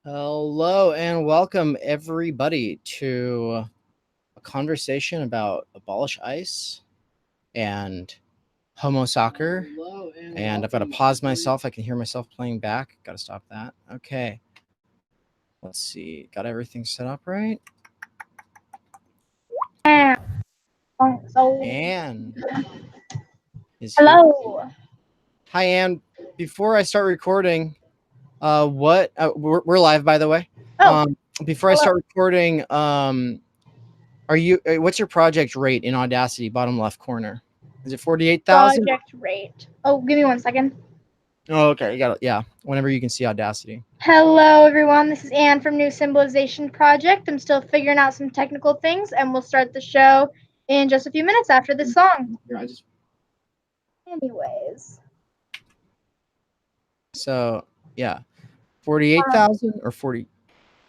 Hello and welcome everybody to a conversation about Abolish ICE and Homo Sacer. And I've got to pause myself. I can hear myself playing back. Got to stop that. Okay. Let's see. Got everything set up right? Anne is here. Hello. Hi, Anne. Before I start recording, we're live, by the way. Oh, Before I start recording, what's your project rate in Audacity, bottom left corner? Is it 48,000? project rate. Oh, give me 1 second. Oh, okay. You got it. Yeah. Whenever you can see Audacity. Hello, everyone. This is Anne from New Symbolization Project. I'm still figuring out some technical things, and we'll start the show in just a few minutes after this song. Here, Anyways. So, yeah. 48,000 or 40?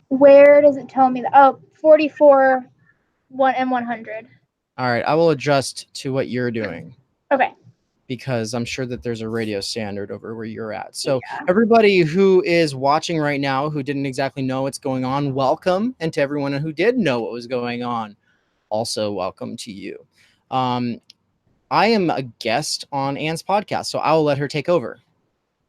Where does it tell me that? Oh, 44, 100. All right. I will adjust to what you're doing. Okay. Because I'm sure that there's a radio standard over where you're at. So Yeah. everybody who is watching right now who didn't exactly know what's going on, welcome. And to everyone who did know what was going on, also welcome to you. I am a guest on Anne's podcast, so I will let her take over.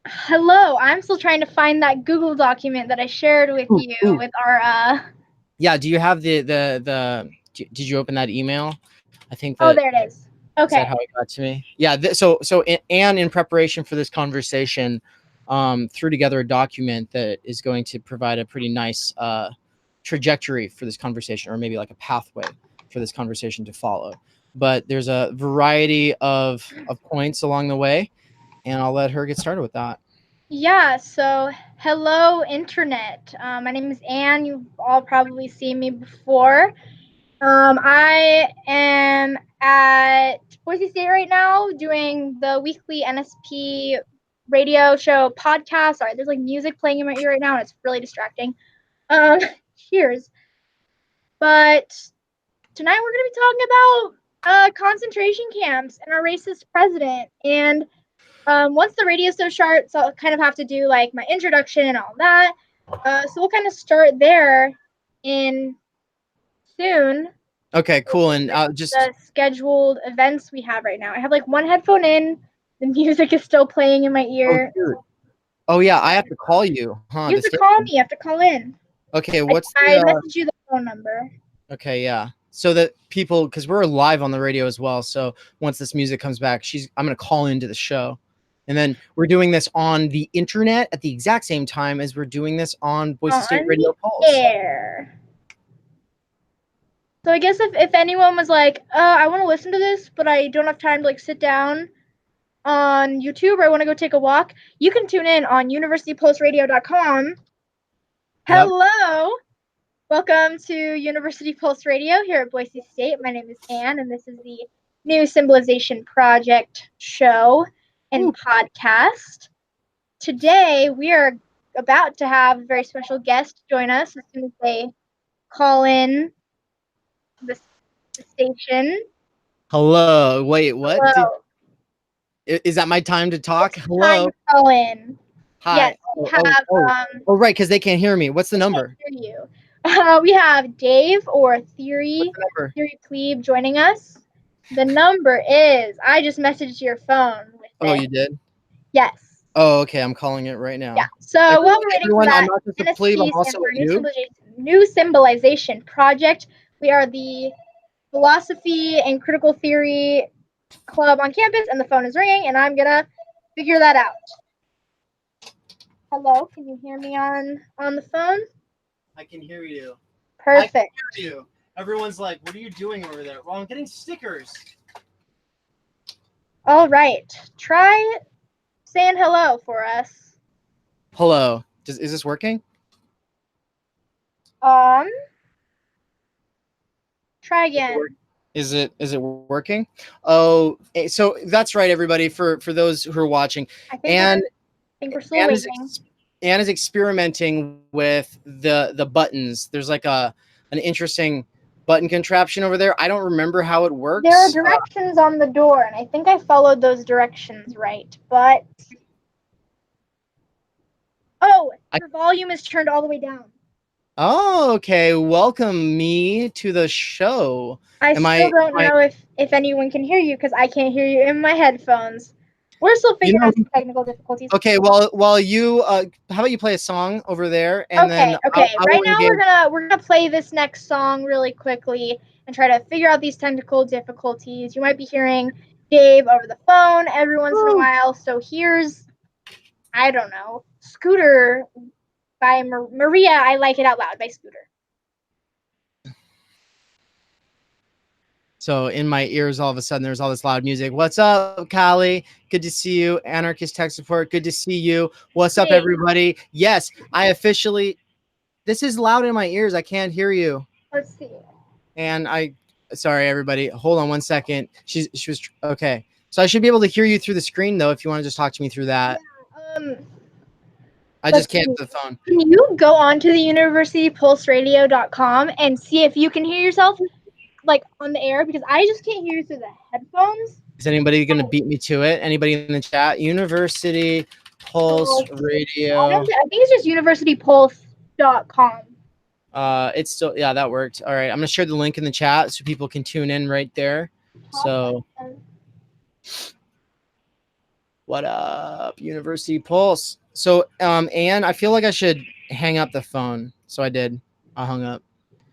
Hello. I'm still trying to find that Google document that I shared with you with our Yeah, do you have did you open that email? I think that. Oh, there it is. Okay. Is that how it got to me? Yeah. So Anne, in preparation for this conversation, threw together a document that is going to provide a pretty nice trajectory for this conversation, or maybe like a pathway for this conversation to follow. But there's a variety of points along the way, and I'll let her get started with that. Yeah, so hello, Internet. My name is Anne. You've all probably seen me before. I am at Boise State right now doing the weekly NSP radio show podcast. Sorry, there's like music playing in my ear right now, and it's really distracting. Cheers. But tonight we're going to be talking about concentration camps and our racist president. And once the radio show starts, I'll kind of have to do like my introduction and all that. So we'll kind of start there in soon. Okay, cool. And just the scheduled events we have right now. I have like one headphone in. The music is still playing in my ear. Oh yeah, I have to call you, huh? You have to call me. You have to call in. Okay, I messaged you the phone number. Okay, yeah. So that people, because we're live on the radio as well. So once this music comes back, I'm going to call into the show. And then we're doing this on the internet at the exact same time as we're doing this on Boise State Radio Pulse. Air. So I guess if anyone was like, I want to listen to this, but I don't have time to like sit down on YouTube, or I want to go take a walk, you can tune in on universitypulseradio.com. Hello. Welcome to University Pulse Radio here at Boise State. My name is Anne, and this is the New Symbolization Project show and podcast. Today, we are about to have a very special guest join us as soon as they call in the station. Hello. Wait, what? Hello. Is that my time to talk? It's Hello. time to call in. Hi. Yes, we have. Right, because they can't hear me. What's the number? Hear you. We have Dave or Theory Plebe joining us. The number is, I just messaged your phone with it. Oh, you did? Yes. Oh, okay. I'm calling it right now. Yeah. So while we're waiting for that, I'm not just a plebe, I'm also New Symbolization Project. We are the philosophy and critical theory club on campus, and the phone is ringing, and I'm gonna figure that out. Hello, can you hear me on the phone? I can hear you. Perfect. I can hear you. Everyone's like, what are you doing over there? Well, I'm getting stickers. All right. Try saying hello for us. Hello. Is this working? Try again. Is it working? Oh, so that's right, everybody. For those who are watching, I think we're still waiting. Anne is experimenting with the buttons. There's like an interesting button contraption over there. I don't remember how it works. There are directions on the door, and I think I followed those directions right, but Your volume is turned all the way down. Oh, okay. Welcome me to the show. I still don't know if anyone can hear you because I can't hear you in my headphones. We're still figuring out some technical difficulties. Okay, while you how about you play a song over there, and then okay. I Right will now engage. we're gonna play this next song really quickly and try to figure out these technical difficulties. You might be hearing Dave over the phone every once in a while. So here's, I don't know, Scooter by Maria. I Like It Out Loud by Scooter. So in my ears, all of a sudden, there's all this loud music. What's up, Callie? Good to see you. Anarchist Tech Support. Good to see you. What's up, everybody? Yes, I officially. This is loud in my ears. I can't hear you. Let's see. And sorry, everybody. Hold on one second. She was okay. So I should be able to hear you through the screen, though, if you want to just talk to me through that. Yeah, I just can't the phone. Can you go on to the universitypulseradio.com and see if you can hear yourself like on the air, because I just can't hear you through the headphones. Is anybody going to beat me to it? Anybody in the chat? University Pulse Radio. I think it's just universitypulse.com. It's still, yeah, that worked. All right, I'm gonna share the link in the chat so people can tune in right there. So, what up, University Pulse? So, Anne, I feel like I should hang up the phone. So I did. I hung up.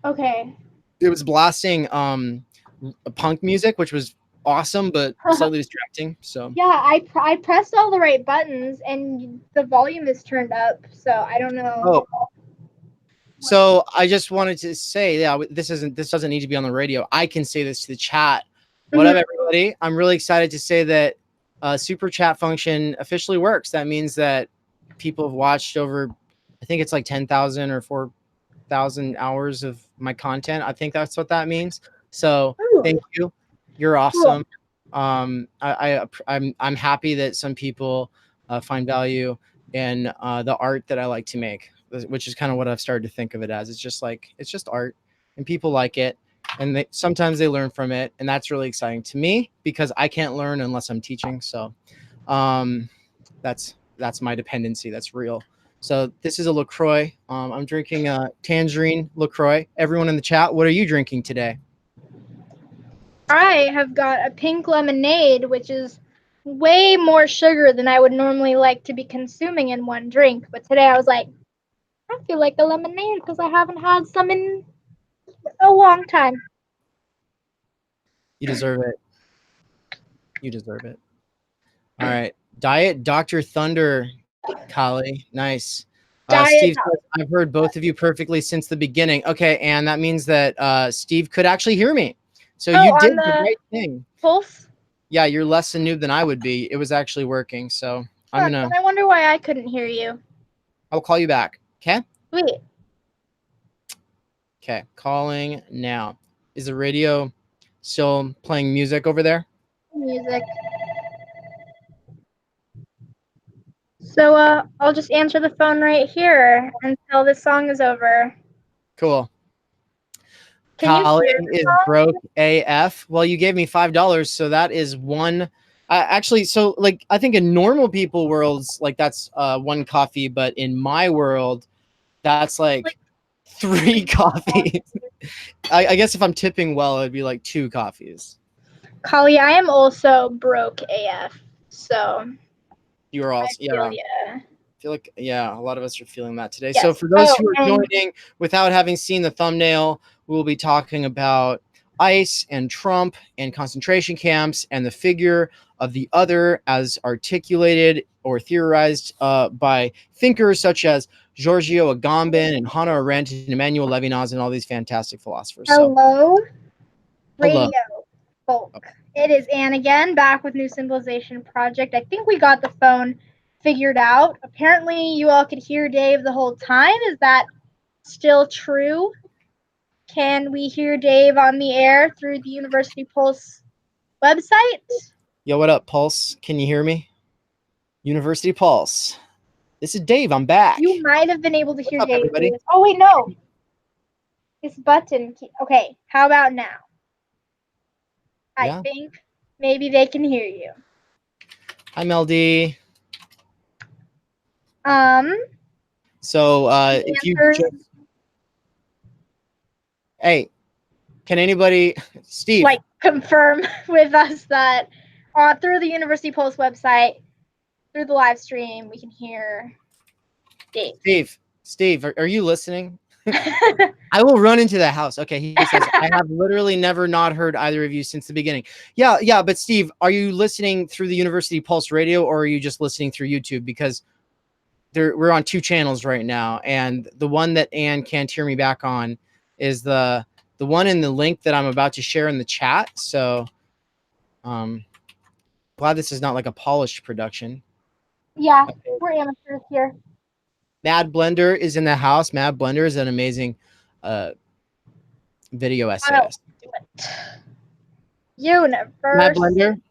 Okay. It was blasting punk music, which was awesome, but slightly distracting. So yeah, I pressed all the right buttons and the volume is turned up. So I don't know. Oh. So I just wanted to say, yeah, this doesn't need to be on the radio. I can say this to the chat. What up, everybody? I'm really excited to say that super chat function officially works. That means that people have watched over, I think it's like 10,000 or 4,000 hours of my content. I think that's what that means. So thank you. You're awesome. I'm happy that some people find value in the art that I like to make, which is kind of what I've started to think of it as. It's just art, and people like it, and sometimes they learn from it, and that's really exciting to me because I can't learn unless I'm teaching. So that's my dependency. That's real. So this is a LaCroix. I'm drinking a tangerine LaCroix. Everyone in the chat, what are you drinking today? I have got a pink lemonade, which is way more sugar than I would normally like to be consuming in one drink. But today I was like, I feel like a lemonade because I haven't had some in a long time. You deserve it. You deserve it. All right. Diet Dr. Thunder, Kali. Nice. Steve, I've heard both of you perfectly since the beginning. Okay, and that means that Steve could actually hear me. So you did the right thing. Pulse? Yeah, you're less a noob than I would be. It was actually working. So I'm gonna. I wonder why I couldn't hear you. I'll call you back. Okay. Sweet. Okay, calling now. Is the radio still playing music over there? Music. So I'll just answer the phone right here until this song is over. Cool. Calling is broke AF. Well, you gave me $5, so that is one. Actually, so like I think in normal people worlds, like that's one coffee, but in my world, that's like 3 coffees. I guess if I'm tipping well, it'd be like 2 coffees. Kali, I am also broke AF. So you are also I feel like a lot of us are feeling that today. Yes. So for those who are joining without having seen the thumbnail, we'll be talking about ICE and Trump and concentration camps and the figure of the other as articulated or theorized by thinkers such as Giorgio Agamben and Hannah Arendt and Emmanuel Levinas and all these fantastic philosophers. Hello, radio folk. It is Anne again, back with New Symbolization Project. I think we got the phone figured out. Apparently, you all could hear Dave the whole time. Is that still true? Can we hear Dave on the air through the University Pulse website? Yo, what up, Pulse? Can you hear me? University Pulse. This is Dave. I'm back. You might have been able to hear Dave. Everybody? Oh, wait, no. This button. Okay, how about now? I think maybe they can hear you. Hi, Meldy. So if you answers. just, hey, can anybody, Steve? Like confirm with us that through the University Pulse website, through the live stream, we can hear Dave. Steve, are you listening? I will run into the house. Okay, he says, I have literally never not heard either of you since the beginning. Yeah, but Steve, are you listening through the University Pulse Radio, or are you just listening through YouTube? Because we're on 2 channels right now, and the one that Anne can't hear me back on is the one in the link that I'm about to share in the chat. So glad this is not like a polished production. Yeah, we're amateurs here. Mad Blender is in the house. Mad Blender is an amazing video essayist. Universe. Mad Blender.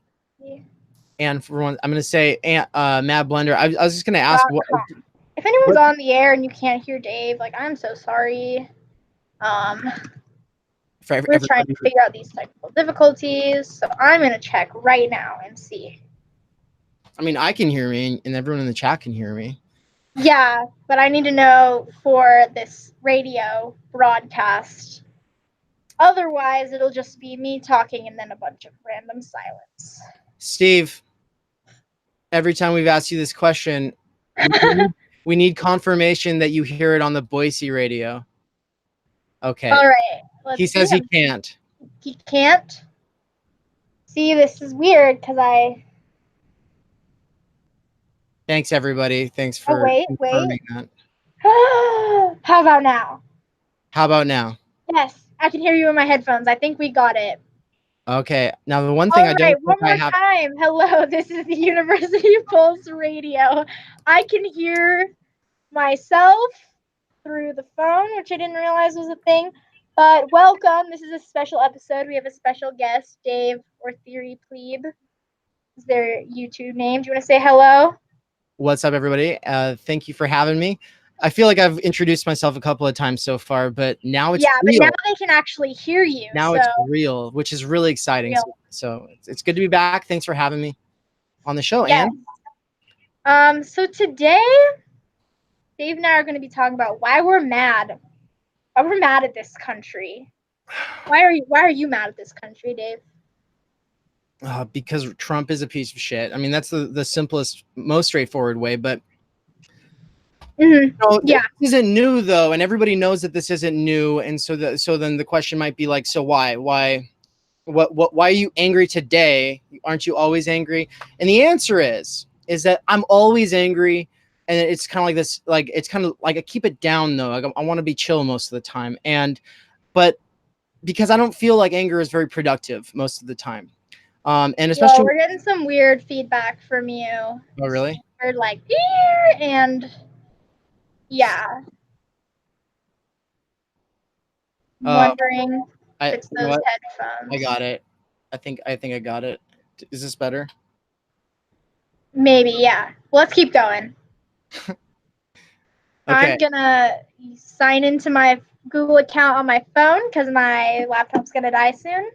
And for one, I'm going to say Mad Blender. I was just going to ask what. If anyone's on the air and you can't hear Dave, like, I'm so sorry. We're trying to figure out these technical difficulties, so I'm going to check right now and see. I mean, I can hear me, and everyone in the chat can hear me. Yeah, but I need to know for this radio broadcast. Otherwise, it'll just be me talking and then a bunch of random silence. Steve, every time we've asked you this question, we need confirmation that you hear it on the Boise radio. Okay. All right. He says he can't. He can't? See, this is weird because I... Thanks, everybody. Thanks for confirming that. How about now? How about now? Yes, I can hear you in my headphones. I think we got it. Okay. Now, the one thing I don't one more time. Hello, this is the University Pulse Radio. I can hear myself through the phone, which I didn't realize was a thing. But welcome. This is a special episode. We have a special guest, Dave or Theory Plebe. Is their YouTube name? Do you want to say hello? What's up, everybody? Thank you for having me. I feel like I've introduced myself a couple of times so far, but now it's real. But now they can actually hear you. Now it's real, which is really exciting. So it's good to be back. Thanks for having me on the show, Anne. So today, Dave and I are going to be talking about why we're mad. Why we're mad at this country. Why are you mad at this country, Dave? Because Trump is a piece of shit. I mean, that's the simplest, most straightforward way, but this isn't new though, and everybody knows that this isn't new, and so then the question might be like, so why are you angry today? Aren't you always angry? And the answer is that I'm always angry, and it's kind of like this, like it's kind of like I keep it down though. Like I want to be chill most of the time, but because I don't feel like anger is very productive most of the time. And especially we're getting some weird feedback from you. Oh, really? We're like, and yeah. Wondering if it's those headphones. I got it. I think I got it. Is this better? Maybe, yeah. Let's keep going. Okay. I'm gonna sign into my Google account on my phone because my laptop's gonna die soon,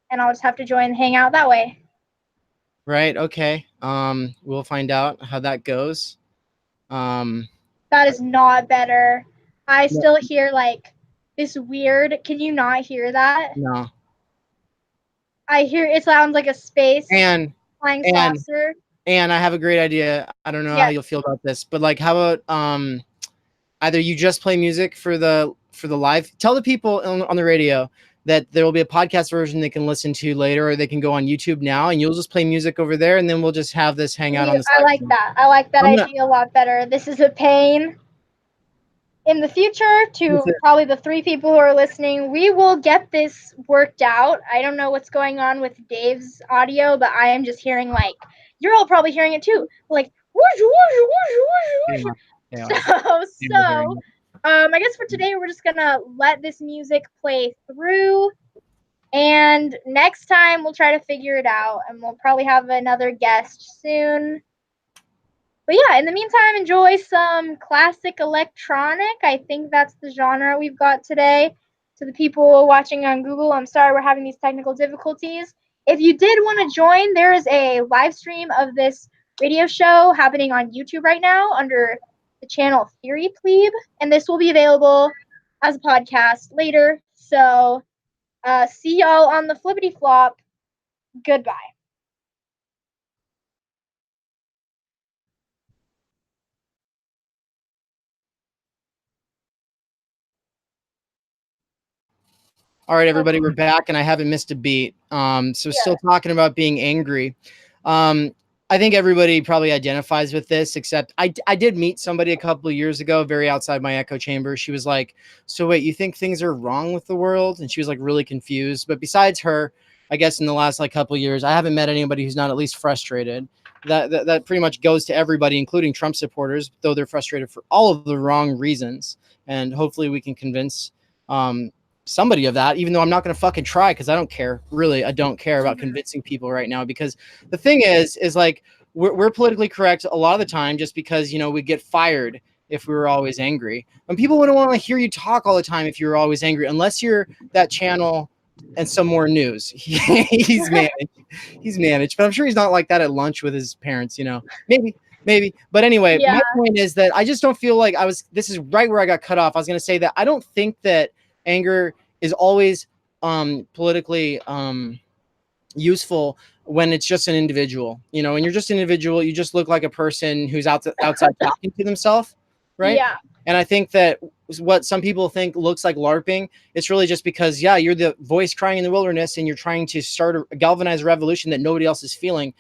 and I'll just have to join the Hangout that way. Right. Okay. We'll find out how that goes. That is not better. I still hear like this weird. Can you not hear that? No. I hear it sounds like a space flying saucer. And I have a great idea. I don't know how you'll feel about this, but like, how about either you just play music for the live. Tell the people on the radio that there will be a podcast version they can listen to later, or they can go on YouTube now, and you'll just play music over there, and then we'll just have this hangout on the side. I like that. I like that idea a lot better. This is a pain. In the future, to probably the 3 people who are listening, we will get this worked out. I don't know what's going on with Dave's audio, but I am just hearing like, you're all probably hearing it too. Like, whoosh, whoosh, whoosh, whoosh, whoosh. So, I guess for today, we're just going to let this music play through. And next time, we'll try to figure it out. And we'll probably have another guest soon. But yeah, in the meantime, enjoy some classic electronic. I think that's the genre we've got today. To the people watching on Google, I'm sorry we're having these technical difficulties. If you did want to join, there is a live stream of this radio show happening on YouTube right now under the channel Theory Plebe, and this will be available as a podcast later. So see y'all on the flippity flop. Goodbye. All right, everybody, we're back, and I haven't missed a beat. So still talking about being angry. I think everybody probably identifies with this, except I did meet somebody a couple of years ago, very outside my echo chamber. She was like, "So wait, you think things are wrong with the world?" And she was like really confused. But besides her, I guess in the last like couple of years, I haven't met anybody who's not at least frustrated. That pretty much goes to everybody, including Trump supporters, though they're frustrated for all of the wrong reasons. And hopefully, we can convince somebody of that, even though I'm not going to fucking try, because I don't care. Really, I don't care about convincing people right now, because the thing is like we're politically correct a lot of the time just because, you know, we get fired if we were always angry. And people wouldn't want to hear you talk all the time if you were always angry, unless you're that channel and some more news. He's managed. He's managed. But I'm sure he's not like that at lunch with his parents, you know. Maybe. But anyway, Yeah. my point is that I just don't feel like this is right where I got cut off. I was going to say that I don't think that anger is always politically useful when it's just an individual. You know, when you're just an individual, you just look like a person who's outside talking to themselves, right? Yeah. And I think that what some people think looks like LARPing, it's really just because, yeah, you're the voice crying in the wilderness and you're trying to start a galvanized revolution that nobody else is feeling.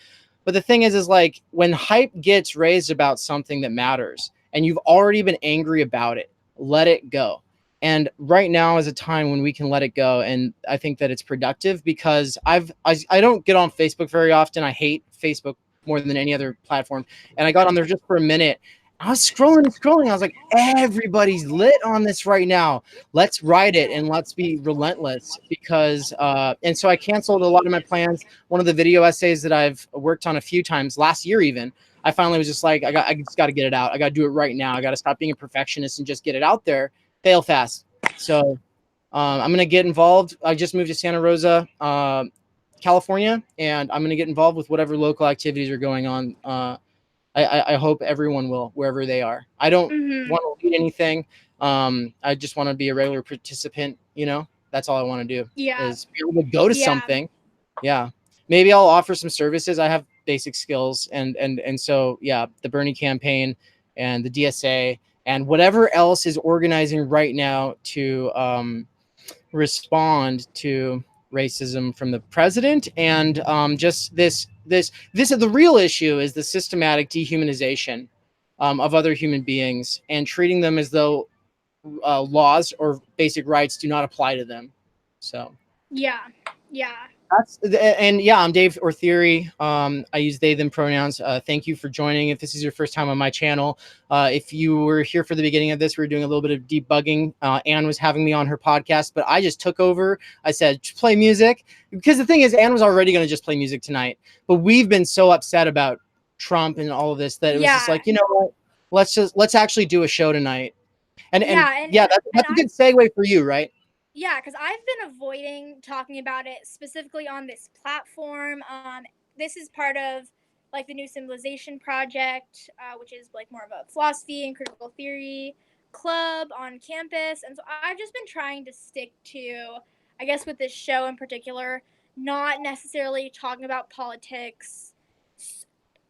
But the thing is like when hype gets raised about something that matters and you've already been angry about it, let it go. And right now is a time when we can let it go. And I think that it's productive because I don't get on Facebook very often. I hate Facebook more than any other platform. And I got on there just for a minute. I was scrolling and scrolling. I was like, everybody's lit on this right now. Let's ride it and let's be relentless, because and so I canceled a lot of my plans. One of the video essays that I've worked on a few times last year, even, I finally was just like, I just got to get it out. I got to do it right now. I got to stop being a perfectionist and just get it out there. Fail fast. So I'm going to get involved. I just moved to Santa Rosa, California, and I'm going to get involved with whatever local activities are going on. I hope everyone will, wherever they are. I don't want to lead anything. I just want to be a regular participant. You know, that's all I want to do. Is be able to go to something. Yeah, maybe I'll offer some services. I have basic skills, and so yeah, the Bernie campaign and the DSA and whatever else is organizing right now to respond to racism from the president, and just this is the real issue, is the systematic dehumanization of other human beings and treating them as though laws or basic rights do not apply to them. So yeah. and yeah, I'm Dave or Theory. I use they them pronouns. Thank you for joining. If this is your first time on my channel, if you were here for the beginning of this, we were doing a little bit of debugging. Anne was having me on her podcast, but I just took over. I said, just play music, because the thing is, Anne was already going to just play music tonight, but we've been so upset about Trump and all of this that it was just like, you know what, let's actually do a show tonight. And that's a good segue for you, right? Yeah, because I've been avoiding talking about it specifically on this platform. This is part of like the New Civilization Project, which is like more of a philosophy and critical theory club on campus, and so I've just been trying to stick to, I guess, with this show in particular, not necessarily talking about politics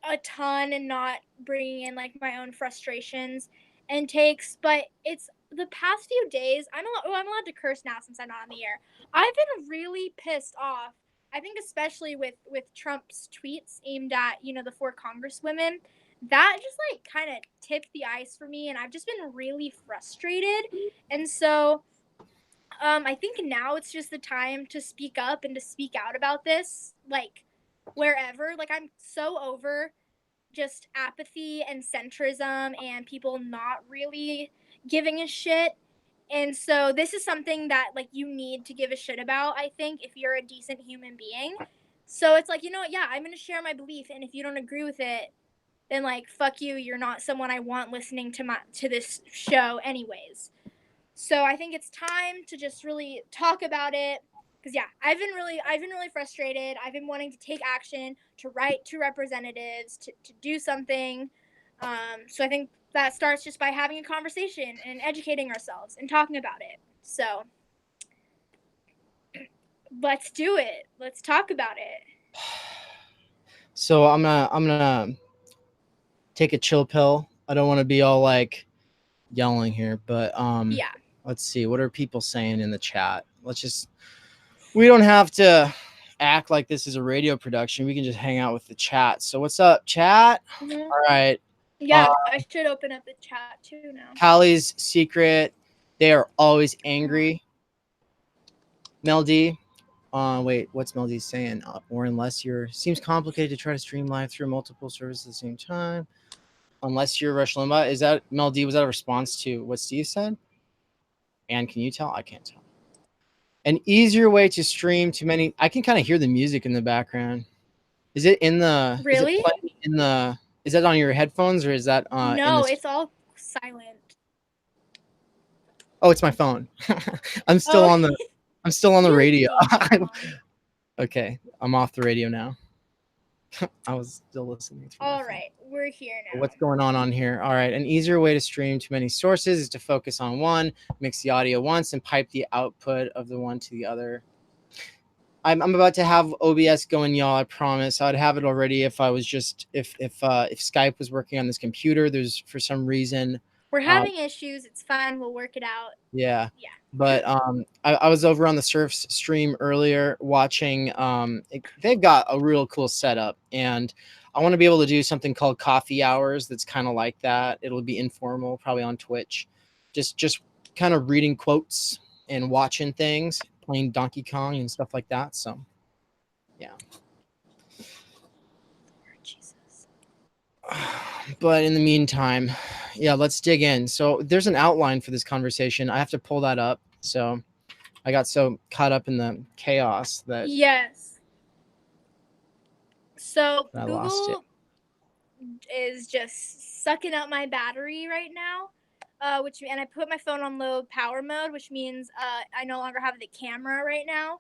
a ton and not bringing in like my own frustrations and takes, but it's the past few days, I'm allowed to curse now since I'm not on the air. I've been really pissed off. I think especially with Trump's tweets aimed at, you know, the 4 congresswomen. That just like kind of tipped the ice for me, and I've just been really frustrated. And so I think now it's just the time to speak up and to speak out about this, like wherever. Like I'm so over just apathy and centrism and people not really giving a shit. And so this is something that like you need to give a shit about, I think, if you're a decent human being. So it's like, you know what, yeah, I'm going to share my belief, and if you don't agree with it, then like fuck you, you're not someone I want listening to this show anyways. So I think it's time to just really talk about it, because yeah, I've been really frustrated. I've been wanting to take action, to write to representatives, to do something. So I think that starts just by having a conversation and educating ourselves and talking about it. So let's do it. Let's talk about it. So I'm gonna take a chill pill. I don't want to be all like yelling here, but Yeah. let's see, what are people saying in the chat? We don't have to act like this is a radio production. We can just hang out with the chat. So what's up, chat? Mm-hmm. All right. Yeah, I should open up the chat too now. Callie's secret. They are always angry. Mel D. Wait, what's Mel D saying? Or unless you're seems complicated to try to stream live through multiple services at the same time. Unless you're Rush Limbaugh. Is that Mel D? Was that a response to what Steve said? And can you tell? I can't tell. An easier way to stream to many. I can kind of hear the music in the background. Is it in the? Really? Is it playing in the? Is that on your headphones or is that no, it's all silent. Oh, it's my phone. I'm still on the. I'm still on the radio. Okay, I'm off the radio now. I was still listening. All right, we're here now. What's going on here? All right, an easier way to stream to many sources is to focus on one, mix the audio once, and pipe the output of the one to the other. I'm about to have OBS going, y'all. I promise. I'd have it already if I was just if Skype was working on this computer. There's for some reason we're having issues. It's fine. We'll work it out. Yeah. But I was over on the Surf's stream earlier watching. They've got a real cool setup, and I want to be able to do something called coffee hours. That's kind of like that. It'll be informal, probably on Twitch. Just kind of reading quotes and watching things, playing Donkey Kong and stuff like that. So, yeah. Jesus. But in the meantime, yeah, let's dig in. So there's an outline for this conversation. I have to pull that up. So I got so caught up in the chaos that So Google is just sucking up my battery right now. And I put my phone on low power mode, which means I no longer have the camera right now.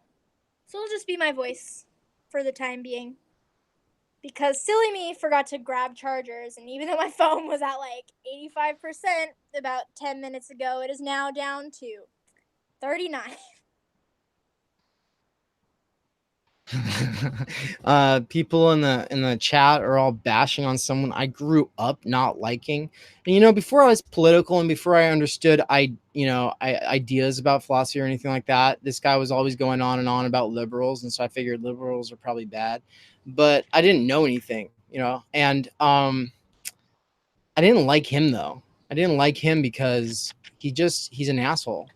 So it'll just be my voice for the time being. Because silly me forgot to grab chargers, and even though my phone was at like 85% about 10 minutes ago, it is now down to 39. People in the chat are all bashing on someone I grew up not liking. And before I was political and before I understood ideas about philosophy or anything like that, this guy was always going on and on about liberals, and so I figured liberals are probably bad. But I didn't know anything, and I didn't like him though. I didn't like him because he's an asshole.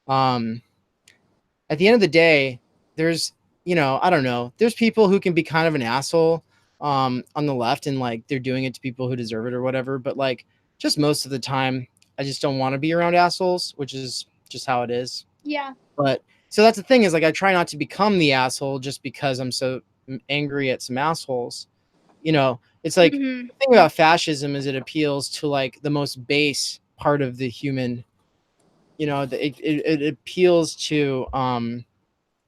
At the end of the day, there's I don't know. There's people who can be kind of an asshole on the left, and like they're doing it to people who deserve it or whatever. But like just most of the time, I just don't want to be around assholes, which is just how it is. Yeah. But so that's the thing is like I try not to become the asshole just because I'm so angry at some assholes. It's like the thing about fascism is it appeals to like the most base part of the human. It appeals to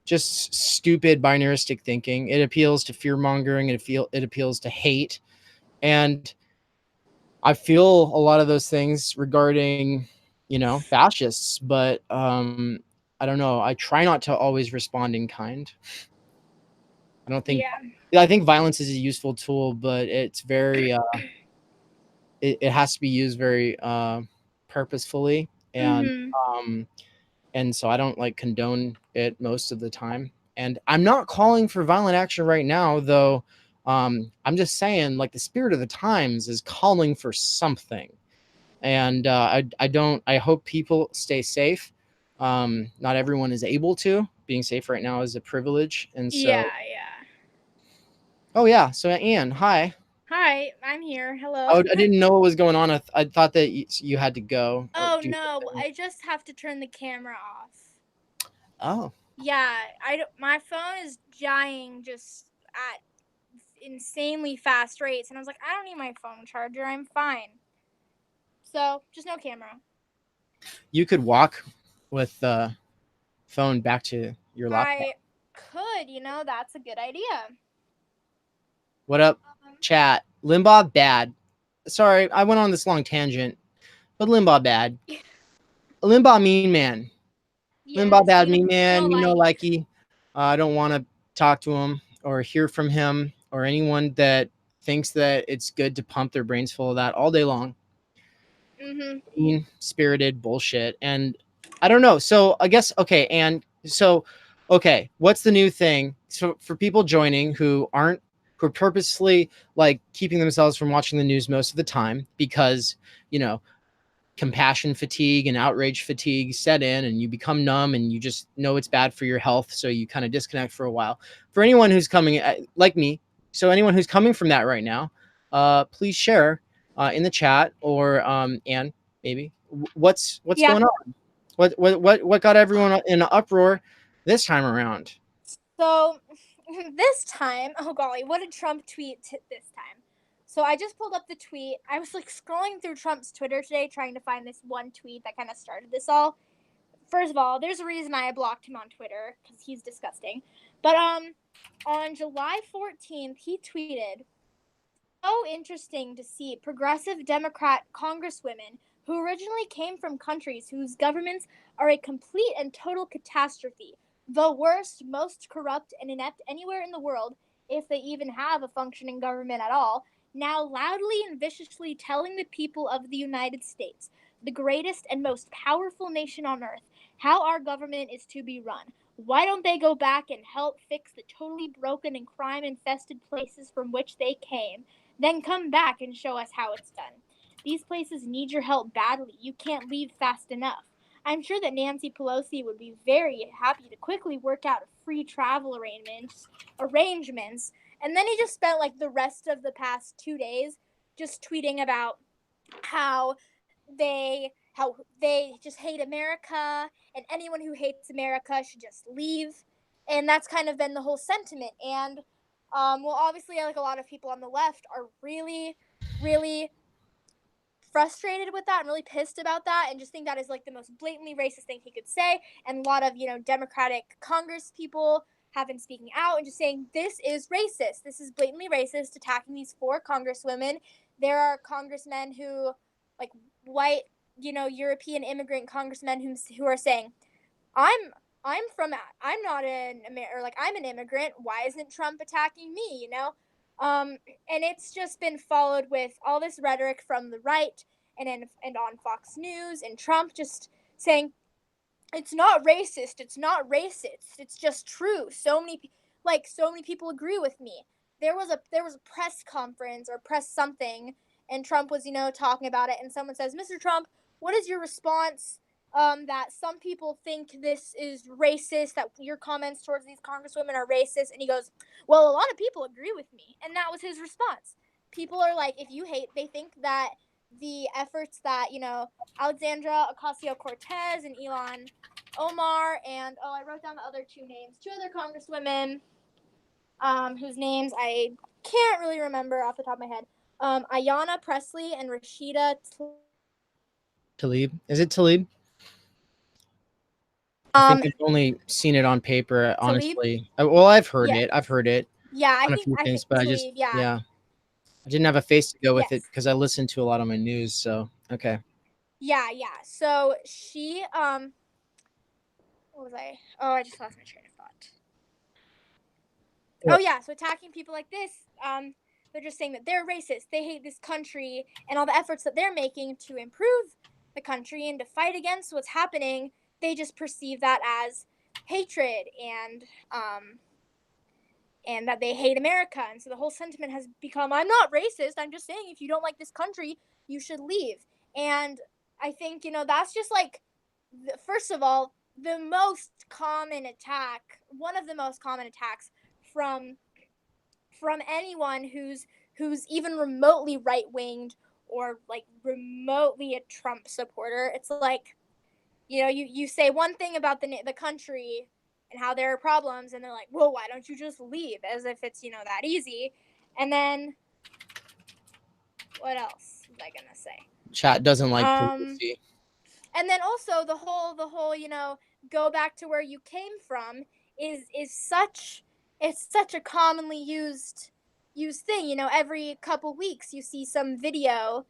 just stupid binaristic thinking. It appeals to fear mongering. It appeals to hate, and I feel a lot of those things regarding fascists. But I don't know. I try not to always respond in kind. I don't think. Yeah. I think violence is a useful tool, but it's very. It has to be used very purposefully, and and so I don't like condone it most of the time. And I'm not calling for violent action right now, though. I'm just saying, like, the spirit of the times is calling for something. And I hope people stay safe. Not everyone is able to. Being safe right now is a privilege. And so. Oh, yeah. So, Anne, hi. Hi, I'm here. Hello. Oh, I didn't know what was going on. I thought that you had to go. Oh, no. I just have to turn the camera off. Oh. Yeah, my phone is dying just at insanely fast rates, and I was like, I don't need my phone charger. I'm fine. So, just no camera. You could walk with the phone back to your laptop. I could, that's a good idea. What up, chat? Limbaugh bad. sorry, I went on this long tangent, but Limbaugh bad. Limbaugh mean man. Limbaugh Yes, bad we mean man. don't Me no like. likey. I don't want to talk to him or hear from him or anyone that thinks that it's good to pump their brains full of that all day long. Mean spirited bullshit. And I don't know. So I guess okay, and so okay, what's the new thing? So for people joining who are purposely like keeping themselves from watching the news most of the time because, you know, compassion fatigue and outrage fatigue set in and you become numb and you just know it's bad for your health, so you kind of disconnect for a while. For anyone who's coming like me, so anyone who's coming from that right now, please share in the chat or and maybe what's Yeah. going on, what got everyone in an uproar this time around. So this time, oh golly, what did Trump tweet this time? So I just pulled up the tweet. I was like scrolling through Trump's Twitter today trying to find this one tweet that kind of started this all. First of all, there's a reason I blocked him on Twitter because he's disgusting. But on July 14th, he tweeted, "So interesting to see progressive Democrat congresswomen who originally came from countries whose governments are a complete and total catastrophe, the worst, most corrupt, and inept anywhere in the world, if they even have a functioning government at all, now loudly and viciously telling the people of the United States, the greatest and most powerful nation on earth, how our government is to be run. Why don't they go back and help fix the totally broken and crime infested places from which they came? Then come back and show us how it's done. These places need your help badly. You can't leave fast enough. I'm sure that Nancy Pelosi would be very happy to quickly work out free travel arrangements." And then he just spent like the rest of the past 2 days just tweeting about how they just hate America, and anyone who hates America should just leave. And that's kind of been the whole sentiment. And well, obviously, like a lot of people on the left are really, really frustrated with that and really pissed about that and just think that is like the most blatantly racist thing he could say. And a lot of, Democratic Congress people have been speaking out and just saying this is racist. This is blatantly racist, attacking these four congresswomen. There are congressmen who, like white, European immigrant congressmen who are saying, I'm I'm not I'm an immigrant. Why isn't Trump attacking me? And it's just been followed with all this rhetoric from the right and on Fox News, and Trump just saying it's not racist. It's not racist. It's just true. So many people agree with me. There was a press conference or press something, and Trump was talking about it, and someone says, "Mr. Trump, what is your response? That some people think this is racist. That your comments towards these congresswomen are racist." And he goes, "Well, a lot of people agree with me," and that was his response. People are like, if you hate, they think that the efforts that Alexandra Ocasio-Cortez and Elon Omar and I wrote down the other two other congresswomen, whose names I can't really remember off the top of my head. Ayanna Pressley and Rashida Talib, is it Talib? I think um I've only seen it on paper, Talib. honestly. Well, I've heard Yeah, it. I've heard it yeah. I on a think few I things, think but I just, Talib. Yeah. yeah, I didn't have a face to go with it Yes. because I listen to a lot of my news. So, okay. Yeah. Yeah. So she what was I? Oh, I just lost my train of thought. Yeah. Oh yeah, so attacking people like this, they're just saying that they're racist, they hate this country, and all the efforts that they're making to improve the country and to fight against what's happening, they just perceive that as hatred and that they hate America. And so the whole sentiment has become, I'm not racist, I'm just saying if you don't like this country, you should leave. And I think, that's just like, first of all, the most common attack, one of the most common attacks from anyone who's even remotely right winged or like remotely a Trump supporter. It's like, you say one thing about the country and how there are problems, and they're like, well, why don't you just leave? As if it's that easy. And then what else was I gonna say? Chat doesn't like Um, Pelosi. and then also the whole go back to where you came from is such it's such a commonly used thing. You know, every couple weeks you see some video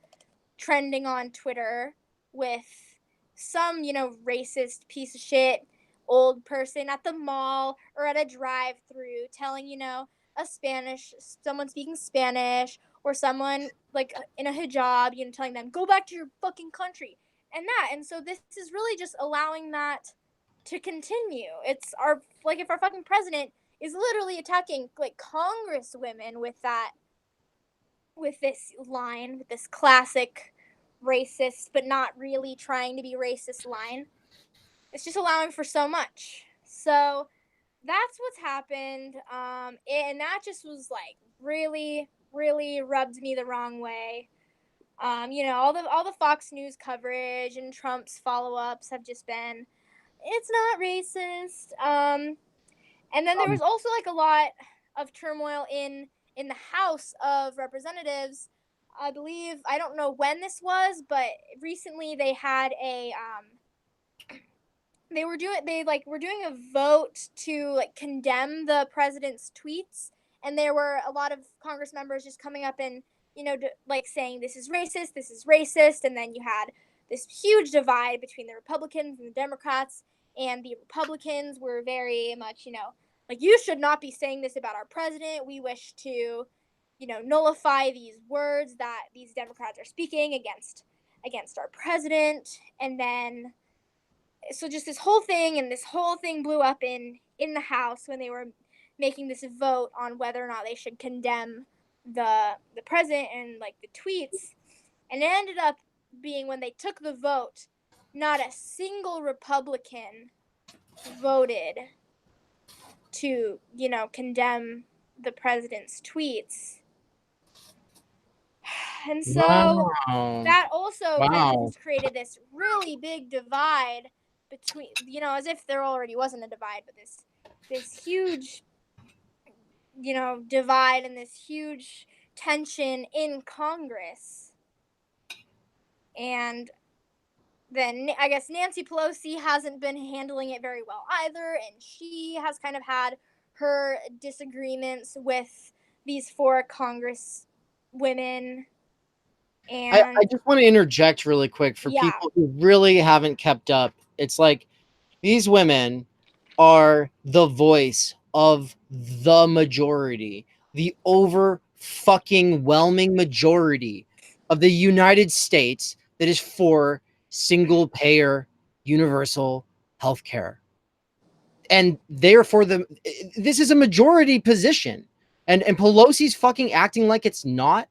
trending on Twitter with some, racist piece of shit old person at the mall or at a drive-through telling, someone speaking Spanish or someone like in a hijab, telling them go back to your fucking country and so this is really just allowing that to continue. It's our like if our fucking president is literally attacking like congresswomen with this line, with this classic racist but not really trying to be racist line. It's just allowing for so much. So that's what's happened. And that just was like really, really rubbed me the wrong way. All the Fox News coverage and Trump's follow-ups have just been, it's not racist. And then there was also like a lot of turmoil in the House of Representatives. I believe, I don't know when this was, but recently they had were doing a vote to like condemn the president's tweets, and there were a lot of Congress members just coming up and like saying this is racist, and then you had this huge divide between the Republicans and the Democrats, and the Republicans were very much like, you should not be saying this about our president. We wish to nullify these words that these Democrats are speaking against our president. And then so just this whole thing blew up in the House when they were making this vote on whether or not they should condemn the president and like the tweets. And it ended up being, when they took the vote, not a single Republican voted to condemn the president's tweets. And so Wow. that also kind of Wow. has created this really big divide between, as if there already wasn't a divide, but this huge, divide and this huge tension in Congress. And then I guess Nancy Pelosi hasn't been handling it very well either, and she has kind of had her disagreements with these four Congress women. I And just want to interject really quick for yeah, people who really haven't kept up. It's like these women are the voice of the majority, the over fucking whelming majority of the United States that is for single payer universal health care. And therefore this is a majority position. And Pelosi's fucking acting like it's not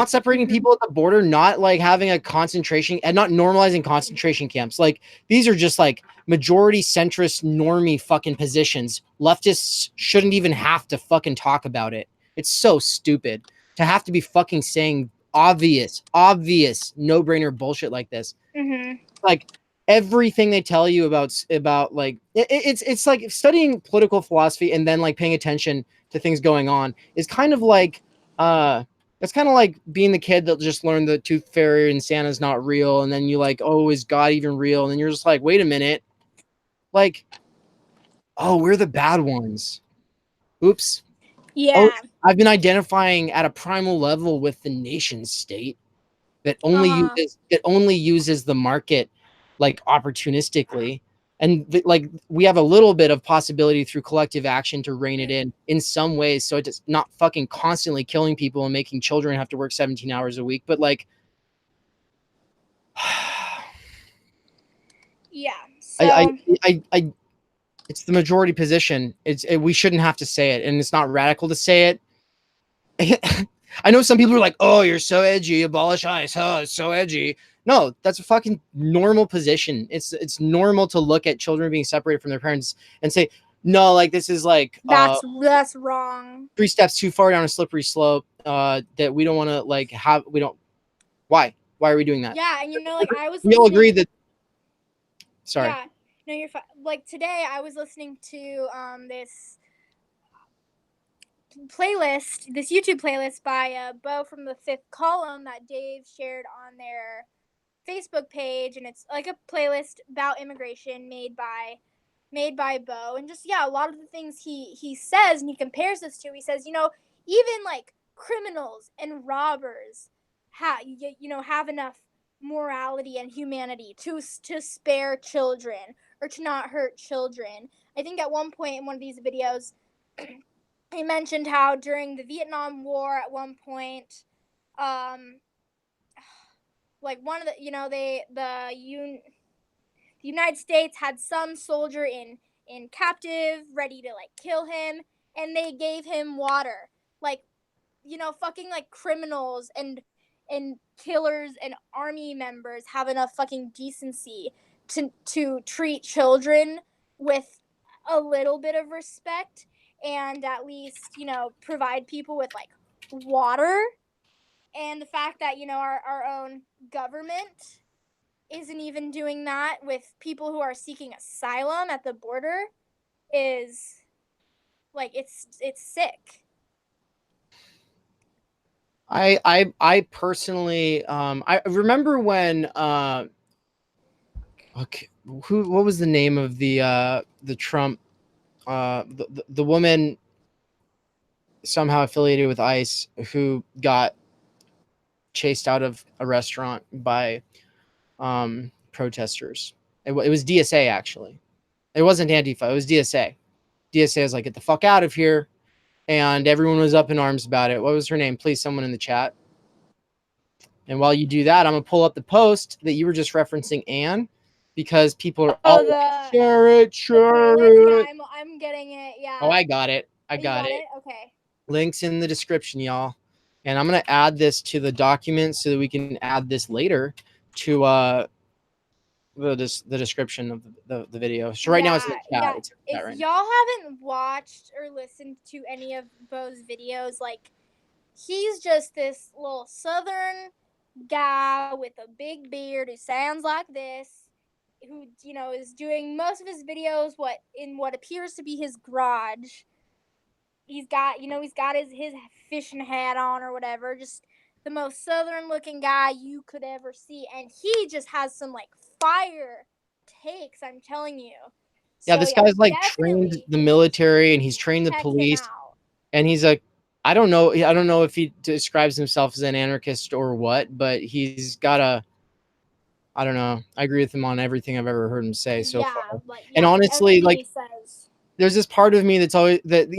separating people at the border, not like having a concentration and not normalizing concentration camps. Like, these are just like majority centrist normie fucking positions. Leftists shouldn't even have to fucking talk about it. It's so stupid to have to be fucking saying obvious no-brainer bullshit like this. Like, everything they tell you about like it's like studying political philosophy and then like paying attention to things going on is kind of like it's kind of like being the kid that just learned the tooth fairy and Santa's not real, and then you like, oh, is God even real? And then you're just like, wait a minute, like, oh, we're the bad ones. Oops. yeah, Oh, I've been identifying at a primal level with the nation state that only uses the market like opportunistically, and like we have a little bit of possibility through collective action to rein it in some ways, so it's not fucking constantly killing people and making children have to work 17 hours a week. But like yeah. So I it's the majority position. We shouldn't have to say it, and it's not radical to say it. I know some people are like, oh, you're so edgy, abolish ICE. Oh, it's so edgy. No, that's a fucking normal position. It's normal to look at children being separated from their parents and say, no, like, this is like that's wrong. 3 steps too far down a slippery slope that we don't want to like have. We don't. Why are we doing that? Yeah, and like I was We all agree that. Sorry. Yeah, no, you're fine. Like today I was listening to this playlist, this YouTube playlist by Bo from the Fifth Column that Dave shared on their Facebook page, and it's like a playlist about immigration made by made by Bo, and just a lot of the things he says, and he compares this to. He says, even like criminals and robbers have enough morality and humanity to spare children or to not hurt children. I think at one point in one of these videos, he mentioned how during the Vietnam War, at one point, like one of the the United States had some soldier in captive, ready to like kill him, and they gave him water. Like, fucking like criminals and killers and army members have enough fucking decency to treat children with a little bit of respect, and at least provide people with like water. And the fact that our own government isn't even doing that with people who are seeking asylum at the border is like it's sick. I personally I remember when okay, what was the name of the Trump the woman somehow affiliated with ICE who got chased out of a restaurant by protesters. It was DSA, actually. It wasn't Antifa, it was DSA. DSA was like, get the fuck out of here, and everyone was up in arms about it. What was her name? Please, someone in the chat. And while you do that, I'm gonna pull up the post that you were just referencing, Anne, because people are all share it. Yeah, I'm getting it. Yeah. Oh, I got it. I got it. Okay. Links in the description, y'all. And I'm gonna add this to the document so that we can add this later to the description of the video. So right now it's in the chat. Yeah. It's in the chat If right y'all haven't watched or listened to any of Bo's videos, like, he's just this little southern guy with a big beard who sounds like this, who is doing most of his videos what appears to be his garage. He's got his fishing hat on or whatever, just the most southern looking guy you could ever see, and he just has some like fire takes, I'm telling you. Yeah, this guy's like trained the military and he's trained the police, and he's like, I don't know if he describes himself as an anarchist or what, but he's got I don't know. I agree with him on everything I've ever heard him say so far. And honestly, like, there's this part of me that's always that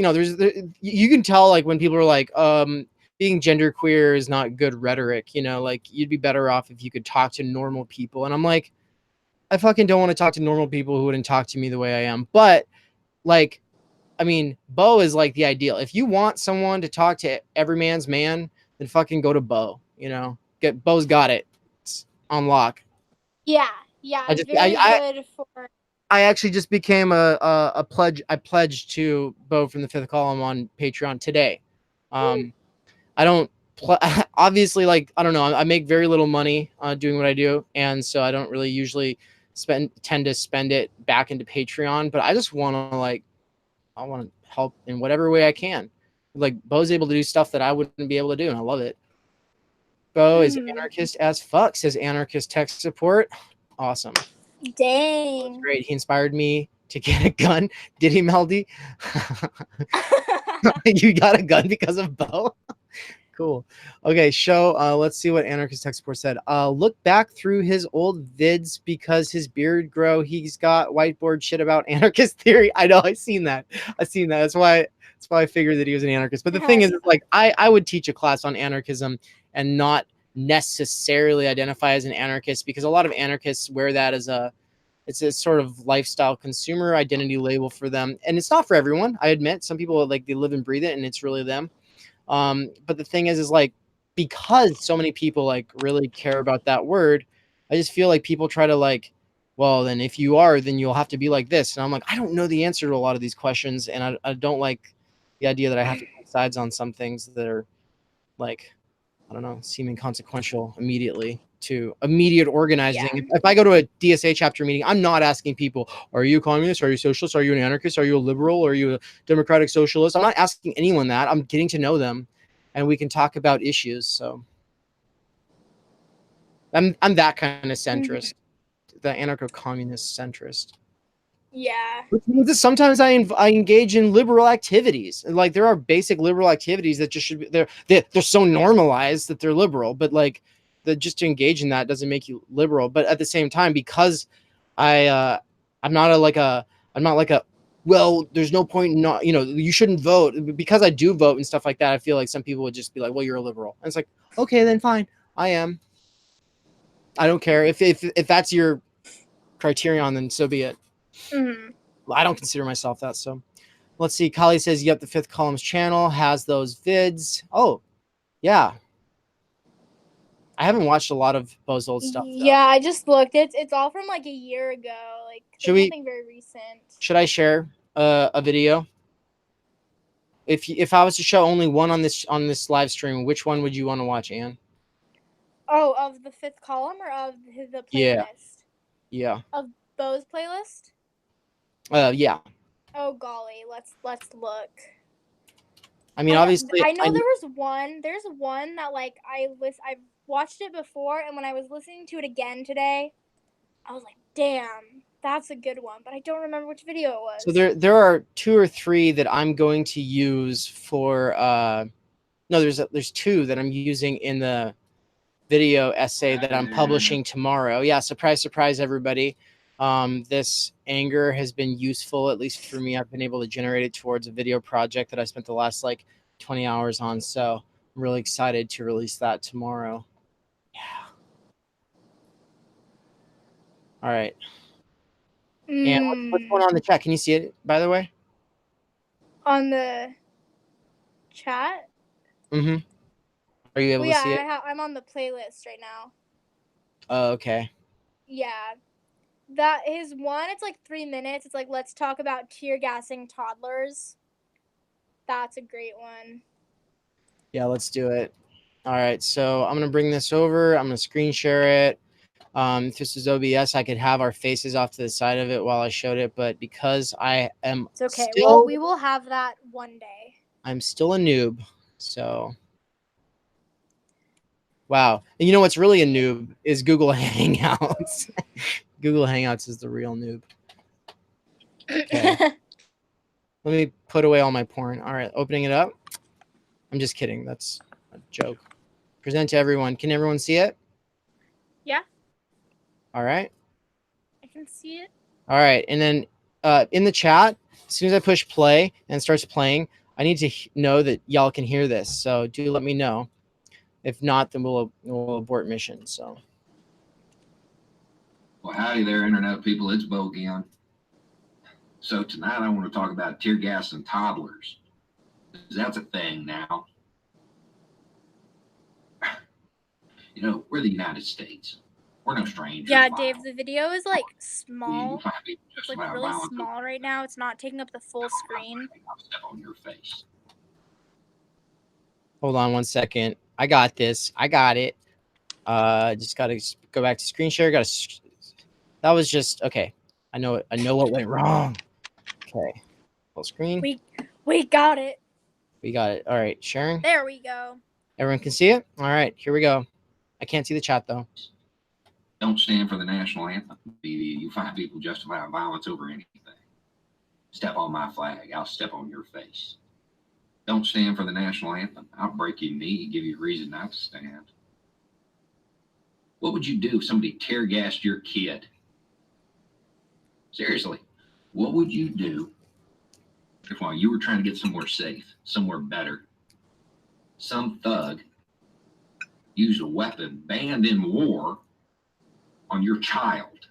you can tell, like, when people are like, being genderqueer is not good rhetoric, like, you'd be better off if you could talk to normal people. And I'm like, I fucking don't want to talk to normal people who wouldn't talk to me the way I am. But, like, I mean, Bo is like the ideal. If you want someone to talk to every man's man, then fucking go to Bo. Bo's got it. It's on lock. Yeah. Good for. I actually just became a pledge. I pledged to Bo from the Fifth Column on Patreon today. I don't obviously, like, I don't know. I make very little money doing what I do, and so I don't really usually tend to spend it back into Patreon. But I just want to I want to help in whatever way I can. Like, Bo's able to do stuff that I wouldn't be able to do, and I love it. Bo is anarchist as fuck, says anarchist tech support. Awesome. Dang. Great. He inspired me to get a gun. Did he, Meldy? You got a gun because of Bo? Cool. Okay, let's see what anarchist tech support said. Look back through his old vids because his beard grow. He's got whiteboard shit about anarchist theory. I know, I've seen that. That's why I figured that he was an anarchist. But the thing is, like, I would teach a class on anarchism and not necessarily identify as an anarchist, because a lot of anarchists wear that as it's a sort of lifestyle consumer identity label for them. And it's not for everyone. I admit, some people, like, they live and breathe it and it's really them. But the thing is like, because so many people, like, really care about that word, I just feel like people try to, like, well, then if you are, then you'll have to be like this. And I'm like, I don't know the answer to a lot of these questions. And I don't like the idea that I have to take sides on some things that are, like, I don't know, seem inconsequential immediate organizing. Yeah. If I go to a DSA chapter meeting, I'm not asking people, are you a communist? Are you a socialist? Are you an anarchist? Are you a liberal? Are you a democratic socialist? I'm not asking anyone that. I'm getting to know them, and we can talk about issues. So I'm that kind of centrist, the anarcho-communist centrist. Yeah. Which means that sometimes I engage in liberal activities. Like there are basic liberal activities that just should be they're so normalized that they're liberal, but like just to engage in that doesn't make you liberal. But at the same time, because I'm not like a well, there's no point in not, you shouldn't vote, because I do vote and stuff like that. I feel like some people would just be like, well, you're a liberal. And it's like, okay, then fine. I am. I don't care if that's your criterion, then so be it. Mm-hmm. I don't consider myself that. So let's see. Kali says, yep, the Fifth Columns channel has those vids. Oh, yeah. I haven't watched a lot of Bo's old stuff, though. Yeah, I just looked. It's all from like a year ago. Like there's nothing very recent. Should I share a video? If I was to show only one on this live stream, which one would you want to watch, Anne? Oh, of the Fifth Column or of the playlist? Yeah. Of Bo's playlist? Yeah. Oh golly, let's look. I mean, obviously, I know there's one that like I've watched it before, and when I was listening to it again today, I was like, damn, that's a good one, but I don't remember which video it was. So there are 2 or 3 that I'm going to use for no, there's 2 that I'm using in the video essay that I'm publishing tomorrow. Yeah, surprise, surprise, everybody. This anger has been useful, at least for me. I've been able to generate it towards a video project that I spent the last like 20 hours on. So I'm really excited to release that tomorrow. Yeah. All right. And what's going on in the chat? Can you see it, by the way? On the chat? Mm-hmm. Are you able to see it? I'm on the playlist right now. Oh, okay. Yeah. That is one, it's like 3 minutes. It's like, let's talk about tear gassing toddlers. That's a great one. Yeah, let's do it. All right, so I'm going to bring this over. I'm going to screen share it. If this is OBS, I could have our faces off to the side of it while I showed it, but because I am it's okay. Still, we will have that one day. I'm still a noob, so wow. And you know what's really a noob is Google Hangouts. Google Hangouts is the real noob. Okay. Let me put away all my porn. All right, opening it up. I'm just kidding. That's a joke. Present to everyone. Can everyone see it? Yeah. All right. I can see it. All right. And then in the chat, as soon as I push play and it starts playing, I need to know that y'all can hear this. So do let me know. If not, then we'll abort mission. So. Well, howdy there, Internet people. It's Bo again. So tonight I want to talk about tear gas and toddlers. That's a thing now. You know, we're the United States. We're no strangers. Yeah, Dave, the video is like small. It's like really small right now. It's not taking up the full screen. I'll step on your face. Hold on 1 second. I got this. I got it. Just got to go back to screen share. That was just okay. I know what went wrong. Okay. Full screen. We got it. We got it. All right, sharing. There we go. Everyone can see it? All right, here we go. I can't see the chat though. Don't stand for the national anthem. You find people justifying violence over anything. Step on my flag. I'll step on your face. Don't stand for the national anthem. I'll break your knee, give you a reason not to stand. What would you do if somebody tear gassed your kid? Seriously, what would you do if while you were trying to get somewhere safe, somewhere better, some thug used a weapon banned in war on your child?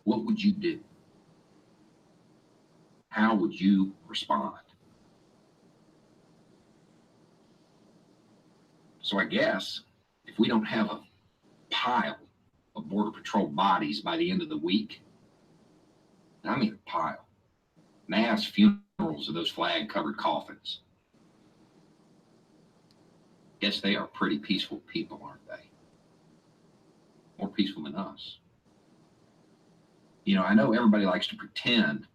What would you do? How would you respond? So I guess if we don't have a pile of Border Patrol bodies by the end of the week, I mean a pile, mass funerals of those flag-covered coffins, guess they are pretty peaceful people, aren't they? More peaceful than us. You know, I know everybody likes to pretend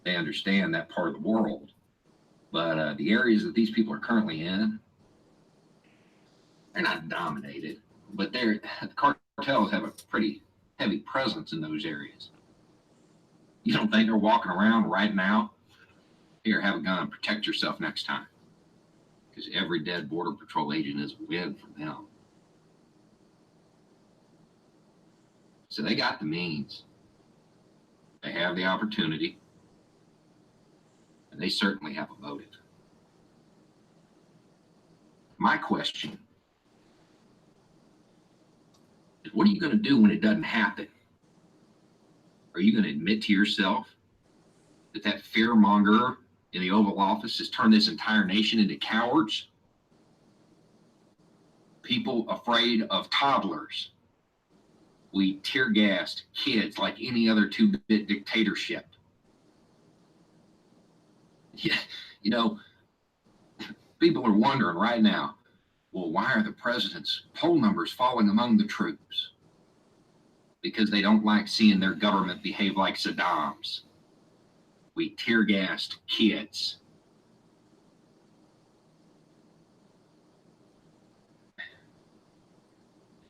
they understand that part of the world, but the areas that these people are currently in, they're not dominated, but the cartels have a pretty heavy presence in those areas. You don't think they're walking around right now? Here, have a gun. Protect yourself next time. Because every dead Border Patrol agent is a win for them. So they got the means. They have the opportunity. And they certainly have a motive. My question is, what are you going to do when it doesn't happen? Are you going to admit to yourself that that fearmonger in the Oval Office has turned this entire nation into cowards? People afraid of toddlers. We tear gassed kids like any other two-bit dictatorship. Yeah, you know, people are wondering right now, well, why are the president's poll numbers falling among the troops? Because they don't like seeing their government behave like Saddam's. We tear gassed kids.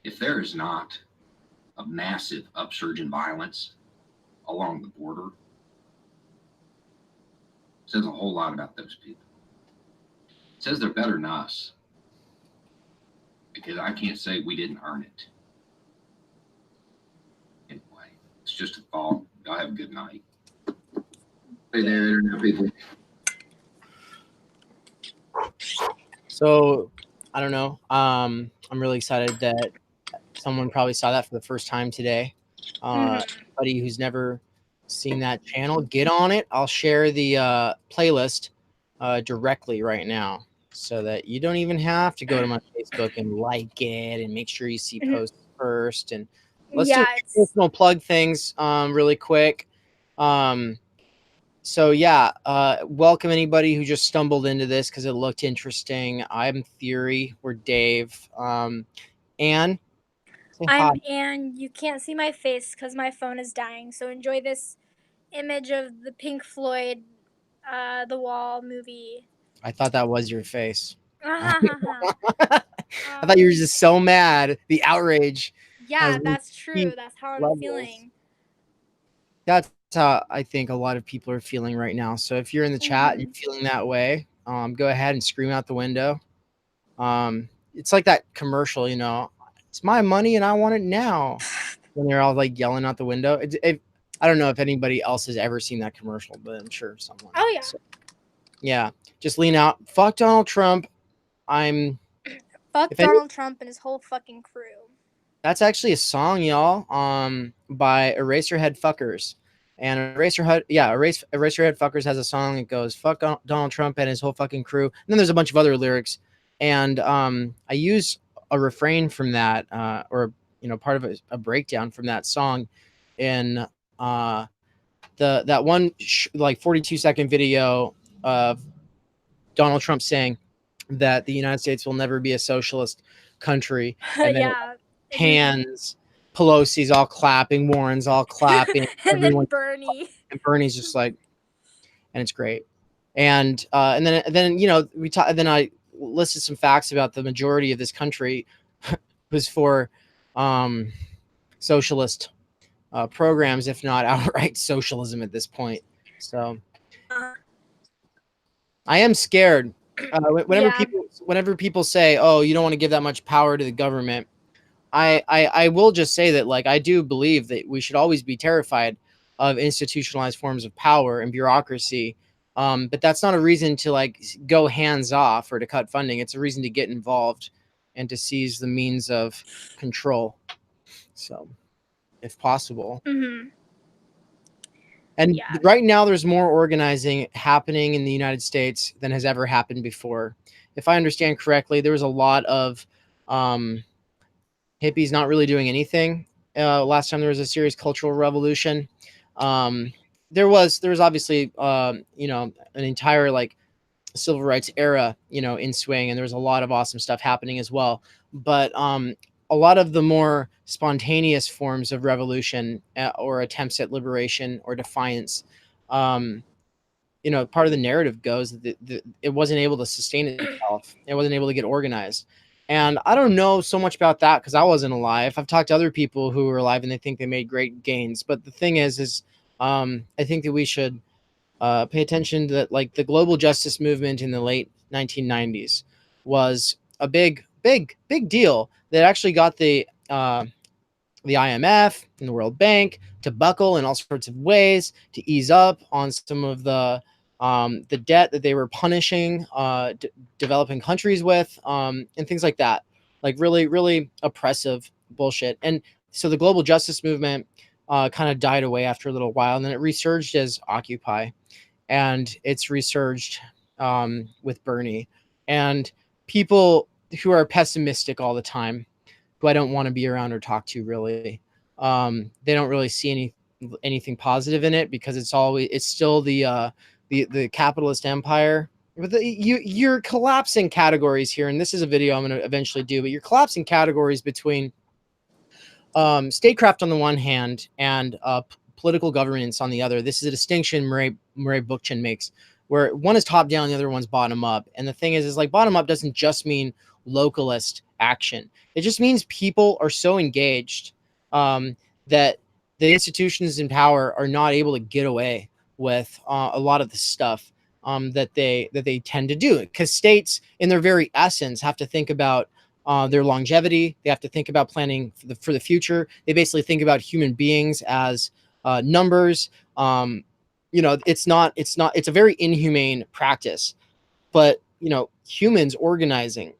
If there is not a massive upsurge in violence along the border, it says a whole lot about those people. It says they're better than us, because I can't say we didn't earn it. Anyway, it's just a thought. Y'all have a good night. Hey there, internet people. So I don't know. I'm really excited that someone probably saw that for the first time today. Anybody who's never seen that channel, get on it. I'll share the playlist directly right now, so that you don't even have to go to my Facebook and like it and make sure you see posts first. And let's do personal plug things really quick. So yeah, welcome anybody who just stumbled into this because it looked interesting. I'm Theory. We're Dave. Anne. I'm Anne. You can't see my face because my phone is dying. So enjoy this image of the Pink Floyd, The Wall movie. I thought that was your face. I thought you were just so mad. The outrage. Yeah, that's true. That's how I'm feeling. That's how I think a lot of people are feeling right now. So if you're in the chat and you're feeling that way, go ahead and scream out the window. It's like that commercial, you know, it's my money and I want it now. When they're all like yelling out the window. I don't know if anybody else has ever seen that commercial, but I'm sure someone. Oh yeah. So, yeah, just lean out. Fuck Donald Trump. Fuck Donald Trump and his whole fucking crew. That's actually a song, y'all. By Eraserhead Fuckers. And Eraserhead Fuckers has a song that goes, fuck Donald Trump and his whole fucking crew. And then there's a bunch of other lyrics. And I use a refrain from that, or part of a breakdown from that song in that one like 42-second video of Donald Trump saying that the United States will never be a socialist country. And then hands, Pelosi's all clapping, Warren's all clapping, and then Bernie's just like, and it's great. And then then I listed some facts about the majority of this country was for socialist programs, if not outright socialism at this point. So I am scared. Whenever people say, "Oh, you don't want to give that much power to the government," I will just say that, like, I do believe that we should always be terrified of institutionalized forms of power and bureaucracy. But that's not a reason to like go hands off or to cut funding. It's a reason to get involved and to seize the means of control. So, if possible. And right now, there's more organizing happening in the United States than has ever happened before. If I understand correctly, there was a lot of hippies not really doing anything. Last time there was a serious cultural revolution. There was obviously an entire like civil rights era, in swing, and there was a lot of awesome stuff happening as well. But a lot of the more spontaneous forms of revolution or attempts at liberation or defiance, part of the narrative goes that it wasn't able to sustain itself. It wasn't able to get organized. And I don't know so much about that because I wasn't alive. I've talked to other people who were alive and they think they made great gains. But the thing is I think that we should pay attention to that. Like the global justice movement in the late 1990s was a big deal that actually got the IMF and the World Bank to buckle in all sorts of ways to ease up on some of the debt that they were punishing developing countries with, and things like that. Like really oppressive bullshit. And so the global justice movement kind of died away after a little while, and then it resurged as Occupy, and it's resurged with Bernie, and people who are pessimistic all the time, who I don't want to be around or talk to really. They don't really see anything positive in it, because it's still the capitalist empire. But you're collapsing categories here, and this is a video I'm going to eventually do. But you're collapsing categories between statecraft on the one hand and political governance on the other. This is a distinction Murray Bookchin makes, where one is top down, the other one's bottom up. And the thing is like bottom up doesn't just mean localist action. It just means people are so engaged that the institutions in power are not able to get away with a lot of the stuff that they tend to do, because states in their very essence have to think about their longevity. They have to think about planning for the future. They basically think about human beings as numbers. It's a very inhumane practice, but humans organizing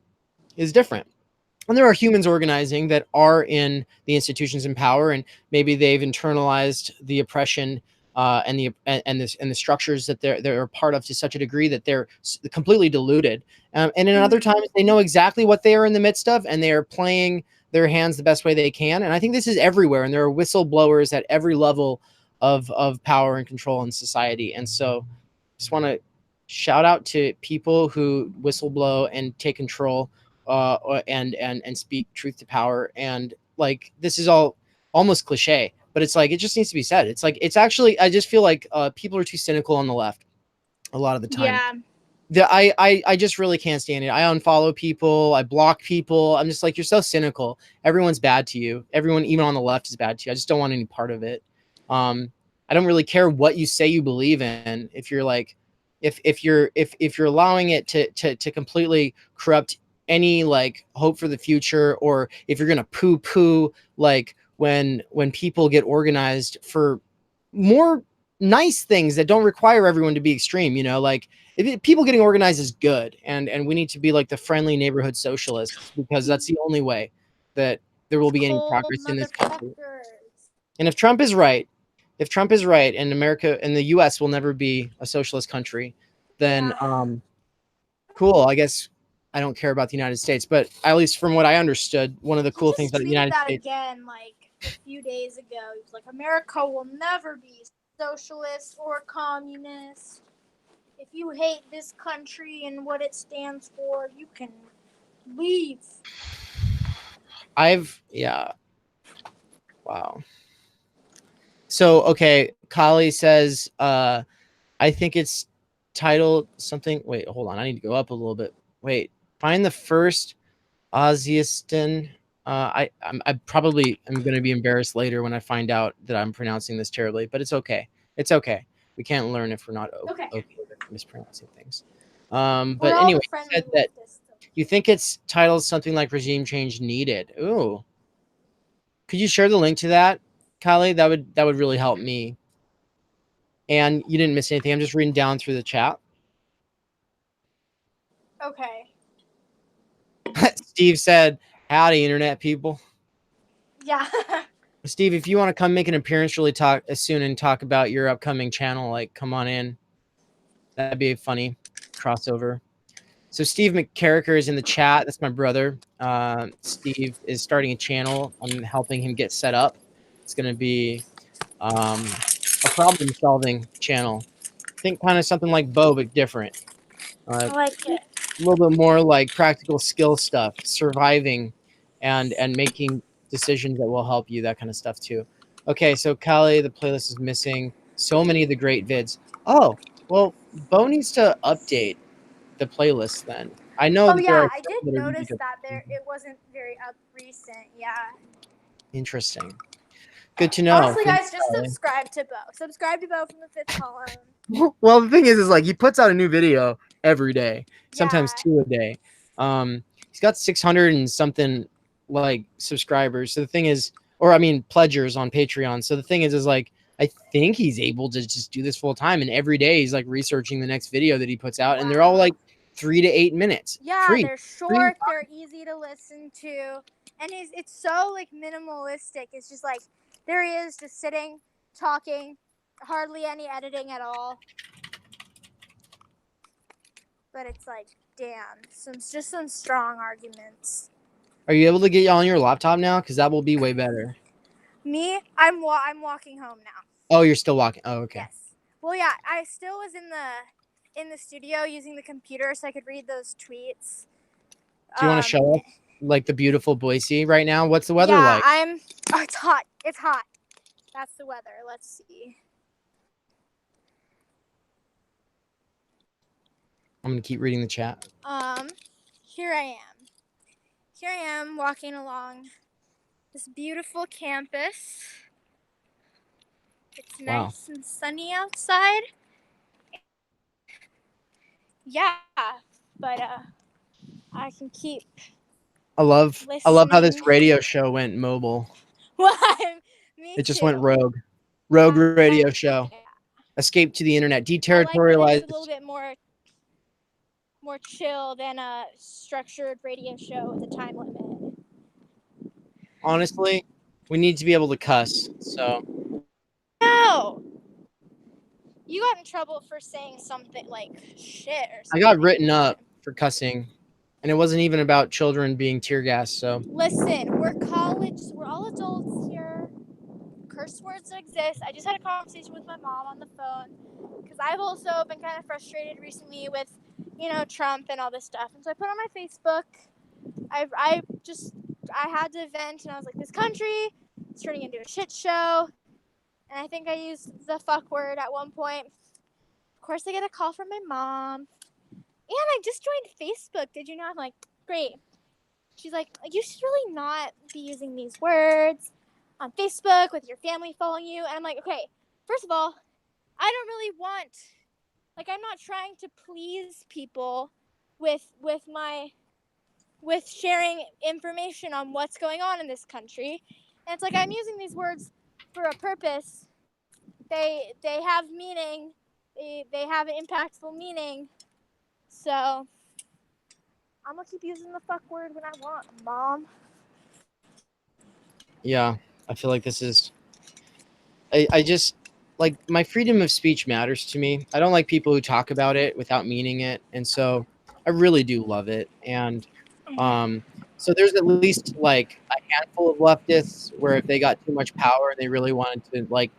is different. And there are humans organizing that are in the institutions in power, and maybe they've internalized the oppression and the structures that they're a part of to such a degree that they're completely deluded. And in other times, they know exactly what they are in the midst of, and they are playing their hands the best way they can. And I think this is everywhere, and there are whistleblowers at every level of power and control in society. And so, just want to shout out to people who whistleblow and take control and speak truth to power. And like, this is all almost cliche, but it's like, it just needs to be said. It's like, it's actually, I just feel like people are too cynical on the left a lot of the time. Yeah. I just really can't stand it. I unfollow people. I block people. I'm just like, you're so cynical. Everyone's bad to you. Everyone, even on the left, is bad to you. I just don't want any part of it. I don't really care what you say you believe in. If you're like, if you're allowing it to completely corrupt any like hope for the future, or if you're gonna poo like when people get organized for more nice things that don't require everyone to be extreme, like people getting organized is good, and we need to be like the friendly neighborhood socialists, because that's the only way that there will be any progress in this country. And if Trump is right, and America and the US will never be a socialist country, then cool. I guess I don't care about the United States, but at least from what I understood, one of the cool things about the United States. Again, like a few days ago, he was like, America will never be socialist or communist. If you hate this country and what it stands for, you can leave. Wow. So, okay, Kali says, I think it's titled something. Wait, hold on. I need to go up a little bit. Wait, find the first Oziaston. I probably am going to be embarrassed later when I find out that I'm pronouncing this terribly, but it's okay. It's okay. We can't learn if we're not okay with mispronouncing things. But anyway, you said that you think it's titled something like "Regime Change Needed." Ooh, could you share the link to that, Kali? That would really help me. And you didn't miss anything. I'm just reading down through the chat. Okay. Steve said, "Howdy, internet people." Yeah. Steve, if you want to come make an appearance really soon and talk about your upcoming channel, like, come on in. That'd be a funny crossover. So Steve McCarricker is in the chat. That's my brother. Steve is starting a channel. I'm helping him get set up. It's going to be a problem-solving channel. Think kind of something like Bo, but different. I like it. A little bit more like practical skill stuff, surviving, and making decisions that will help you, that kind of stuff too. Okay, so Kali, the playlist is missing so many of the great vids. Oh, well, Bo needs to update the playlist then. I know that there are. I did notice that it wasn't very recent. Yeah. Interesting. Good to know. Honestly, Thank guys, just you. subscribe to Bo. Subscribe to Bo from the fifth column. Well, the thing is like he puts out a new video every day, sometimes Yeah. 2 a day. He's got 600 and something like subscribers. So the thing is, or I mean, pledgers on Patreon. So the thing is like, I think he's able to just do this full time, and every day he's like researching the next video that he puts out, and they're all like 3 to 8 minutes. Yeah, they're short, they're easy to listen to, and it's so like minimalistic. It's just like there he is, just sitting, talking, hardly any editing at all. But it's like, damn, some strong arguments. Are you able to get on your laptop now? Because that will be way better. Me, I'm walking home now. Oh, you're still walking. Oh, okay. Yes. Well, yeah, I still was in the studio using the computer so I could read those tweets. Do you want to show us like the beautiful Boise right now? What's the weather like? Oh, it's hot. It's hot. That's the weather. Let's see. I'm gonna keep reading the chat. Here I am. Here I am walking along this beautiful campus. It's nice and sunny outside. Yeah, but I can keep. I love how this radio show went mobile. It just went rogue. Rogue radio show. Yeah. Escape to the internet. Deterritorialized. I like it's a little bit more chill than a structured radio show with a time limit. Honestly, we need to be able to cuss. So. No. You got in trouble for saying something like shit or something. I got written up for cussing, and it wasn't even about children being tear gassed. So. Listen, we're college. We're all adults here. Curse words exist. I just had a conversation with my mom on the phone because I've also been kind of frustrated recently with, Trump and all this stuff. And so I put on my Facebook. I had to vent, and I was like, this country is turning into a shit show. And I think I used the fuck word at one point. Of course, I get a call from my mom. And I just joined Facebook. Did you know? I'm like, great. She's like, you should really not be using these words on Facebook with your family following you. And I'm like, okay, first of all, I don't really want, I'm not trying to please people with sharing information on what's going on in this country. And it's like, I'm using these words for a purpose. They have meaning. They have an impactful meaning. So I'm gonna keep using the fuck word when I want, Mom. Yeah, I feel like this is. I just like my freedom of speech matters to me. I don't like people who talk about it without meaning it, and so I really do love it. And so there's at least like a handful of leftists where if they got too much power and they really wanted to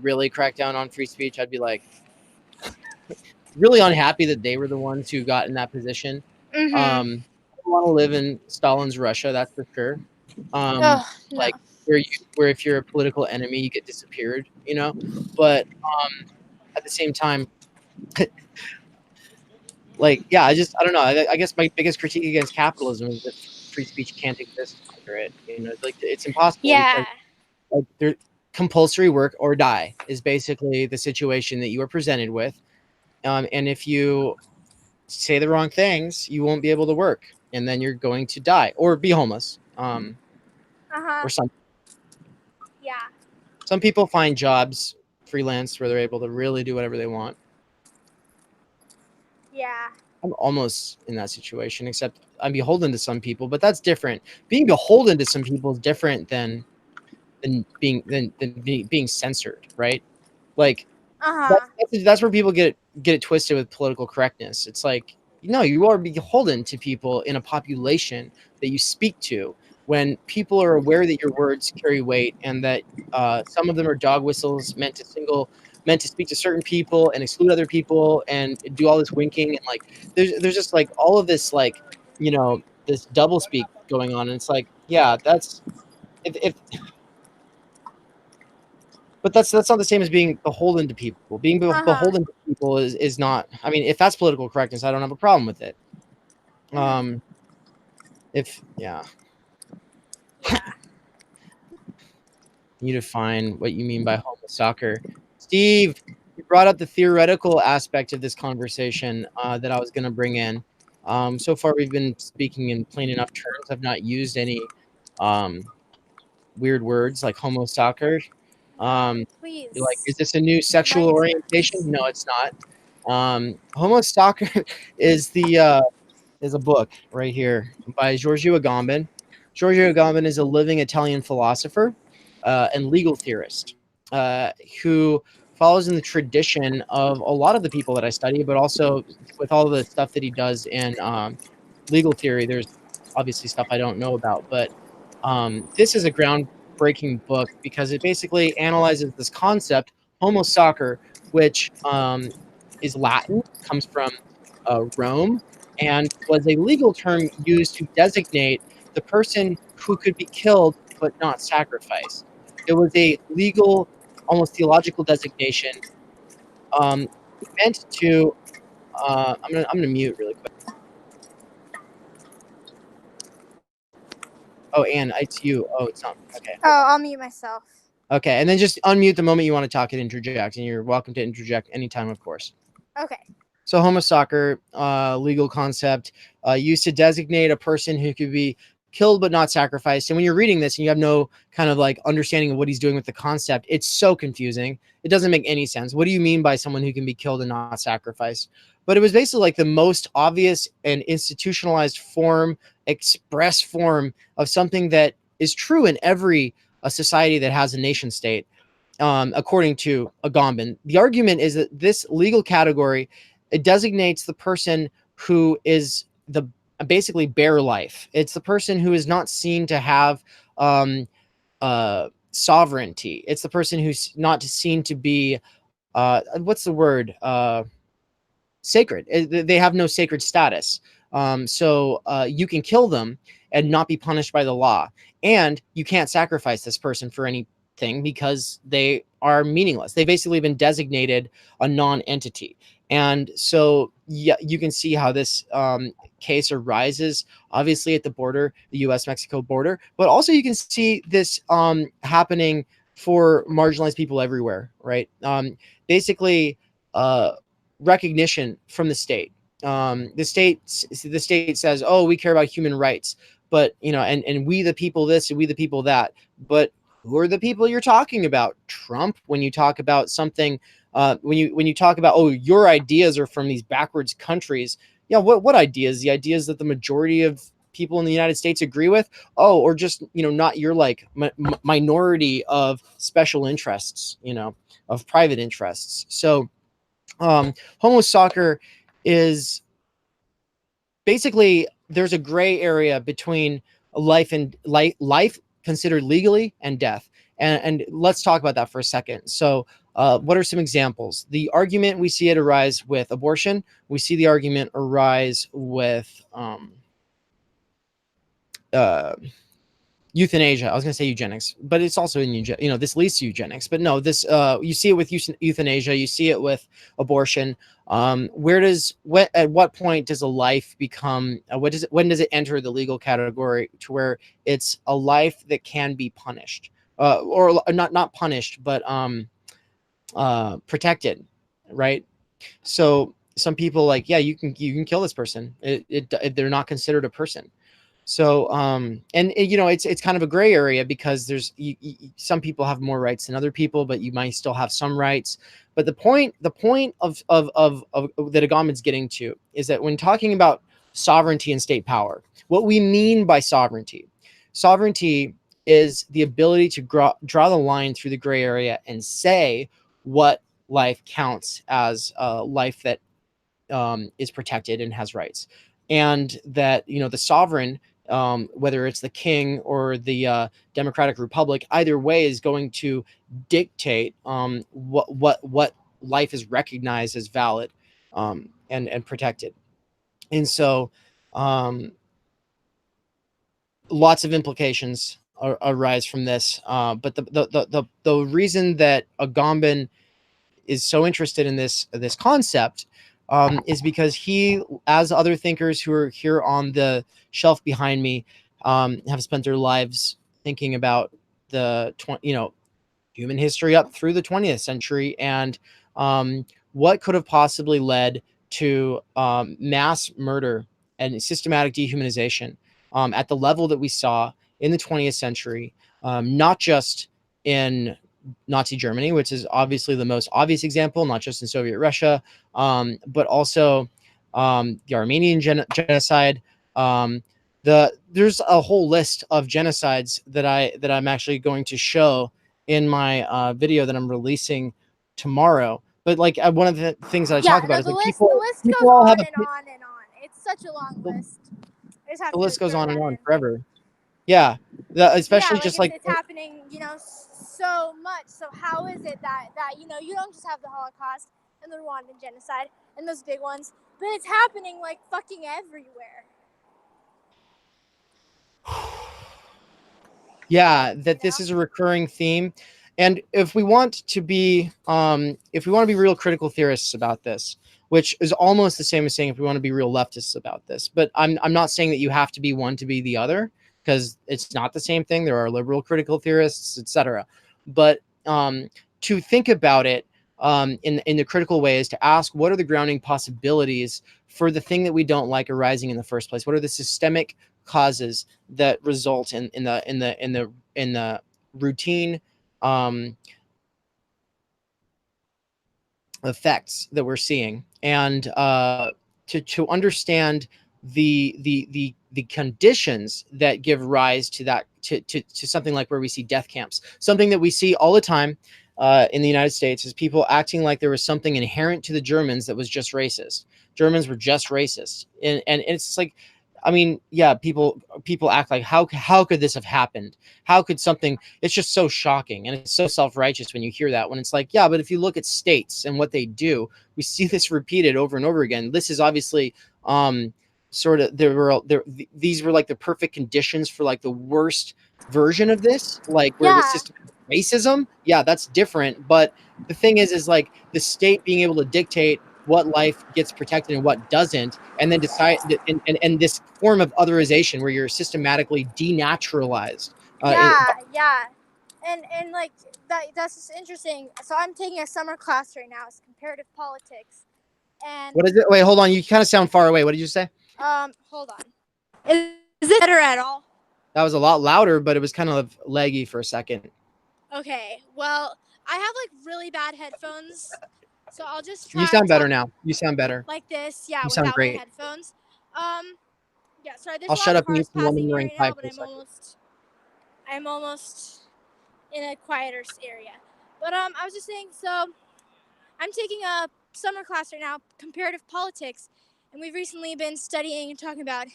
really crack down on free speech, I'd be like really unhappy that they were the ones who got in that position. Mm-hmm. I don't want to live in Stalin's Russia, that's for sure. No. Where if you're a political enemy, you get disappeared, But at the same time, I don't know. I guess my biggest critique against capitalism is that free speech can't exist under it. It's impossible. Yeah. Because, compulsory work or die is basically the situation that you are presented with. And if you say the wrong things, you won't be able to work, and then you're going to die or be homeless. Or something. Yeah. Some people find jobs freelance where they're able to really do whatever they want. Yeah. I'm almost in that situation, except I'm beholden to some people, but that's different. Being beholden to some people is different than being censored, right? Like that's where people get it twisted with political correctness. It's like, you are beholden to people in a population that you speak to. When people are aware that your words carry weight and that some of them are dog whistles meant to speak to certain people and exclude other people and do all this winking and there's just all of this this double speak going on, and it's like, yeah, that's but that's not the same as being beholden to people. Being beholden to people is not. I mean, if that's political correctness, I don't have a problem with it. you define what you mean by Homo Sacer. Steve, you brought up the theoretical aspect of this conversation that I was going to bring in. So far, we've been speaking in plain enough terms. I've not used any weird words like Homo Sacer. Please. You're like, is this a new sexual Nice orientation? words. No, it's not. Homo Sacer is is a book right here by Giorgio Agamben. Giorgio Agamben is a living Italian philosopher and legal theorist who follows in the tradition of a lot of the people that I study, but also with all the stuff that he does in legal theory. There's obviously stuff I don't know about, but this is a groundbreaking book because it basically analyzes this concept, Homo Sacer, which is Latin, comes from Rome, and was a legal term used to designate the person who could be killed but not sacrificed. It was a legal, almost theological designation meant to. I'm gonna mute really quick. Oh, Anne, it's you. Oh, it's not. Okay. Oh, I'll mute myself. Okay, and then just unmute the moment you want to talk and interject, and you're welcome to interject anytime, of course. Okay. So Homo Sacer, legal concept, used to designate a person who could be killed but not sacrificed. And when you're reading this and you have no kind of like understanding of what he's doing with the concept, it's so confusing. It doesn't make any sense. What do you mean by someone who can be killed and not sacrificed? But it was basically like the most obvious and institutionalized form, express form of something that is true in every society that has a nation state. According to Agamben, the argument is that this legal category, it designates the person who is the basically bare life. It's the person who is not seen to have sovereignty. It's the person who's not seen to be what's the word? Sacred. They have no sacred status. So you can kill them and not be punished by the law, and you can't sacrifice this person for anything because they are meaningless. They've basically been designated a non-entity. And so, yeah, you can see how this case arises, obviously, at the border, the U.S.-Mexico border, but also you can see this happening for marginalized people everywhere, right? Basically, recognition from the state. The state says, "Oh, we care about human rights," but and we the people this and we the people that. But who are the people you're talking about? Trump. When you talk about something, when you talk about, oh, your ideas are from these backwards countries. Yeah, what ideas? The ideas that the majority of people in the United States agree with. Oh, or just not your like minority of special interests. Of private interests. So Homo Sacer is basically, there's a gray area between life and life considered legally and death. And let's talk about that for a second. So what are some examples? The argument, we see it arise with abortion. We see the argument arise with euthanasia. I was going to say eugenics, but it's also in this leads to eugenics. But no, this you see it with euthanasia. You see it with abortion. At what point does a life become? When does it enter the legal category to where it's a life that can be punished, or not punished, but protected, right? So some people like, yeah, you can kill this person. They're not considered a person. So, it's kind of a gray area because there's some people have more rights than other people, but you might still have some rights. But the point of that Agamben's getting to is that when talking about sovereignty and state power, what we mean by sovereignty is the ability to draw the line through the gray area and say what life counts as a life that is protected and has rights, and that the sovereign, whether it's the king or the democratic republic, either way is going to dictate what life is recognized as valid and protected. And so lots of implications arise from this, but the reason that Agamben is so interested in this concept is because he, as other thinkers who are here on the shelf behind me, have spent their lives thinking about human history up through the 20th century, and what could have possibly led to mass murder and systematic dehumanization at the level that we saw in the 20th century, not just in Nazi Germany, which is obviously the most obvious example, not just in Soviet Russia, but also the Armenian genocide. There's a whole list of genocides that I'm actually going to show in my video that I'm releasing tomorrow. But like one of the things that I talk about is like the list goes all on have and on and on. It's such a long list. I just have the to list goes throw on and that on in. forever. Yeah, especially yeah, just like like it's happening, so much. So how is it that you don't just have the Holocaust and the Rwandan genocide and those big ones, but it's happening like fucking everywhere. Yeah, that this is a recurring theme. And if we want to be real critical theorists about this, which is almost the same as saying if we want to be real leftists about this, but I'm not saying that you have to be one to be the other, because it's not the same thing. There are liberal critical theorists, etc. But to think about it in the critical way is to ask, what are the grounding possibilities for the thing that we don't like arising in the first place? What are the systemic causes that result in the routine effects that we're seeing, and to understand the conditions that give rise to that, to something like where we see death camps. Something that we see all the time in the United States is people acting like there was something inherent to the Germans that was just racist. Germans were just racist, and it's like, I mean, yeah, people act like, how could this have happened? How could something? It's just so shocking, and it's so self-righteous when you hear that. When it's like, yeah, but if you look at states and what they do, we see this repeated over and over again. This is obviously sort of these were like the perfect conditions for like the worst version of this, like where it was systematic racism. Yeah, that's different. But the thing is like the state being able to dictate what life gets protected and what doesn't, and then decide, and this form of otherization where you're systematically denaturalized. And like that's just interesting. So I'm taking a summer class right now. It's comparative politics. And what is it? Wait, hold on. You kind of sound far away. What did you say? Hold on. Is it better at all? That was a lot louder, but it was kind of laggy for a second. Okay. Well, I have like really bad headphones, so I'll just try. You sound better now. You sound better. Like this, yeah, you sound without great. my headphones. Yeah. Sorry, there's I'll a lot shut of up and use cars the woman passing here wearing right now, pipe but for a second. I'm almost in a quieter area. But I was just saying, so I'm taking a summer class right now, comparative politics, and we've recently been studying and talking about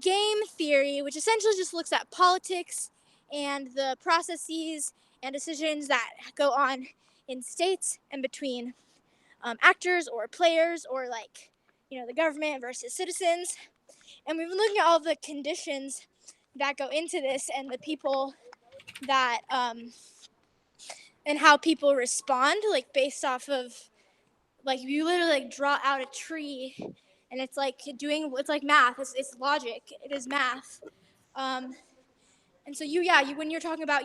game theory, which essentially just looks at politics and the processes and decisions that go on in states and between actors or players, or like, the government versus citizens. And we've been looking at all the conditions that go into this, and the people that and how people respond, like based off of, like, you literally like draw out a tree, and it's like math. It's logic. It is math. And so when you're talking about,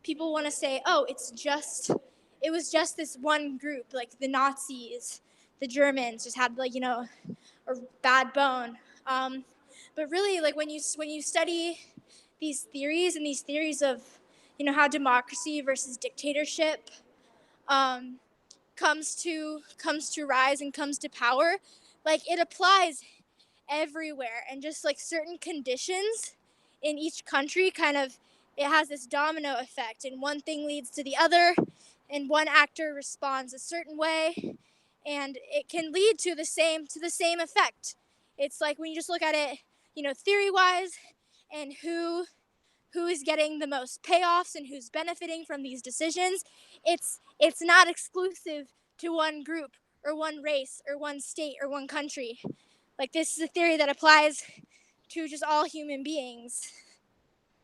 people want to say, oh, it was just this one group, like the Nazis, the Germans just had, like, a bad bone. But really, like, when you study these theories, and these theories of, how democracy versus dictatorship comes to rise and comes to power, like, it applies everywhere, and just like certain conditions in each country, kind of, it has this domino effect, and one thing leads to the other, and one actor responds a certain way, and it can lead to the same effect. It's like, when you just look at it, theory wise, and who is getting the most payoffs and who's benefiting from these decisions, it's not exclusive to one group or one race or one state or one country. Like, this is a theory that applies to just all human beings.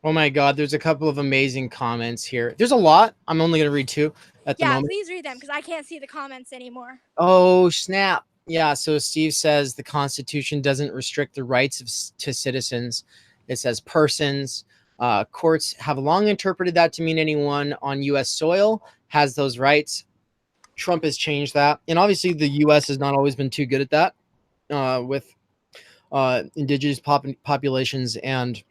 Oh my God, there's a couple of amazing comments here. There's a lot. I'm only going to read two at the moment. Yeah, please read them, because I can't see the comments anymore. Oh, snap. Yeah, so Steve says the Constitution doesn't restrict the rights to citizens. It says persons. Courts have long interpreted that to mean anyone on U.S. soil has those rights. Trump has changed that. And obviously the U.S. has not always been too good at that with indigenous populations and,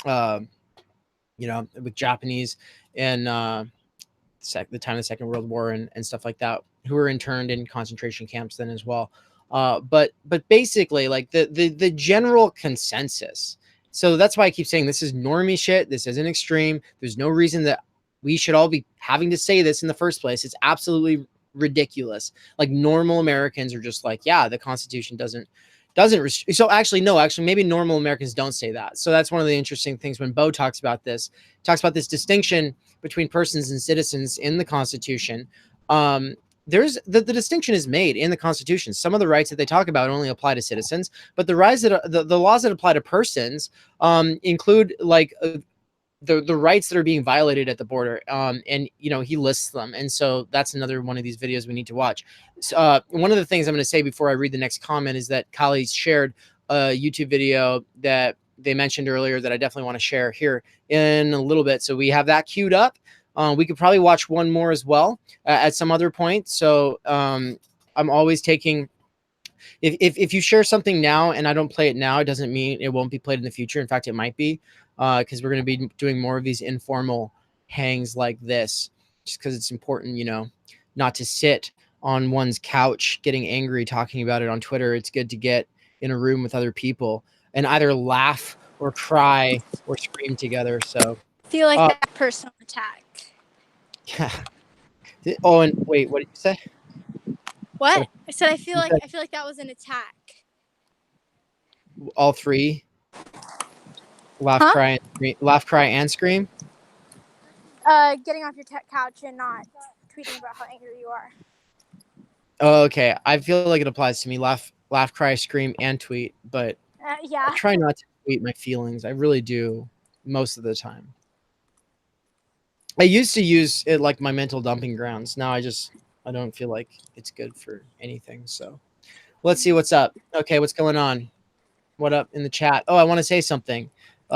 with Japanese and the time of the Second World War and stuff like that, who were interned in concentration camps then as well. But basically, like the general consensus. So that's why I keep saying this is normie shit. This isn't extreme. There's no reason that we should all be having to say this in the first place. It's absolutely ridiculous. Like normal Americans are just like, yeah, the Constitution doesn't so actually no, maybe normal Americans don't say that. So that's one of the interesting things when Bo talks about this distinction between persons and citizens in the Constitution. There's the distinction is made in the Constitution. Some of the rights that they talk about only apply to citizens, but the rights that the laws that apply to persons include like the rights that are being violated at the border. And he lists them. And so that's another one of these videos we need to watch. So, one of the things I'm going to say before I read the next comment is that Kali shared a YouTube video that they mentioned earlier that I definitely want to share here in a little bit. So we have that queued up. We could probably watch one more as well at some other point. So I'm always taking, if you share something now and I don't play it now, it doesn't mean it won't be played in the future. In fact, it might be because we're going to be doing more of these informal hangs like this, just because it's important, not to sit on one's couch getting angry talking about it on Twitter. It's good to get in a room with other people and either laugh or cry or scream together. So I feel like that personal attack. Yeah. Oh, and wait, what did you say? What? I said I feel like that was an attack. All three? Laugh, cry, and scream? Getting off your couch and not tweeting about how angry you are. Oh, okay. I feel like it applies to me. Laugh, cry, scream, and tweet. But yeah. I try not to tweet my feelings. I really do most of the time. I used to use it like my mental dumping grounds. Now I don't feel like it's good for anything. So let's see what's up. Okay, what's going on? What up in the chat? Oh, I want to say something.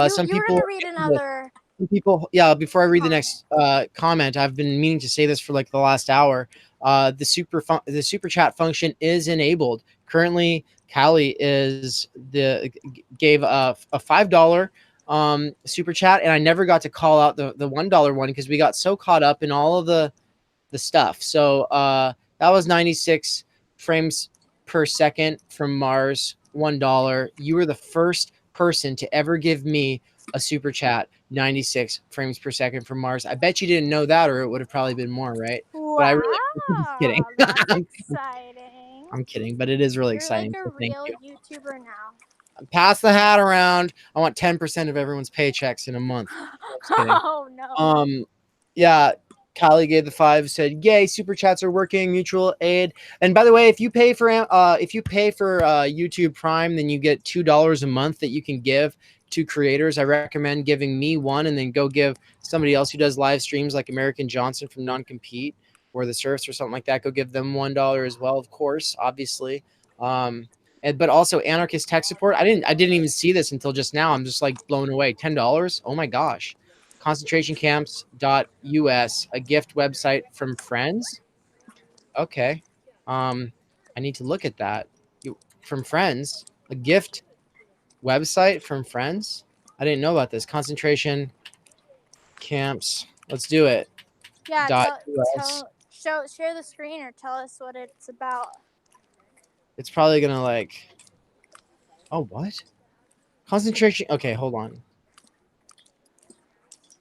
Some people read another. Yeah, before I read the next comment, I've been meaning to say this for like the last hour. The super chat function is enabled currently. Callie gave a $5 super chat, and I never got to call out the $1 one because we got so caught up in all of the stuff. So that was 96 frames per second from Mars, $1. You were the first person to ever give me a super chat, 96 frames per second from Mars. I bet you didn't know that, or it would have probably been more, right? Wow, but I'm just kidding. That's exciting. I'm kidding, but it is really You're exciting. Like a real YouTuber now. Pass the hat around. I want 10% of everyone's paychecks in a month. Oh no. Yeah. Kylie gave the 5, said, "Yay, super chats are working, mutual aid." And by the way, if you pay for YouTube Prime, then you get $2 a month that you can give to creators. I recommend giving me one, and then go give somebody else who does live streams like American Johnson from Non-Compete or the Surfs or something like that. Go give them $1 as well, of course, obviously. But also Anarchist Tech Support. I didn't even see this until just now. I'm just like blown away. $10. Oh my gosh. Concentrationcamps.us, a gift website from friends. Okay. I need to look at that. From friends, a gift website from friends. I didn't know about this. Concentration camps. Let's do it. Yeah. Share the screen or tell us what it's about. It's probably gonna like. Oh, what? Concentration. Okay, hold on.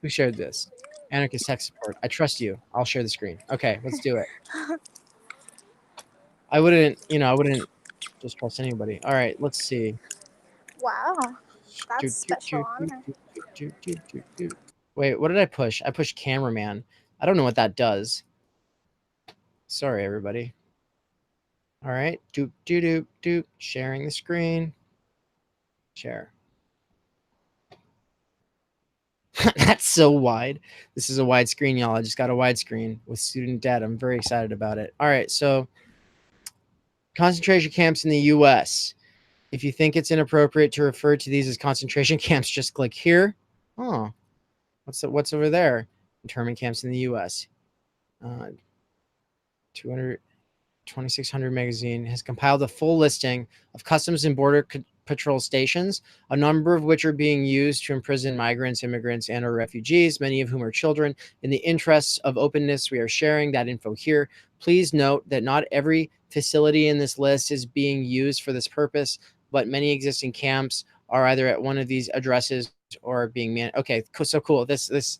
Who shared this? Anarchist Tech Support. I trust you. I'll share the screen. Okay, let's do it. I wouldn't just trust anybody. All right, let's see. Wow. That's special honor. Wait, what did I push? I pushed cameraman. I don't know what that does. Sorry, everybody. All right. Doop, doop, doop, doop. Sharing the screen. Share. That's so wide. This is a wide screen, y'all. I just got a wide screen with student debt. I'm very excited about it. All right. So concentration camps in the U.S. If you think it's inappropriate to refer to these as concentration camps, just click here. Oh, What's over there? Internment camps in the U.S. 2600 magazine has compiled a full listing of Customs and Border Patrol stations, a number of which are being used to imprison migrants, immigrants, and or refugees, many of whom are children. In the interests of openness, we are sharing that info here. Please note that not every facility in this list is being used for this purpose, but many existing camps are either at one of these addresses or being okay, so cool. This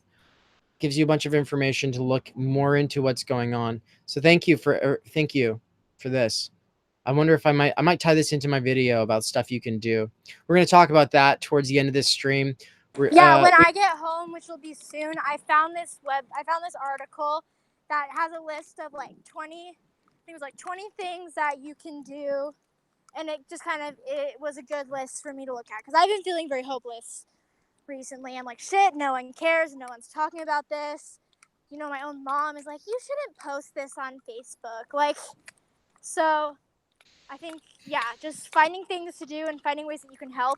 gives you a bunch of information to look more into what's going on. So thank you for this. I wonder if I might tie this into my video about stuff you can do. We're going to talk about that towards the end of this stream. When I get home, which will be soon, I found this article that has a list of like 20 things that you can do, and it was a good list for me to look at because I've been feeling very hopeless recently. I'm like, shit, no one cares, no one's talking about this. You know, my own mom is like, you shouldn't post this on Facebook. Like, so I think, just finding things to do and finding ways that you can help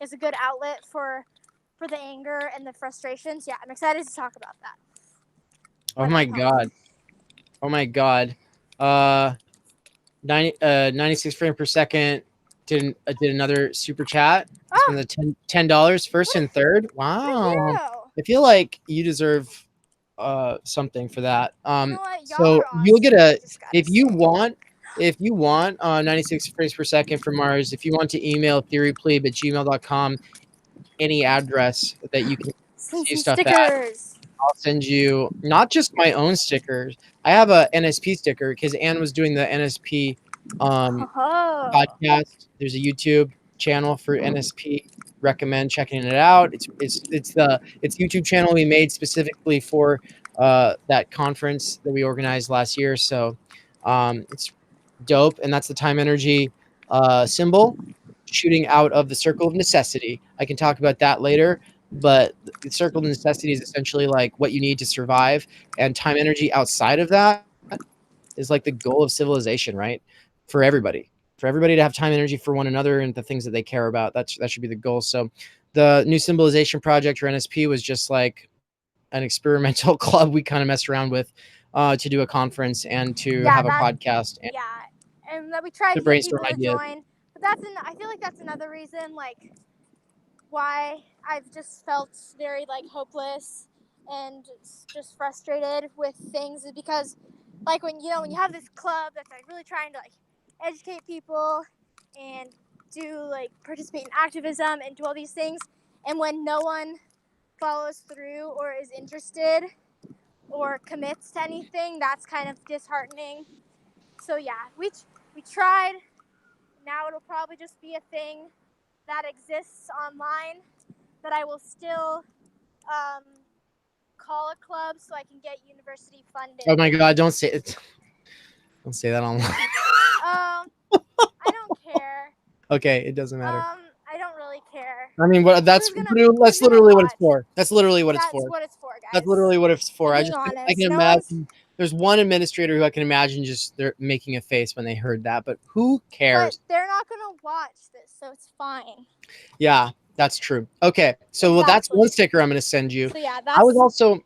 is a good outlet for the anger and the frustrations. Yeah, I'm excited to talk about that. Oh my god. 96 frames per second did another super chat. It's from the $10 first and third. Wow. I feel like you deserve something for that. So you'll get if you want 96 frames per second from Mars, if you want to email theoryplebe@gmail.com, any address that you can see stuff at, I'll send you not just my own stickers. I have a NSP sticker because Anne was doing the NSP podcast. There's a YouTube channel for NSP. Recommend checking it out. It's YouTube channel we made specifically for that conference that we organized last year. So it's dope, and that's the time energy symbol shooting out of the circle of necessity. I can talk about that later, but the circle of necessity is essentially like what you need to survive, and time energy outside of that is like the goal of civilization, right? For everybody to have time energy for one another and the things that they care about. That should be the goal. So the New Symbolization Project, or NSP, was just like an experimental club we kind of messed around with to do a conference and to have a podcast. And that we tried to get people to join. But I feel like that's another reason, like, why I've just felt very like hopeless and just frustrated with things, is because like when you have this club that's like really trying to like educate people and do like participate in activism and do all these things, and when no one follows through or is interested or commits to anything, that's kind of disheartening. So we tried. Now it'll probably just be a thing that exists online that I will still call a club so I can get university funding. Oh my god, don't say it. Don't say that online. I don't care. Okay, it doesn't matter. I don't really care. I mean, that's literally what it's for. That's literally what it's for. That's what it's for, guys. That's literally what it's for. I can imagine. There's one administrator who I can imagine just they're making a face when they heard that, but who cares? But they're not gonna watch this, so it's fine. Yeah, that's true. Okay, so well, that's one sticker I'm gonna send you. So yeah, I was also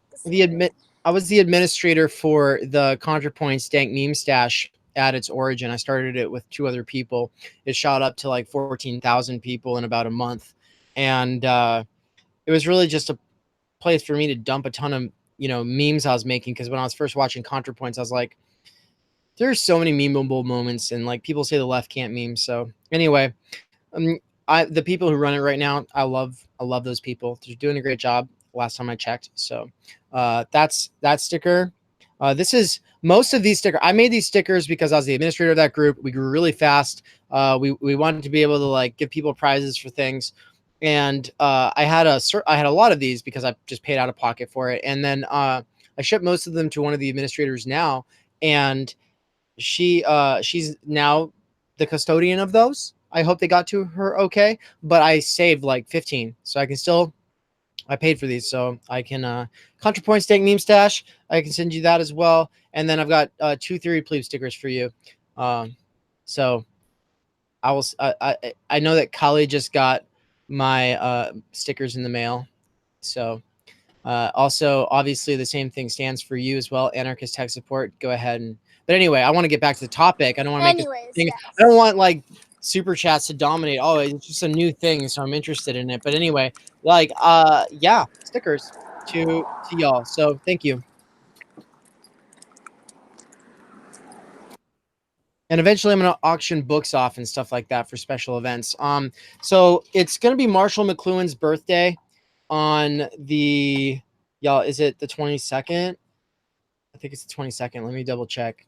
I was the administrator for the ContraPoints Dank Meme Stash at its origin. I started it with 2 other people. It shot up to like 14,000 people in about a month, and it was really just a place for me to dump a ton of memes I was making, because when I was first watching ContraPoints, I was like, there's so many memeable moments, and like people say the left can't meme. So anyway, the people who run it right now, I love those people. They're doing a great job last time I checked. So that's that sticker. This is most of these stickers. I made these stickers because I was the administrator of that group. We grew really fast. We wanted to be able to like give people prizes for things. And I had a lot of these because I just paid out of pocket for it. And then I shipped most of them to one of the administrators now, and she's now the custodian of those. I hope they got to her okay, but I saved like 15, so I paid for these, so I can ContraPoints Dank Meme Stash. I can send you that as well, and then I've got 2 Theory Plebe stickers for you. So I will. I know that Kali just got my stickers in the mail, so Also, obviously, the same thing stands for you as well. Anarchist tech support. Go ahead and. But anyway, I want to get back to the topic. I don't want to make Anyways, it. yes. I don't want like super chats to dominate. Oh, it's just a new thing, so I'm interested in it. But anyway, like, yeah, stickers to y'all. So thank you. And eventually I'm going to auction books off and stuff like that for special events. So it's going to be Marshall McLuhan's birthday on the, y'all, is it the 22nd? I think it's the 22nd. Let me double check.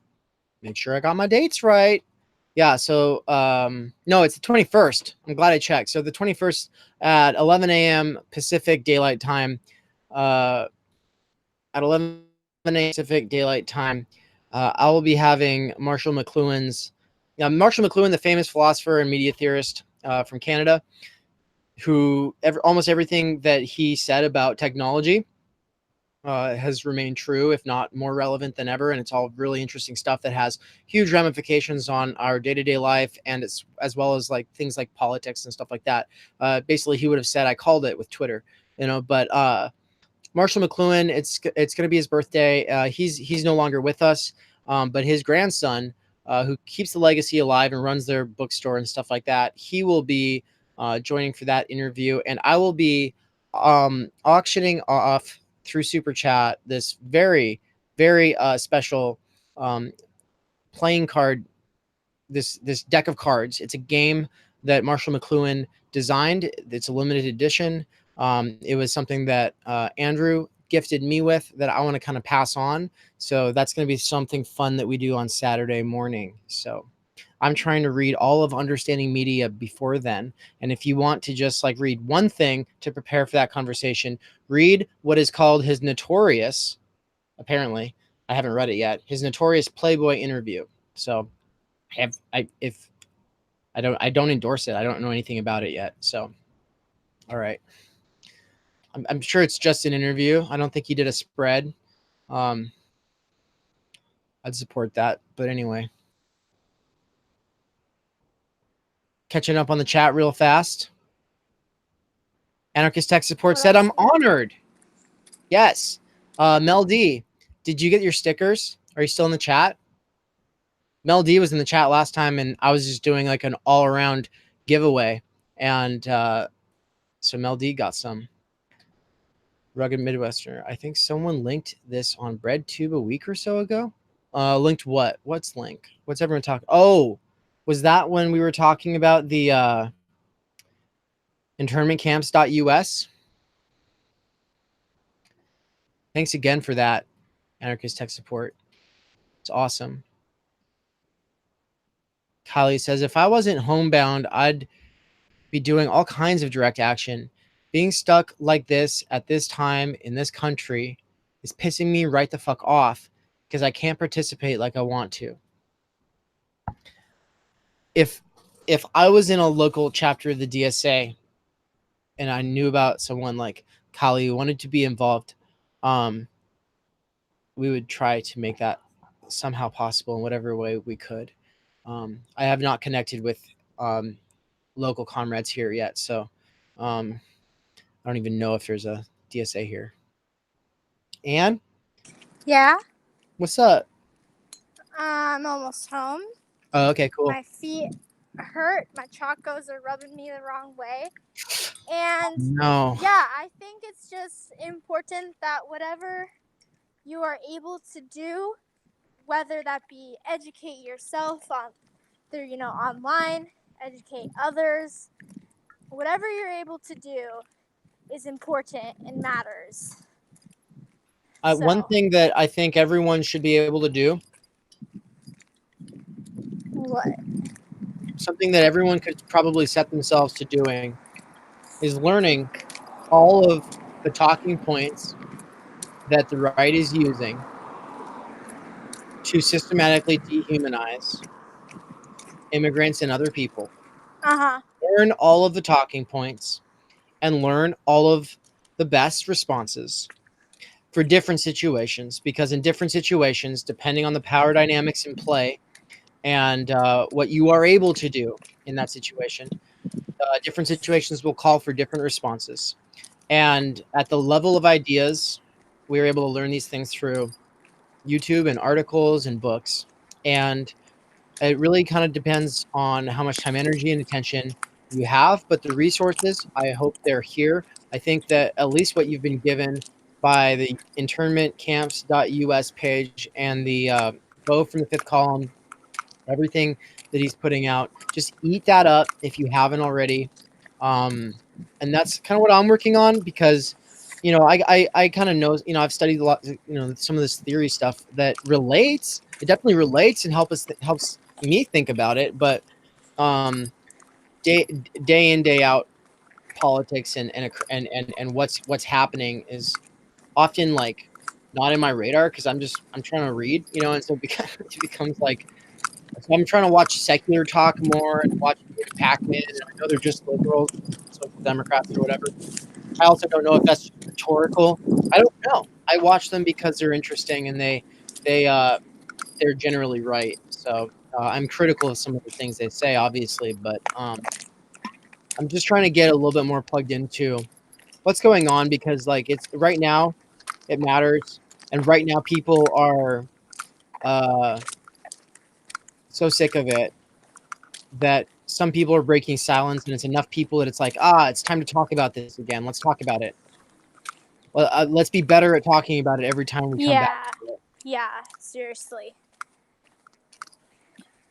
Make sure I got my dates right. Yeah, so no, it's the 21st. I'm glad I checked. So the 21st at 11 a.m. Pacific Daylight Time, at 11 a.m. Pacific Daylight Time, I will be having Marshall McLuhan's. Marshall McLuhan, the famous philosopher and media theorist from Canada, who almost everything that he said about technology has remained true, if not more relevant than ever. And it's all really interesting stuff that has huge ramifications on our day-to-day life, and it's as well as like things like politics and stuff like that. Basically, he would have said, I called it with Twitter, but Marshall McLuhan, it's going to be his birthday. He's no longer with us, but his grandson, who keeps the legacy alive and runs their bookstore and stuff like that, he will be joining for that interview, and I will be auctioning off through Super Chat this very, very special playing card. This deck of cards. It's a game that Marshall McLuhan designed. It's a limited edition. It was something that Andrew gifted me with that I want to kind of pass on. So that's going to be something fun that we do on Saturday morning. So I'm trying to read all of Understanding Media before then. And if you want to just like read one thing to prepare for that conversation, read what is called his notorious, apparently, I haven't read it yet, his notorious Playboy interview. So I don't endorse it. I don't know anything about it yet. So, all right. I'm sure it's just an interview. I don't think he did a spread. I'd support that. But anyway, catching up on the chat real fast. Anarchist Tech Support said, I'm honored. Yes. Mel D, did you get your stickers? Are you still in the chat? Mel D was in the chat last time, and I was just doing like an all-around giveaway. And so Mel D got some. Rugged Midwesterner. I think someone linked this on BreadTube a week or so ago. Linked what? What's link? What's everyone talking? Oh, was that when we were talking about the internmentcamps.us? Thanks again for that, Anarchist Tech Support. It's awesome. Kylie says, if I wasn't homebound, I'd be doing all kinds of direct action. Being stuck like this at this time in this country is pissing me right the fuck off because I can't participate like I want to. If I was in a local chapter of the DSA and I knew about someone like Kali who wanted to be involved, we would try to make that somehow possible in whatever way we could. I have not connected with local comrades here yet, so I don't even know if there's a DSA here. Anne? Yeah? What's up? I'm almost home. Oh, okay, cool. My feet hurt. My chacos are rubbing me the wrong way. And no. Yeah, I think it's just important that whatever you are able to do, whether that be educate yourself on through, online, educate others, whatever you're able to do is important and matters. One thing that I think everyone should be able to do. What? Something that everyone could probably set themselves to doing is learning all of the talking points that the right is using to systematically dehumanize immigrants and other people. Learn all of the talking points and learn all of the best responses for different situations, because in different situations, depending on the power dynamics in play and what you are able to do in that situation, different situations will call for different responses. And at the level of ideas, we were able to learn these things through YouTube and articles and books. And it really kind of depends on how much time, energy, and attention you have. But the resources, I hope they're here. I think that at least what you've been given by the internmentcamps.us page and the Bo from the Fifth Column, everything that he's putting out, just eat that up if you haven't already. And that's kind of what I'm working on, because I kind of know, I've studied a lot, some of this theory stuff that relates. It definitely relates and helps me think about it. But day in, day out, politics and what's happening is often like not in my radar, because I'm trying to read, and so it becomes like, so I'm trying to watch secular talk more and watch David Pakman, and I know they're just liberals, social democrats or whatever. I also don't know if that's just rhetorical. I don't know. I watch them because they're interesting, and they're generally right. So I'm critical of some of the things they say, obviously, but I'm just trying to get a little bit more plugged into what's going on, because like it's right now it matters, and right now people are so sick of it that some people are breaking silence, and it's enough people that it's like, it's time to talk about this again. Let's talk about it. Well, let's be better at talking about it every time we come back. Yeah, seriously.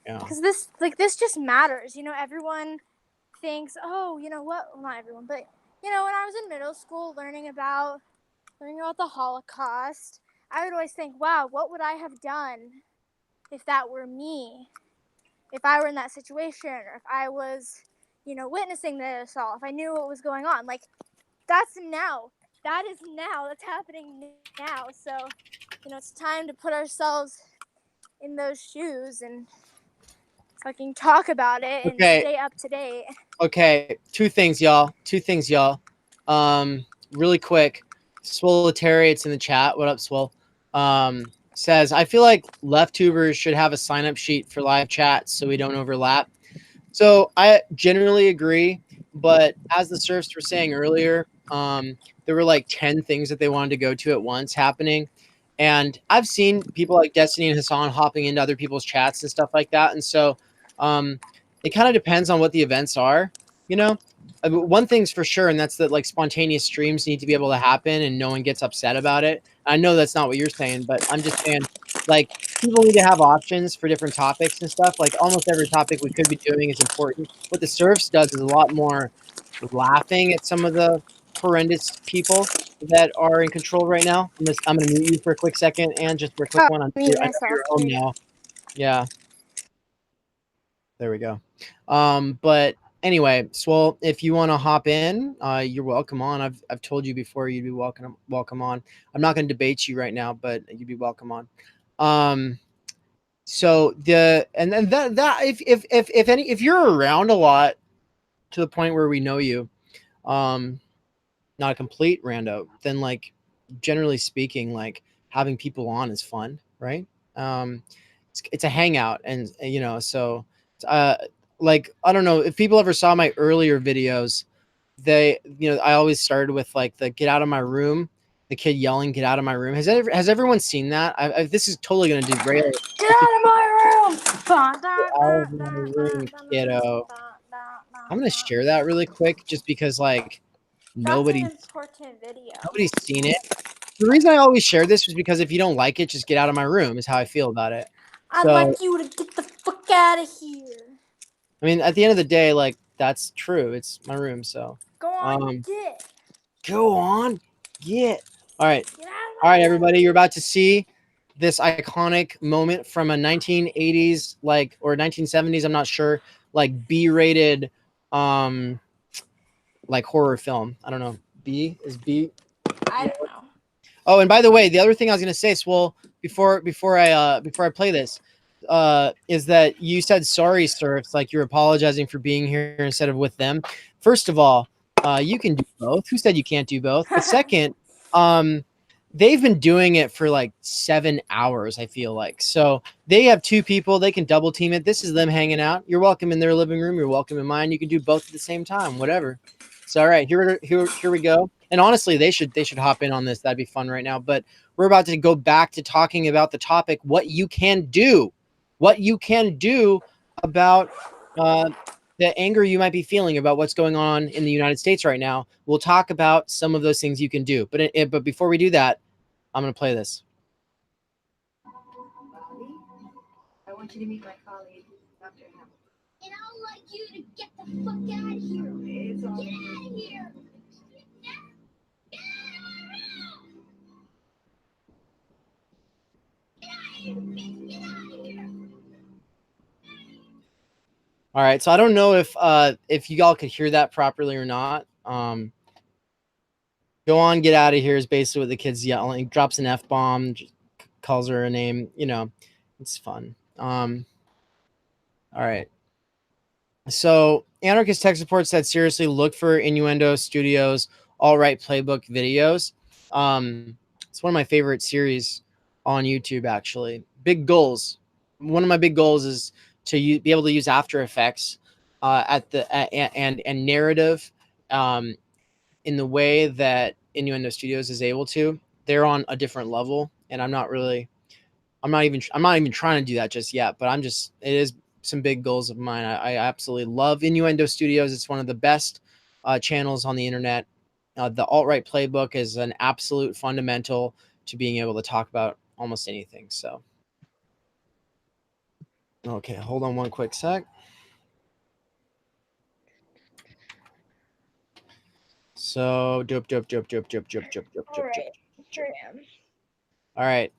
Yeah. Because this just matters. Everyone thinks, oh, what? Well, not everyone, but when I was in middle school learning about the Holocaust, I would always think, wow, what would I have done if that were me? If I were in that situation, or if I was, witnessing the assault, if I knew what was going on. Like, that's now. That is now. That's happening now. So, it's time to put ourselves in those shoes and fucking talk about it and stay up to date. Okay, two things, y'all. Really quick. Swolitary, it's in the chat. What up, Swole? Says, I feel like left tubers should have a sign-up sheet for live chats so we don't overlap. So I generally agree, but as the serfs were saying earlier, there were like 10 things that they wanted to go to at once happening. And I've seen people like Destiny and Hassan hopping into other people's chats and stuff like that. And so it kind of depends on what the events are, One thing's for sure, and that's that like spontaneous streams need to be able to happen and no one gets upset about it. I know that's not what you're saying, but I'm just saying, like, people need to have options for different topics and stuff. Like almost every topic we could be doing is important. What the serfs does is a lot more laughing at some of the horrendous people that are in control right now. I'm gonna mute you for a quick second, and just for a quick one. I know you're home now. Yeah. There we go. But anyway, Swole, if you want to hop in, you're welcome on. I've told you before you'd be welcome on. I'm not going to debate you right now, but you'd be welcome on. So if you're around a lot to the point where we know you, not a complete rando, then like generally speaking, like having people on is fun, right? It's a hangout, and so like I don't know if people ever saw my earlier videos. I always started with like the "get out of my room," the kid yelling "get out of my room." Has everyone seen that? This is totally gonna derail. Get out of my room! Get out of my room, kiddo. I'm gonna share that really quick, just because like nobody's seen it. The reason I always share this was because if you don't like it, just get out of my room is how I feel about it. I'd like you to get the fuck out of here. I mean, at the end of the day, like, that's true. It's my room, so. Go on, get. Go on, get. All right. All right, everybody. You're about to see this iconic moment from a 1980s, like, or 1970s, I'm not sure, like, B-rated, like, horror film. I don't know. B? Is B? I don't know. Oh, and by the way, the other thing I was gonna say, Swole, before I play this, is that you said sorry, sir. It's like you're apologizing for being here instead of with them. First of all, you can do both. Who said you can't do both? But second, they've been doing it for like 7 hours, I feel like. So they have two people, they can double team it. This is them hanging out. You're welcome in their living room, you're welcome in mine. You can do both at the same time, whatever. So all right, here we go. and honestly, they should hop in on this. That'd be fun right now. But we're about to go back to talking about the topic: what you can do about the anger you might be feeling about what's going on in the United States right now. We'll talk about some of those things you can do. But before we do that, I'm going to play this. I want you to meet my colleague, Dr. Hamilton. And I'd like you to get the fuck out of here. It's all get out of here. Get out of my room. Get out of here, bitch. Get out of here. All right, so I don't know if you all could hear that properly or not. Go on, get out of here is basically what the kid's yelling. He drops an F-bomb, calls her a name. You know, it's fun. All right. So Anarchist Tech Support said, seriously, look for Innuendo Studios alt-right playbook videos. It's one of my favorite series on YouTube, actually. Big goals. One of my big goals is to be able to use After Effects and narrative in the way that Innuendo Studios is able to. They're on a different level, and I'm not even trying to do that just yet, but it is some big goals of mine. I absolutely love Innuendo Studios. It's one of the best channels on the internet. The alt-right playbook is an absolute fundamental to being able to talk about almost anything. So, okay, hold on one quick sec. So, dope. All right, here I am. All right.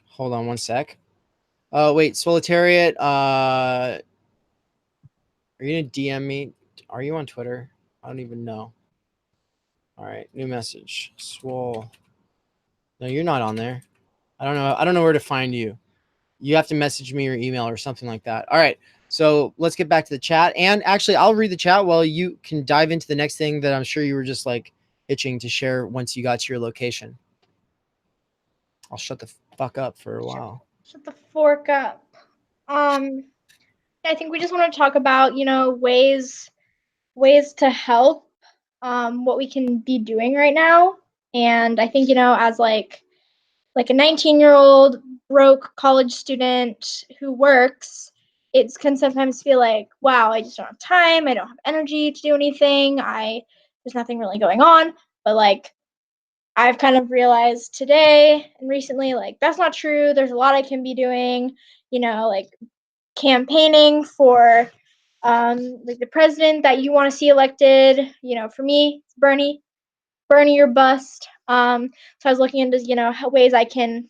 Hold on one sec. Wait, Solitariat. Are you gonna DM me? Are you on Twitter? I don't even know. All right, new message. Swole. No, you're not on there. I don't know where to find you. You have to message me or email or something like that. All right. So let's get back to the chat. And actually, I'll read the chat while you can dive into the next thing that I'm sure you were just like itching to share once you got to your location. I'll shut the fuck up for a while. Shut the fork up. I think we just want to talk about, ways to help, what we can be doing right now. And I think, as like a 19-year-old broke college student who works, it can sometimes feel like, wow, I just don't have time. I don't have energy to do anything. There's nothing really going on. But like, I've kind of realized today and recently, like, that's not true. There's a lot I can be doing, like campaigning for like the president that you want to see elected. For me, it's Bernie or bust. So I was looking into, ways I can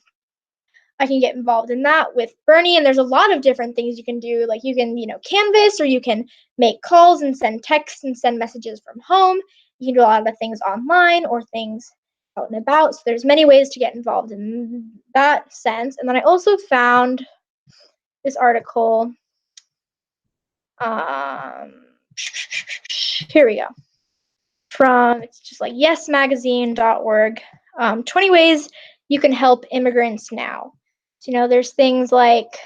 get involved in that with Bernie. And there's a lot of different things you can do. Like you can, canvas, or you can make calls and send texts and send messages from home. You can do a lot of things online or things out and about. So there's many ways to get involved in that sense. And then I also found this article. Here we go. It's just like yesmagazine.org. 20 ways you can help immigrants now. So, there's things like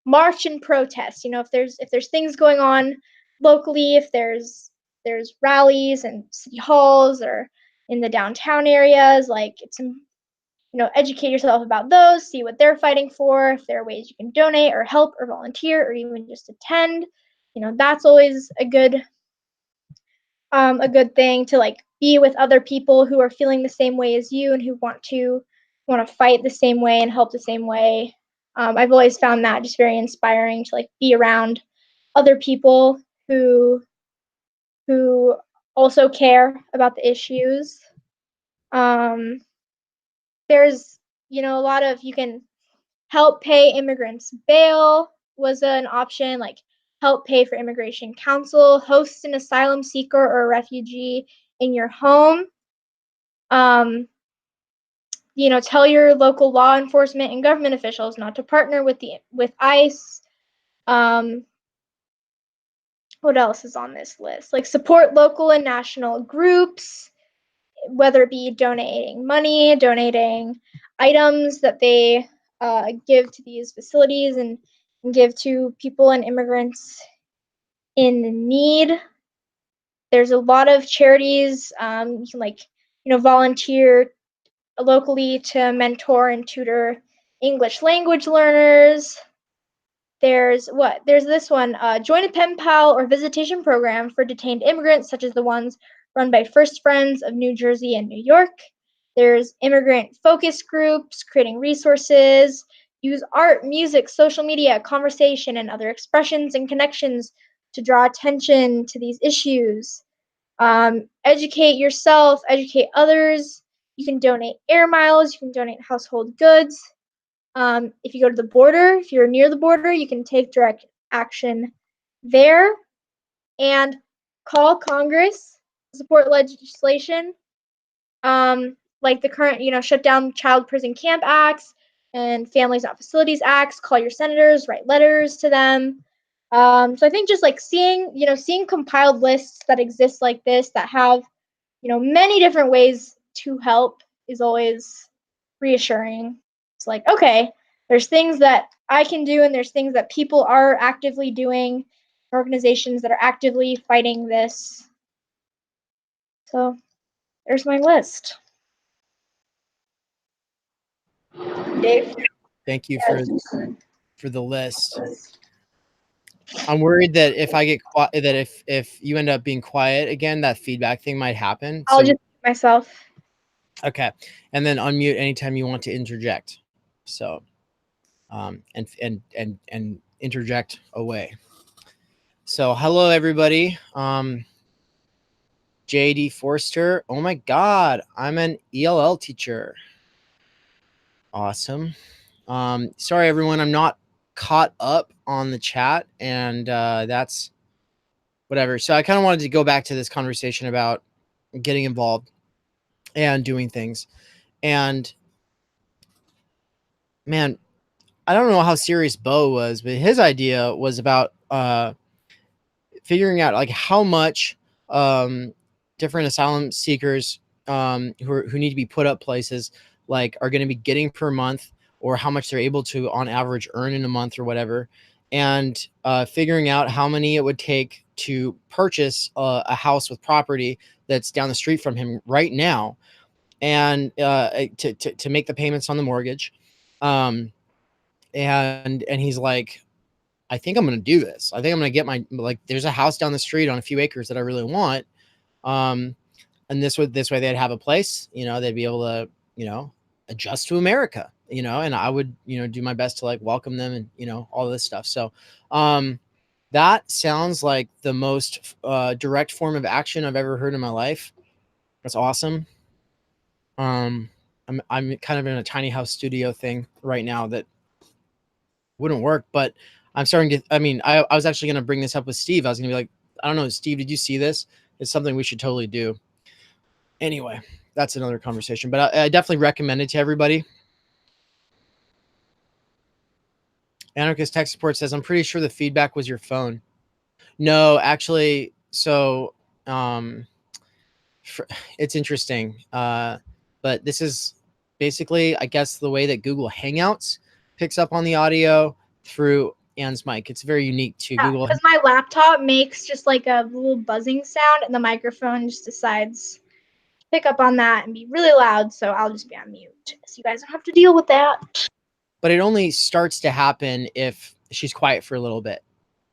march and protest. If there's things going on locally, if there's rallies and city halls or in the downtown areas, like it's educate yourself about those, see what they're fighting for, if there are ways you can donate or help or volunteer or even just attend. That's always a good thing to like be with other people who are feeling the same way as you and who want to fight the same way and help the same way. I've always found that just very inspiring to like be around other people who also care about the issues. There's a lot of, you can help pay immigrants bail was an option, like help pay for immigration counsel, host an asylum seeker or a refugee in your home. Tell your local law enforcement and government officials not to partner with ICE. What else is on this list? Like support local and national groups, whether it be donating money, donating items that they give to these facilities and give to people and immigrants in need. There's a lot of charities. You can volunteer locally to mentor and tutor English language learners. There's this one, join a pen pal or visitation program for detained immigrants, such as the ones run by First Friends of New Jersey and New York. There's immigrant focus groups, creating resources, use art, music, social media, conversation, and other expressions and connections to draw attention to these issues. Educate yourself, educate others. You can donate air miles, you can donate household goods. If you go to the border, if you're near the border, you can take direct action there and call Congress to support legislation like the current, shut down child prison camp acts and families not facilities acts. Call your senators, write letters to them. So I think just like seeing compiled lists that exist like this that have, many different ways to help is always reassuring. It's like, okay, there's things that I can do and there's things that people are actively doing, organizations that are actively fighting this. So there's my list. Dave? Thank you for the list. I'm worried that if I get quiet, that if you end up being quiet again, that feedback thing might happen. I'll just mute myself. Okay, and then unmute anytime you want to interject. So, and interject away. So, hello everybody. JD Forster. Oh my God, I'm an ELL teacher. Awesome. Sorry everyone, I'm not caught up on the chat, and that's whatever. So I kind of wanted to go back to this conversation about getting involved and doing things. And man, I don't know how serious Bo was, but his idea was about figuring out like how much different asylum seekers who need to be put up places like are going to be getting per month, or how much they're able to on average earn in a month or whatever, and figuring out how many it would take to purchase a house with property that's down the street from him right now, and to make the payments on the mortgage. And he's like, I think I'm going to do this. I think I'm going to get there's a house down the street on a few acres that I really want. And this way they'd have a place, they'd be able to, adjust to America, and I would, do my best to like welcome them and, all this stuff. So, that sounds like the most direct form of action I've ever heard in my life. That's awesome. I'm kind of in a tiny house studio thing right now that wouldn't work, but I'm starting to, I was actually going to bring this up with Steve. I was going to be like, I don't know, Steve, did you see this? It's something we should totally do. Anyway, that's another conversation, but I definitely recommend it to everybody. Anarchist Tech Support says, I'm pretty sure the feedback was your phone. No, actually, so it's interesting. But this is basically, I guess, the way that Google Hangouts picks up on the audio through Anne's mic. It's very unique to Google. Because my laptop makes just like a little buzzing sound, and the microphone just decides to pick up on that and be really loud, so I'll just be on mute. So you guys don't have to deal with that. But it only starts to happen if she's quiet for a little bit,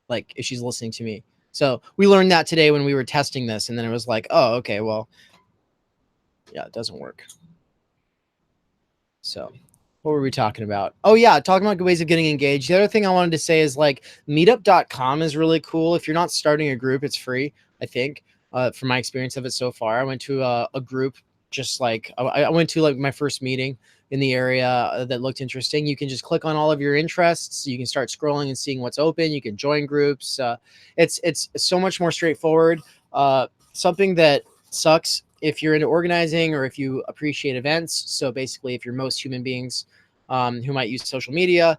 like if she's listening to me. So we learned that today when we were testing this, and then it was like, oh, okay, well, yeah, it doesn't work. So what were we talking about? Oh yeah, talking about ways of getting engaged. The other thing I wanted to say is like meetup.com is really cool. If you're not starting a group, it's free, I think, from my experience of it so far. I went to a group, just like I went to like my first meeting in the area that looked interesting. You can just click on all of your interests. You can start scrolling and seeing what's open. You can join groups. It's so much more straightforward. Something that sucks if you're into organizing or if you appreciate events. So basically, if you're most human beings who might use social media,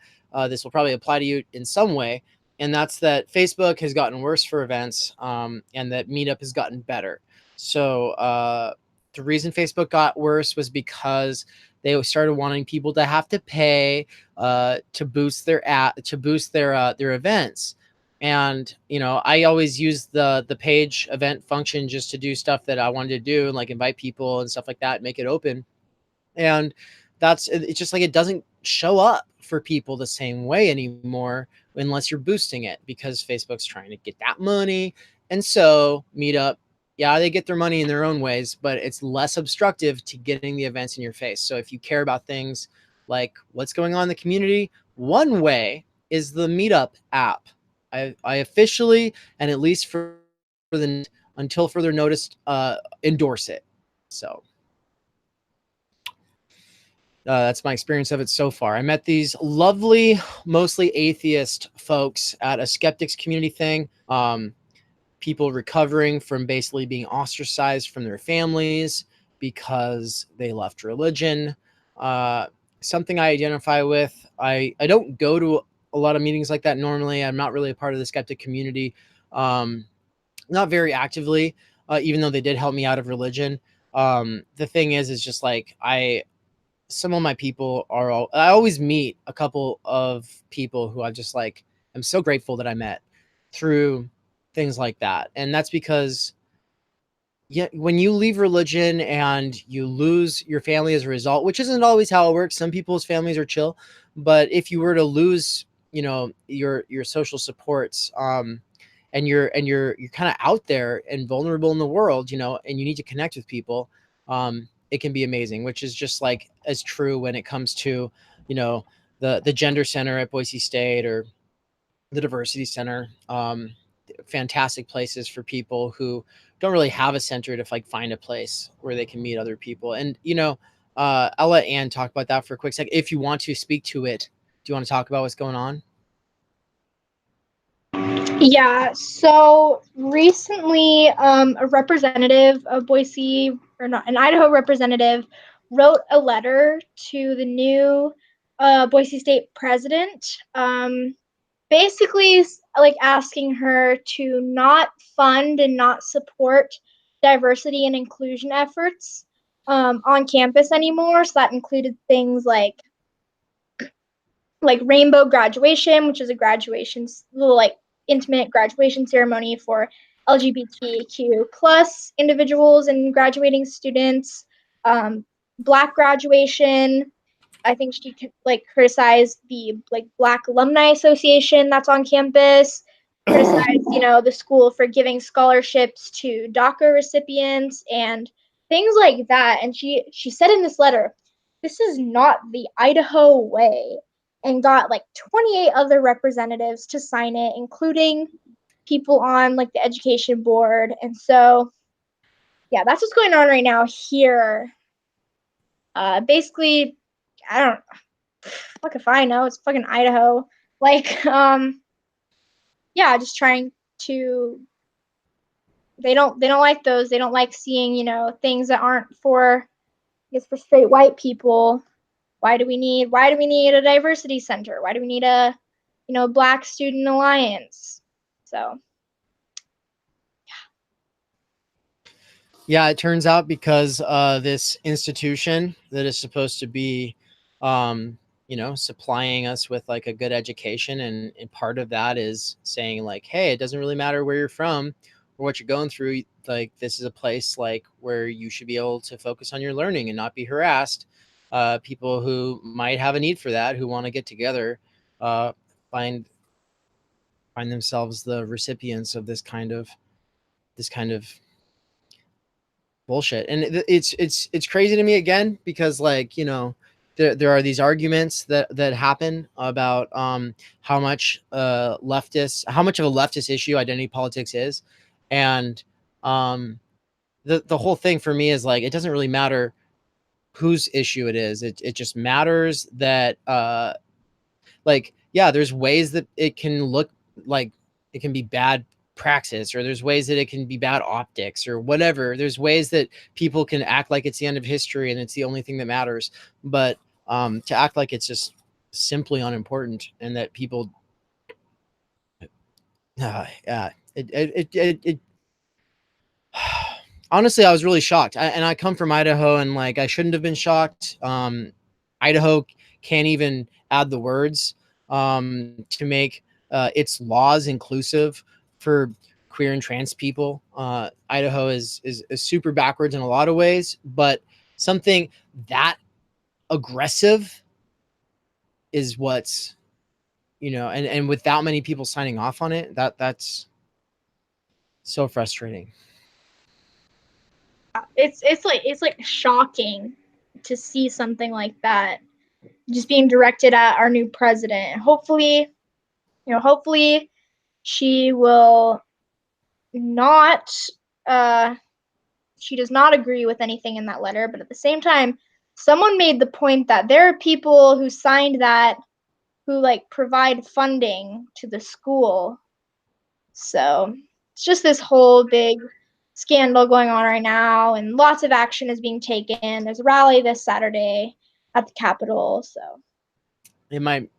this will probably apply to you in some way. And that's that Facebook has gotten worse for events, and that Meetup has gotten better. So the reason Facebook got worse was because they started wanting people to have to pay to boost their events. And, you know, I always use the page event function just to do stuff that I wanted to do, and like invite people and stuff like that, make it open. And it's just like, it doesn't show up for people the same way anymore unless you're boosting it, because Facebook's trying to get that money. And so Meetup, yeah, they get their money in their own ways, but it's less obstructive to getting the events in your face. So if you care about things like what's going on in the community, one way is the Meetup app. I officially, and at least for the until further notice, endorse it. So that's my experience of it so far. I met these lovely, mostly atheist folks at a skeptics community thing. People recovering from basically being ostracized from their families because they left religion. Something I identify with. I don't go to a lot of meetings like that normally. I'm not really a part of the skeptic community, not very actively, even though they did help me out of religion. The thing is just like, some of my people I always meet a couple of people who I just like, I'm so grateful that I met through things like that. And that's because, yeah, when you leave religion and you lose your family as a result, which isn't always how it works. Some people's families are chill, but if you were to lose, you know, your social supports, and you're kind of out there and vulnerable in the world, you know, and you need to connect with people, it can be amazing, which is just like as true when it comes to, you know, the gender center at Boise State or the diversity center. Fantastic places for people who don't really have a center to like find a place where they can meet other people. And, you know, I'll let Anne talk about that for a quick second. If you want to speak to it, do you want to talk about what's going on? Yeah, so recently, a representative of Boise, or not, an Idaho representative, wrote a letter to the new Boise State president, basically like asking her to not fund and not support diversity and inclusion efforts on campus anymore. So that included things like rainbow graduation, which is a graduation, little like intimate graduation ceremony for LGBTQ plus individuals and graduating students. Black graduation. I think she like criticized the like Black Alumni Association that's on campus. Criticized, you know, the school for giving scholarships to DACA recipients and things like that. And she said in this letter, "This is not the Idaho way," and got like 28 other representatives to sign it, including people on like the education board. And so, yeah, that's what's going on right now here. Basically, I don't, fuck if I know, it's fucking Idaho. Like, yeah, just trying to. They don't like those. They don't like seeing, you know, things that aren't for, I guess, for straight white people. Why do we need a diversity center? Why do we need a, you know, Black Student Alliance? So Yeah, it turns out because this institution that is supposed to be, you know, supplying us with like a good education, and part of that is saying like, hey, it doesn't really matter where you're from or what you're going through. Like, this is a place like where you should be able to focus on your learning and not be harassed. People who might have a need for that, who want to get together, uh, find themselves the recipients of this kind of bullshit. And it's crazy to me again, because like, you know, there are these arguments that happen about how much how much of a leftist issue identity politics is. And the whole thing for me is like, it doesn't really matter whose issue it is. It just matters that like, yeah, there's ways that it can look like it can be bad praxis, or there's ways that it can be bad optics or whatever. There's ways that people can act like it's the end of history and it's the only thing that matters. But to act like it's just simply unimportant, and that people yeah, it honestly, I was really shocked. And I come from Idaho, and like, I shouldn't have been shocked. Idaho can't even add the words to make its laws inclusive for queer and trans people. Idaho is super backwards in a lot of ways, but something that aggressive is what's, you know, and without many people signing off on it, that's so frustrating. It's like shocking to see something like that just being directed at our new president. Hopefully, hopefully she will not she does not agree with anything in that letter, but at the same time, someone made the point that there are people who signed that who like provide funding to the school. So it's just this whole big scandal going on right now, and lots of action is being taken. There's a rally this Saturday at the Capitol. So It might,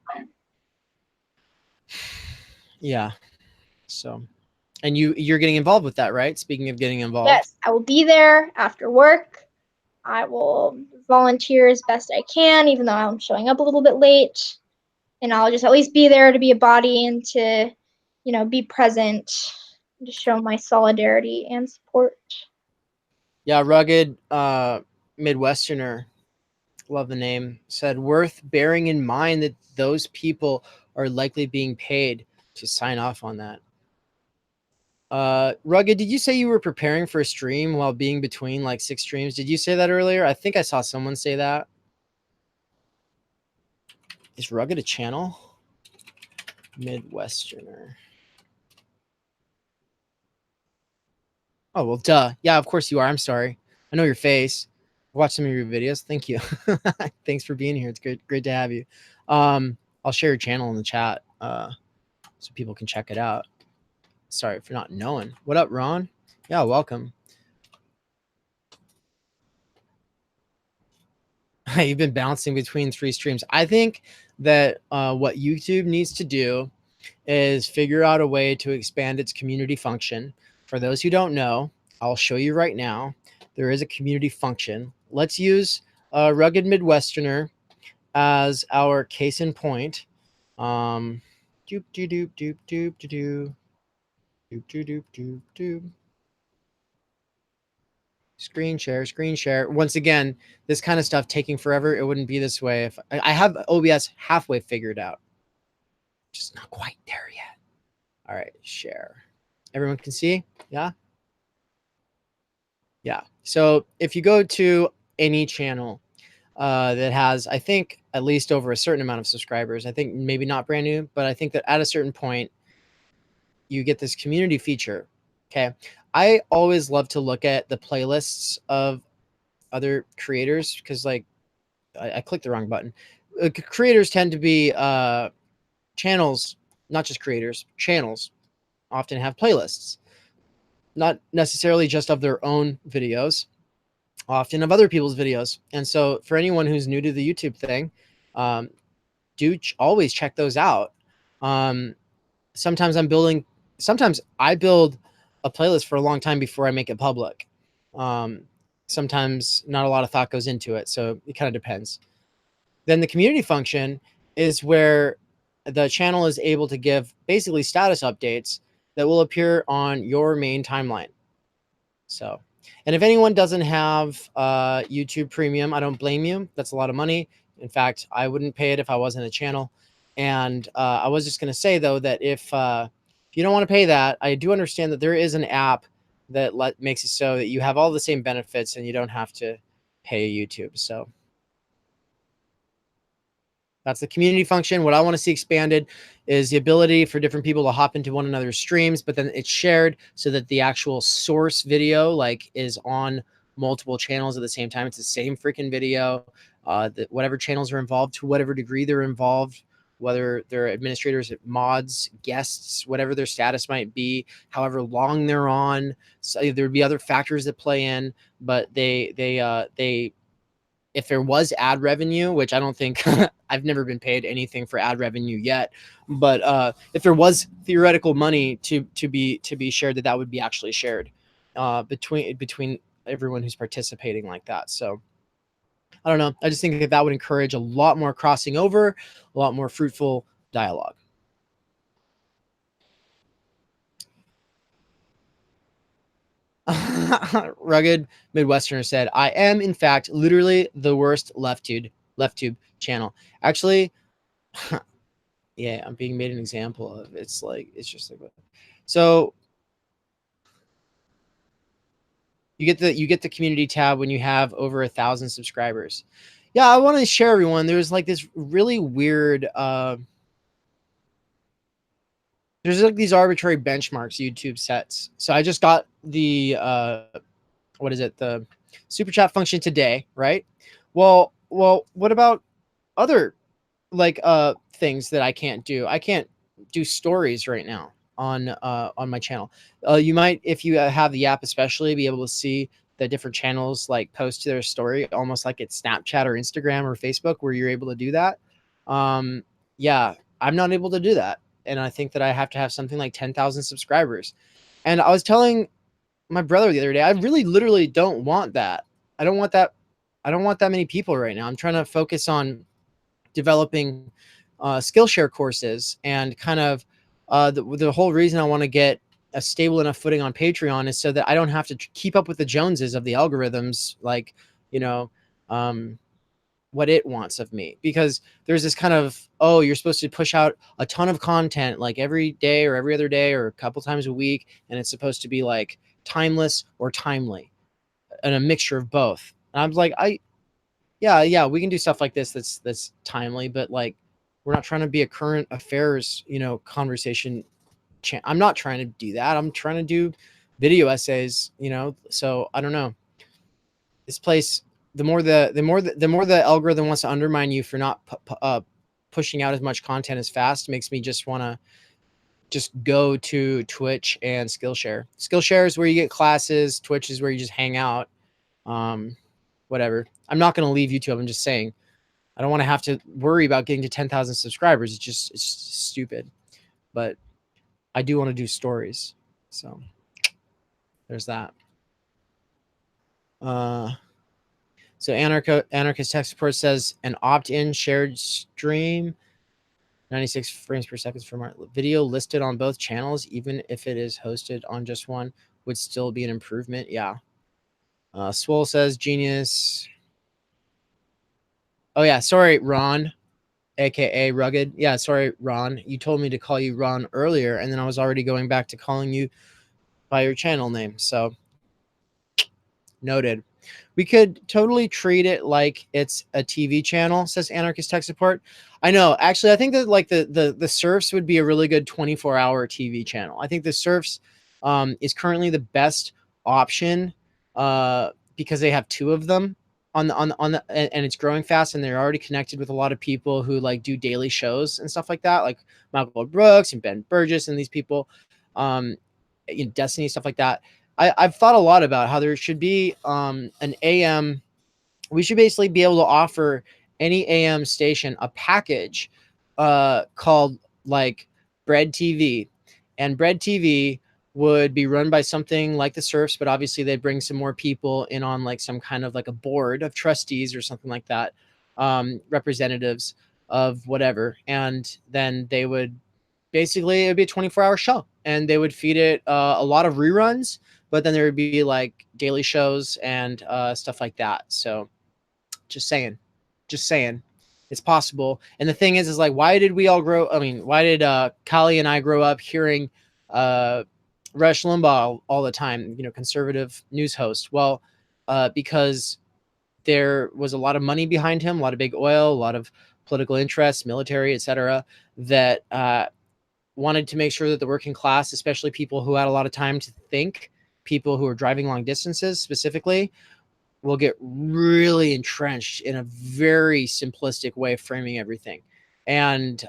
yeah. So, and you're getting involved with that, right? Speaking of getting involved. yes, I will be there after work. I will volunteer as best I can, even though I'm showing up a little bit late. And I'll just at least be there to be a body and to, be present, to show my solidarity and support. Yeah, rugged Midwesterner, love the name, said worth bearing in mind that those people are likely being paid to sign off on that. Rugged, did you say you were preparing for a stream while being between like 6 streams? Did you say that earlier? I think I saw someone say that. Is Rugged a channel? Midwesterner. Oh, well, duh. Yeah, of course you are. I'm sorry. I know your face. I watched some of your videos. Thank you. Thanks for being here. It's great to have you. I'll share your channel in the chat so people can check it out. Sorry for not knowing. What up, Ron? Yeah, welcome. You've been bouncing between 3 streams. I think that what YouTube needs to do is figure out a way to expand its community function. For those who don't know, I'll show you right now. There is a community function. Let's use Rugged Midwesterner as our case in point. Doop doop doop doop doop doop doop doop doop doop. Screen share. Once again, this kind of stuff taking forever. It wouldn't be this way if I have OBS halfway figured out. Just not quite there yet. All right, share. Everyone can see? Yeah? Yeah. So if you go to any channel that has, I think, at least over a certain amount of subscribers, I think maybe not brand new, but I think that at a certain point, you get this community feature. Okay. I always love to look at the playlists of other creators because, like, I clicked the wrong button. Creators tend to be channels, not just creators, channels often have playlists, not necessarily just of their own videos, often of other people's videos. And so for anyone who's new to the YouTube thing, always check those out. Sometimes I build a playlist for a long time before I make it public. Sometimes not a lot of thought goes into it, so it kind of depends. Then the community function is where the channel is able to give basically status updates that will appear on your main timeline. So, and if anyone doesn't have YouTube Premium, I don't blame you. That's a lot of money. In fact, I wouldn't pay it if I wasn't a channel. And I was just going to say, though, that if you don't want to pay that, I do understand that there is an app that makes it so that you have all the same benefits and you don't have to pay YouTube. So that's the community function. What I want to see expanded is the ability for different people to hop into one another's streams, but then it's shared so that the actual source video is on multiple channels at the same time. It's the same freaking video. That whatever channels are involved, to whatever degree they're involved, whether they're administrators, mods, guests, whatever their status might be, however long they're on. So there'd be other factors that play in, but they if there was ad revenue, which I don't think I've never been paid anything for ad revenue yet, but if there was theoretical money to be shared, that would be actually shared between everyone who's participating like that. So I don't know. I just think that would encourage a lot more crossing over, a lot more fruitful dialogue. Rugged Midwesterner said, I am in fact literally the worst left tube channel. Actually, yeah, I'm being made an example of. It's just like, so you get the community tab when you have over 1,000 subscribers. Yeah, I want to share everyone. There's like this really weird there's like these arbitrary benchmarks YouTube sets. So I just got the what is it? The super chat function today, right? Well, what about other like things that I can't do? I can't do stories right now on my channel. You might, if you have the app especially, be able to see the different channels like post to their story, almost like it's Snapchat or Instagram or Facebook, where you're able to do that. Yeah, I'm not able to do that, and I think that I have to have something like 10,000 subscribers. And I was telling my brother the other day, I really literally don't want that. I don't want that. I don't want that many people right now. I'm trying to focus on developing Skillshare courses, and kind of the whole reason I want to get a stable enough footing on Patreon is so that I don't have to keep up with the Joneses of the algorithms, like, you know, what it wants of me. Because there's this kind of, oh, you're supposed to push out a ton of content like every day or every other day or a couple times a week, and it's supposed to be like timeless or timely, and a mixture of both. And I'm like, yeah, we can do stuff like this that's timely, but like, we're not trying to be a current affairs, conversation. I'm not trying to do that. I'm trying to do video essays, so I don't know. This place, the more the algorithm wants to undermine you for not pushing out as much content as fast, makes me just want to just go to Twitch and Skillshare. Skillshare is where you get classes. Twitch is where you just hang out. Whatever. I'm not going to leave YouTube. I'm just saying, I don't want to have to worry about getting to 10,000 subscribers. It's just stupid. But I do want to do stories. So there's that. So Anarchist Tech Support says an opt-in shared stream, 96 frames per second from our video listed on both channels, even if it is hosted on just one, would still be an improvement. Yeah. Swole says genius. Oh yeah, sorry, Ron, aka Rugged. Yeah, sorry, Ron. You told me to call you Ron earlier, and then I was already going back to calling you by your channel name. So noted. We could totally treat it like it's a TV channel, says Anarchist Tech Support. I know. Actually, I think that like the Surfs would be a really good 24-hour TV channel. I think the Surfs is currently the best option because they have two of them on the and it's growing fast, and they're already connected with a lot of people who like do daily shows and stuff like that, like Michael Brooks and Ben Burgess and these people, Destiny, stuff like that. I've thought a lot about how there should be an AM. We should basically be able to offer any AM station a package called like Bread TV, and Bread TV would be run by something like the Surfs, but obviously they'd bring some more people in on like some kind of like a board of trustees or something like that, representatives of whatever, and then they would basically, it'd be a 24-hour show, and they would feed it a lot of reruns, but then there would be like daily shows and stuff like that. So just saying, it's possible. And the thing is like, why did we all grow? I mean, why did Kali and I grow up hearing Rush Limbaugh all the time, conservative news host? Well, because there was a lot of money behind him, a lot of big oil, a lot of political interests, military, etc., that wanted to make sure that the working class, especially people who had a lot of time to think, people who are driving long distances specifically, will get really entrenched in a very simplistic way of framing everything. And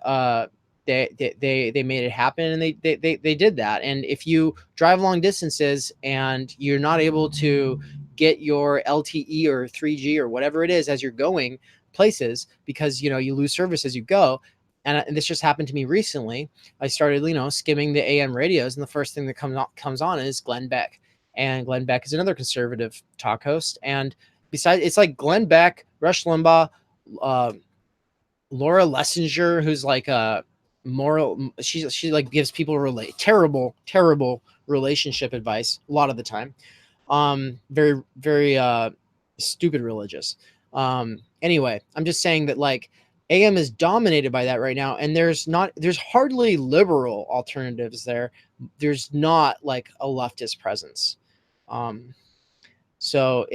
they made it happen, and they did that. And if you drive long distances and you're not able to get your LTE or 3G or whatever it is as you're going places, because you lose service as you go, and this just happened to me recently. I started skimming the AM radios, and the first thing that comes on is Glenn Beck. And Glenn Beck is another conservative talk host. And besides, it's like Glenn Beck, Rush Limbaugh, Laura Lessinger, who's like a moral, she like gives people terrible relationship advice a lot of the time. Very, very stupid religious. Anyway, I'm just saying that like AM is dominated by that right now, and there's hardly liberal alternatives there. There's not like a leftist presence. So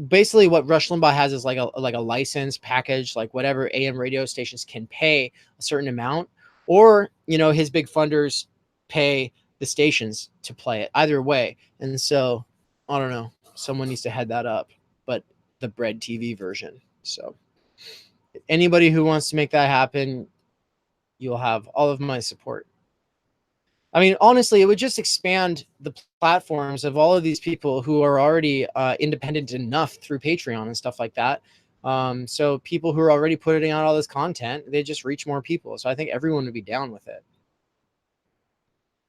basically what Rush Limbaugh has is like a license package, like whatever AM radio stations can pay a certain amount, or his big funders pay the stations to play it. Either way, and so I don't know. Someone needs to head that up, but the Bread TV version. So anybody who wants to make that happen, you'll have all of my support. I mean, honestly, it would just expand the platforms of all of these people who are already independent enough through Patreon and stuff like that. So people who are already putting out all this content, they just reach more people. So I think everyone would be down with it.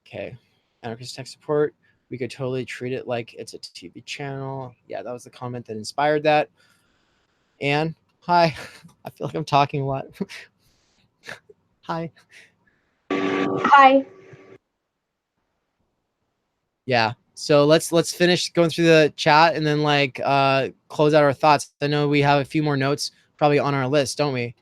Okay. Anarchist tech support. We could totally treat it like it's a TV channel. Yeah, that was the comment that inspired that. And hi. I feel like I'm talking a lot. Hi. Hi. Yeah. So let's finish going through the chat and then like close out our thoughts. I know we have a few more notes probably on our list, don't we?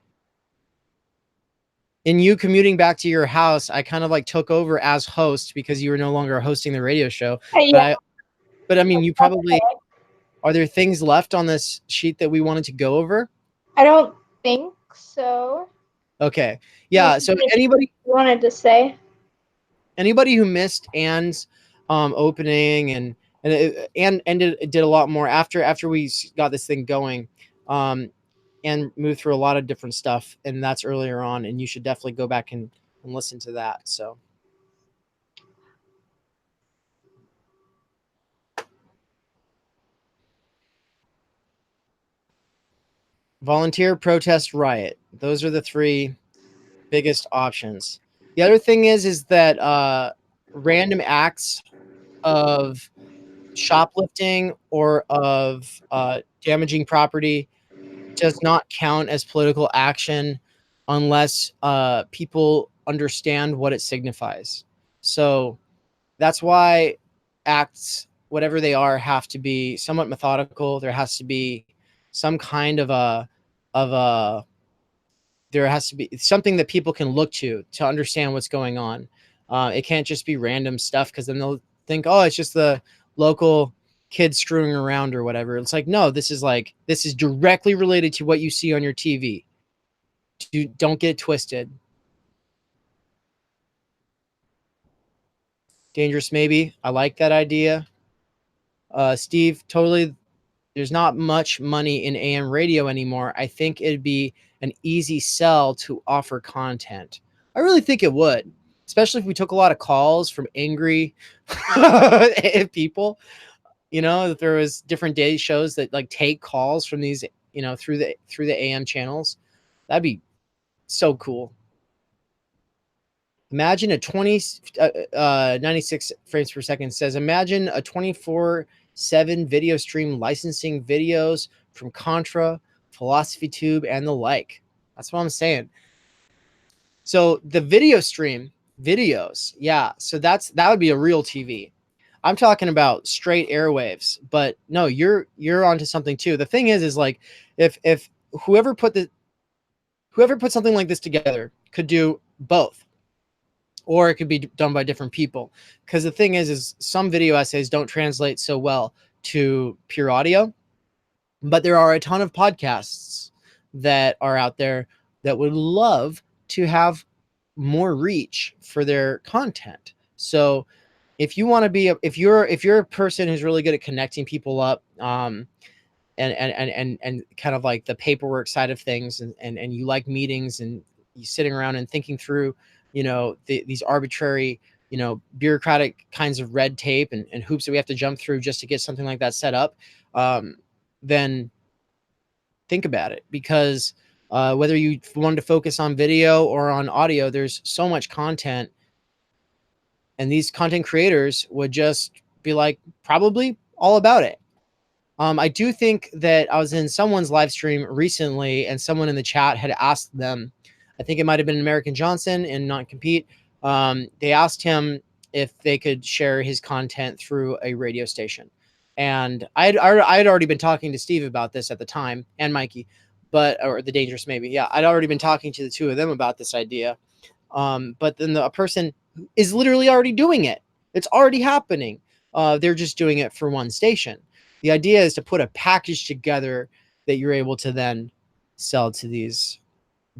In you commuting back to your house, I kind of like took over as host because you were no longer hosting the radio show. Yeah. But I mean, you probably, are there things left on this sheet that we wanted to go over? I don't think so. Okay. Yeah. So anybody wanted to say? Anybody who missed Anne's opening and did a lot more after we got this thing going, and moved through a lot of different stuff, and that's earlier on, and you should definitely go back and listen to that. So volunteer, protest, riot. Those are the three biggest options. The other thing is that random acts of shoplifting or of damaging property does not count as political action unless people understand what it signifies. So that's why acts, whatever they are, have to be somewhat methodical. There has to be some kind of there has to be something that people can look to understand what's going on. It can't just be random stuff, because then they'll think, oh, it's just the local kids screwing around or whatever. It's like, no, this is directly related to what you see on your TV. Don't get twisted. Dangerous maybe. I like that idea. Steve, totally. There's not much money in AM radio anymore. I think it'd be an easy sell to offer content. I really think it would, especially if we took a lot of calls from angry people. That there was different day shows that like take calls from these, through the AM channels. That'd be so cool. Imagine a 96 frames per second says, imagine a 24/7 video stream licensing videos from Contra, Philosophy Tube, and the like. That's what I'm saying. So the video stream videos, yeah. So that would be a real TV. I'm talking about straight airwaves, but no, you're onto something too. The thing is like if whoever put something like this together could do both, or it could be done by different people. Because the thing is some video essays don't translate so well to pure audio, but there are a ton of podcasts that are out there that would love to have more reach for their content. So if you want to be if you're a person who's really good at connecting people up, and kind of like the paperwork side of things, and you like meetings and you sitting around and thinking through, these arbitrary, bureaucratic kinds of red tape and hoops that we have to jump through just to get something like that set up, then think about it. Because whether you wanted to focus on video or on audio, there's so much content, and these content creators would just be like probably all about it. I do think that I was in someone's live stream recently, and someone in the chat had asked them, I think it might have been American Johnson in Not Compete. They asked him if they could share his content through a radio station. And I'd already been talking to Steve about this at the time, and Mikey, or the Dangerous maybe. Yeah, I'd already been talking to the two of them about this idea. But then a person is literally already doing it. It's already happening. They're just doing it for one station. The idea is to put a package together that you're able to then sell to these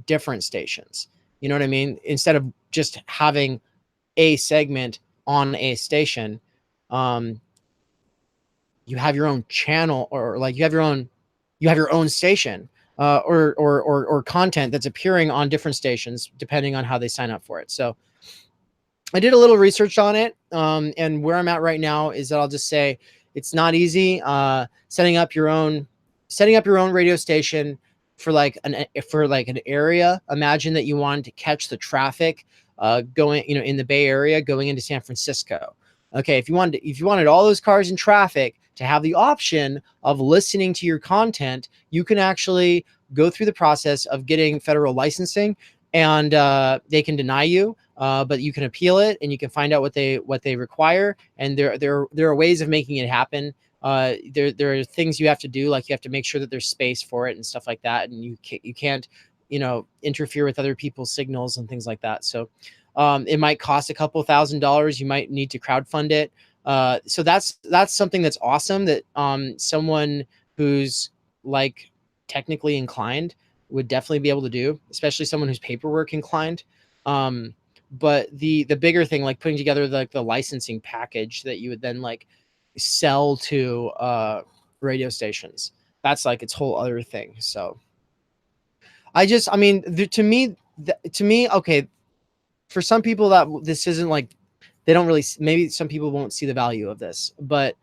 different stations. You know what I mean? Instead of just having a segment on a station, you have your own channel, or like you have your own station, or content that's appearing on different stations depending on how they sign up for it. So I did a little research on it, and where I'm at right now is that I'll just say it's not easy. Setting up your own radio station for like an area. Imagine that you wanted to catch the traffic going, in the Bay Area going into San Francisco. Okay, if you wanted all those cars in traffic to have the option of listening to your content, you can actually go through the process of getting federal licensing, and they can deny you, but you can appeal it, and you can find out what they require. And there are ways of making it happen. There are things you have to do, like you have to make sure that there's space for it and stuff like that, and you can't interfere with other people's signals and things like that. So it might cost a couple $1,000s. You might need to crowdfund it. So that's something that's awesome that someone who's like technically inclined would definitely be able to do, especially someone who's paperwork inclined. But the bigger thing, like putting together the licensing package that you would then like sell to radio stations, that's like its whole other thing. So to me, okay, for some people that this isn't like, they don't really, maybe some people won't see the value of this, but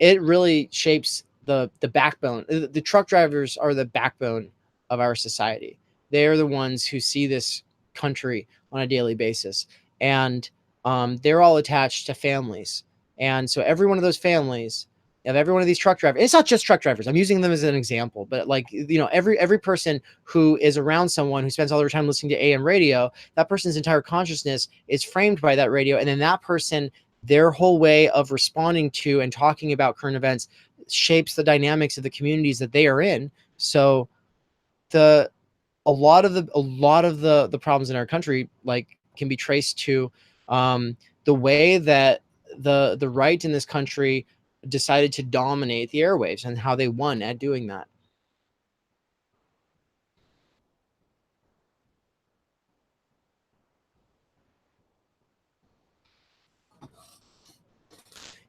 it really shapes the backbone. The truck drivers are the backbone of our society. They are the ones who see this country on a daily basis, and they're all attached to families. And so every one of those families, of every one of these truck drivers, it's not just truck drivers, I'm using them as an example, but like, every person who is around someone who spends all their time listening to AM radio, that person's entire consciousness is framed by that radio. And then that person, their whole way of responding to and talking about current events shapes the dynamics of the communities that they are in. So a lot of the problems in our country like can be traced to the way that the right in this country decided to dominate the airwaves and how they won at doing that.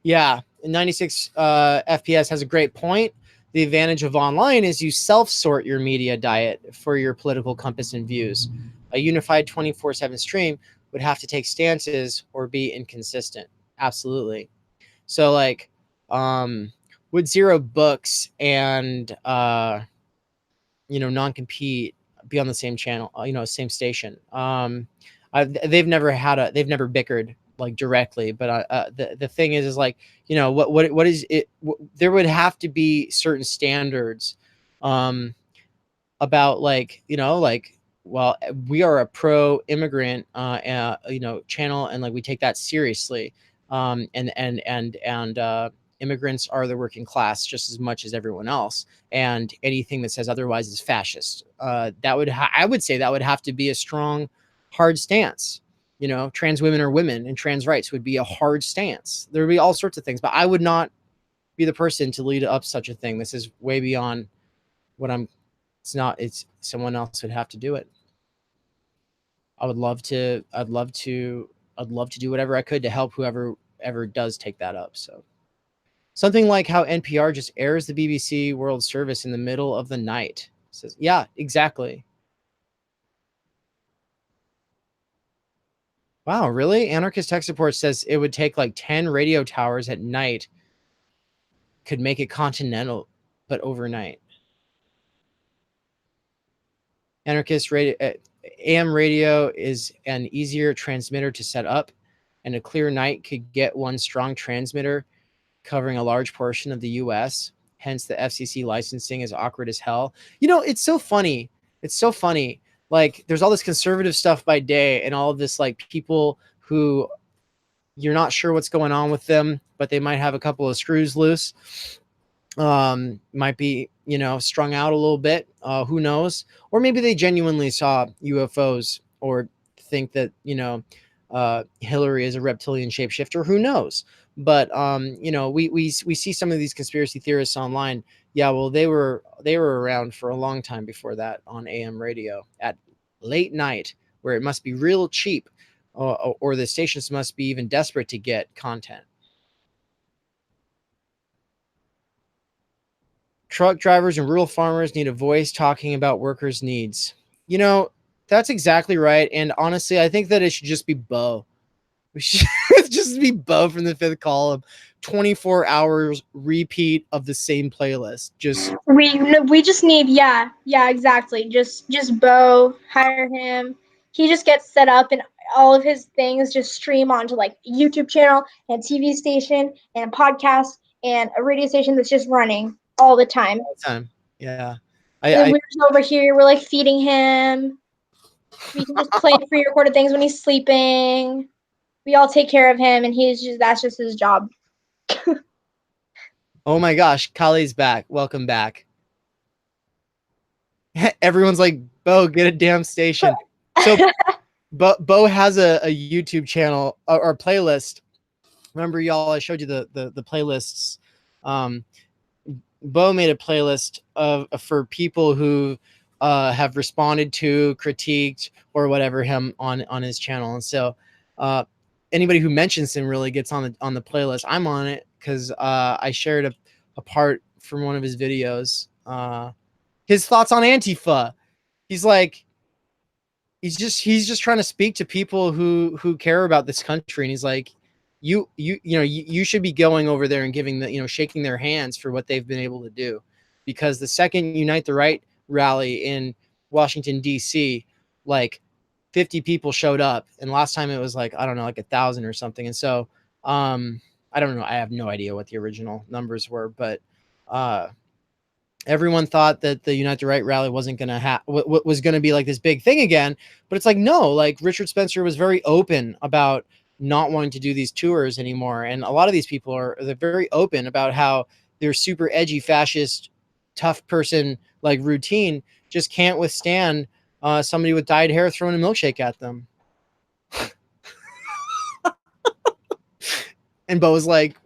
Yeah, 96 FPS has a great point. The advantage of online is you self-sort your media diet for your political compass and views. A unified 24/7 stream would have to take stances or be inconsistent. Absolutely. So like, would Zero Books and non-compete be on the same channel, same station? They've never bickered like directly, but the thing is like, what is it? There would have to be certain standards about like, well, we are a pro-immigrant channel, and like we take that seriously, and immigrants are the working class just as much as everyone else, and anything that says otherwise is fascist. I would say that would have to be a strong, hard stance. Trans women are women, and trans rights would be a hard stance. There would be all sorts of things, but I would not be the person to lead up such a thing. This is way beyond what I'm. It's someone else would have to do it. I'd love to do whatever I could to help whoever ever does take that up. So something like how NPR just airs the BBC World Service in the middle of the night. Says, yeah, exactly. Wow, really? Anarchist Tech Support says it would take like 10 radio towers at night could make it continental, but overnight. Anarchist radio, AM radio is an easier transmitter to set up, and a clear night could get one strong transmitter covering a large portion of the US. Hence, the FCC licensing is awkward as hell. It's so funny. It's so funny. Like, there's all this conservative stuff by day, and all of this like people who you're not sure what's going on with them, but they might have a couple of screws loose. Might be, you know, strung out a little bit. Who knows? Or maybe they genuinely saw UFOs, or think that, you know, Hillary is a reptilian shapeshifter. Who knows? But you know, we see some of these conspiracy theorists online. Yeah, well, they were around for a long time before that on AM radio at late night, where it must be real cheap, or the stations must be even desperate to get content. Truck drivers and rural farmers need a voice talking about workers' needs. You know, that's exactly right. And honestly, I think that it should just be Bo. We should just be Bo from the fifth column. 24 hours repeat of the same playlist. Just We just need, yeah, exactly. Just Bo, hire him. He just gets set up and all of his things just stream onto like a YouTube channel and TV station and a podcast and a radio station that's just running all the time. Yeah. And then we're just over here, we're like feeding him. We can just play pre-recorded things when he's sleeping. We all take care of him, and that's just his job. Oh my gosh, Kali's back. Welcome back. Everyone's like, Bo, get a damn station. So Bo has a YouTube channel or playlist. Remember, y'all, I showed you the playlists. Bo made a playlist for people who have responded to, critiqued, or whatever him on his channel. And so anybody who mentions him really gets on the playlist. I'm on it because I shared a part from one of his videos. His thoughts on Antifa. He's like, he's just trying to speak to people who care about this country, and he's like, you should be going over there and giving shaking their hands for what they've been able to do, because the second Unite the Right rally in Washington D.C., like 50 people showed up, and last time it was like, I don't know, like 1,000 or something. And so I don't know, I have no idea what the original numbers were, but everyone thought that the Unite the Right rally wasn't going to was going to be like this big thing again. But it's like, no, like Richard Spencer was very open about not wanting to do these tours anymore. And a lot of these people they're very open about how their super edgy, fascist, tough person like routine just can't withstand somebody with dyed hair throwing a milkshake at them. And Bo was like,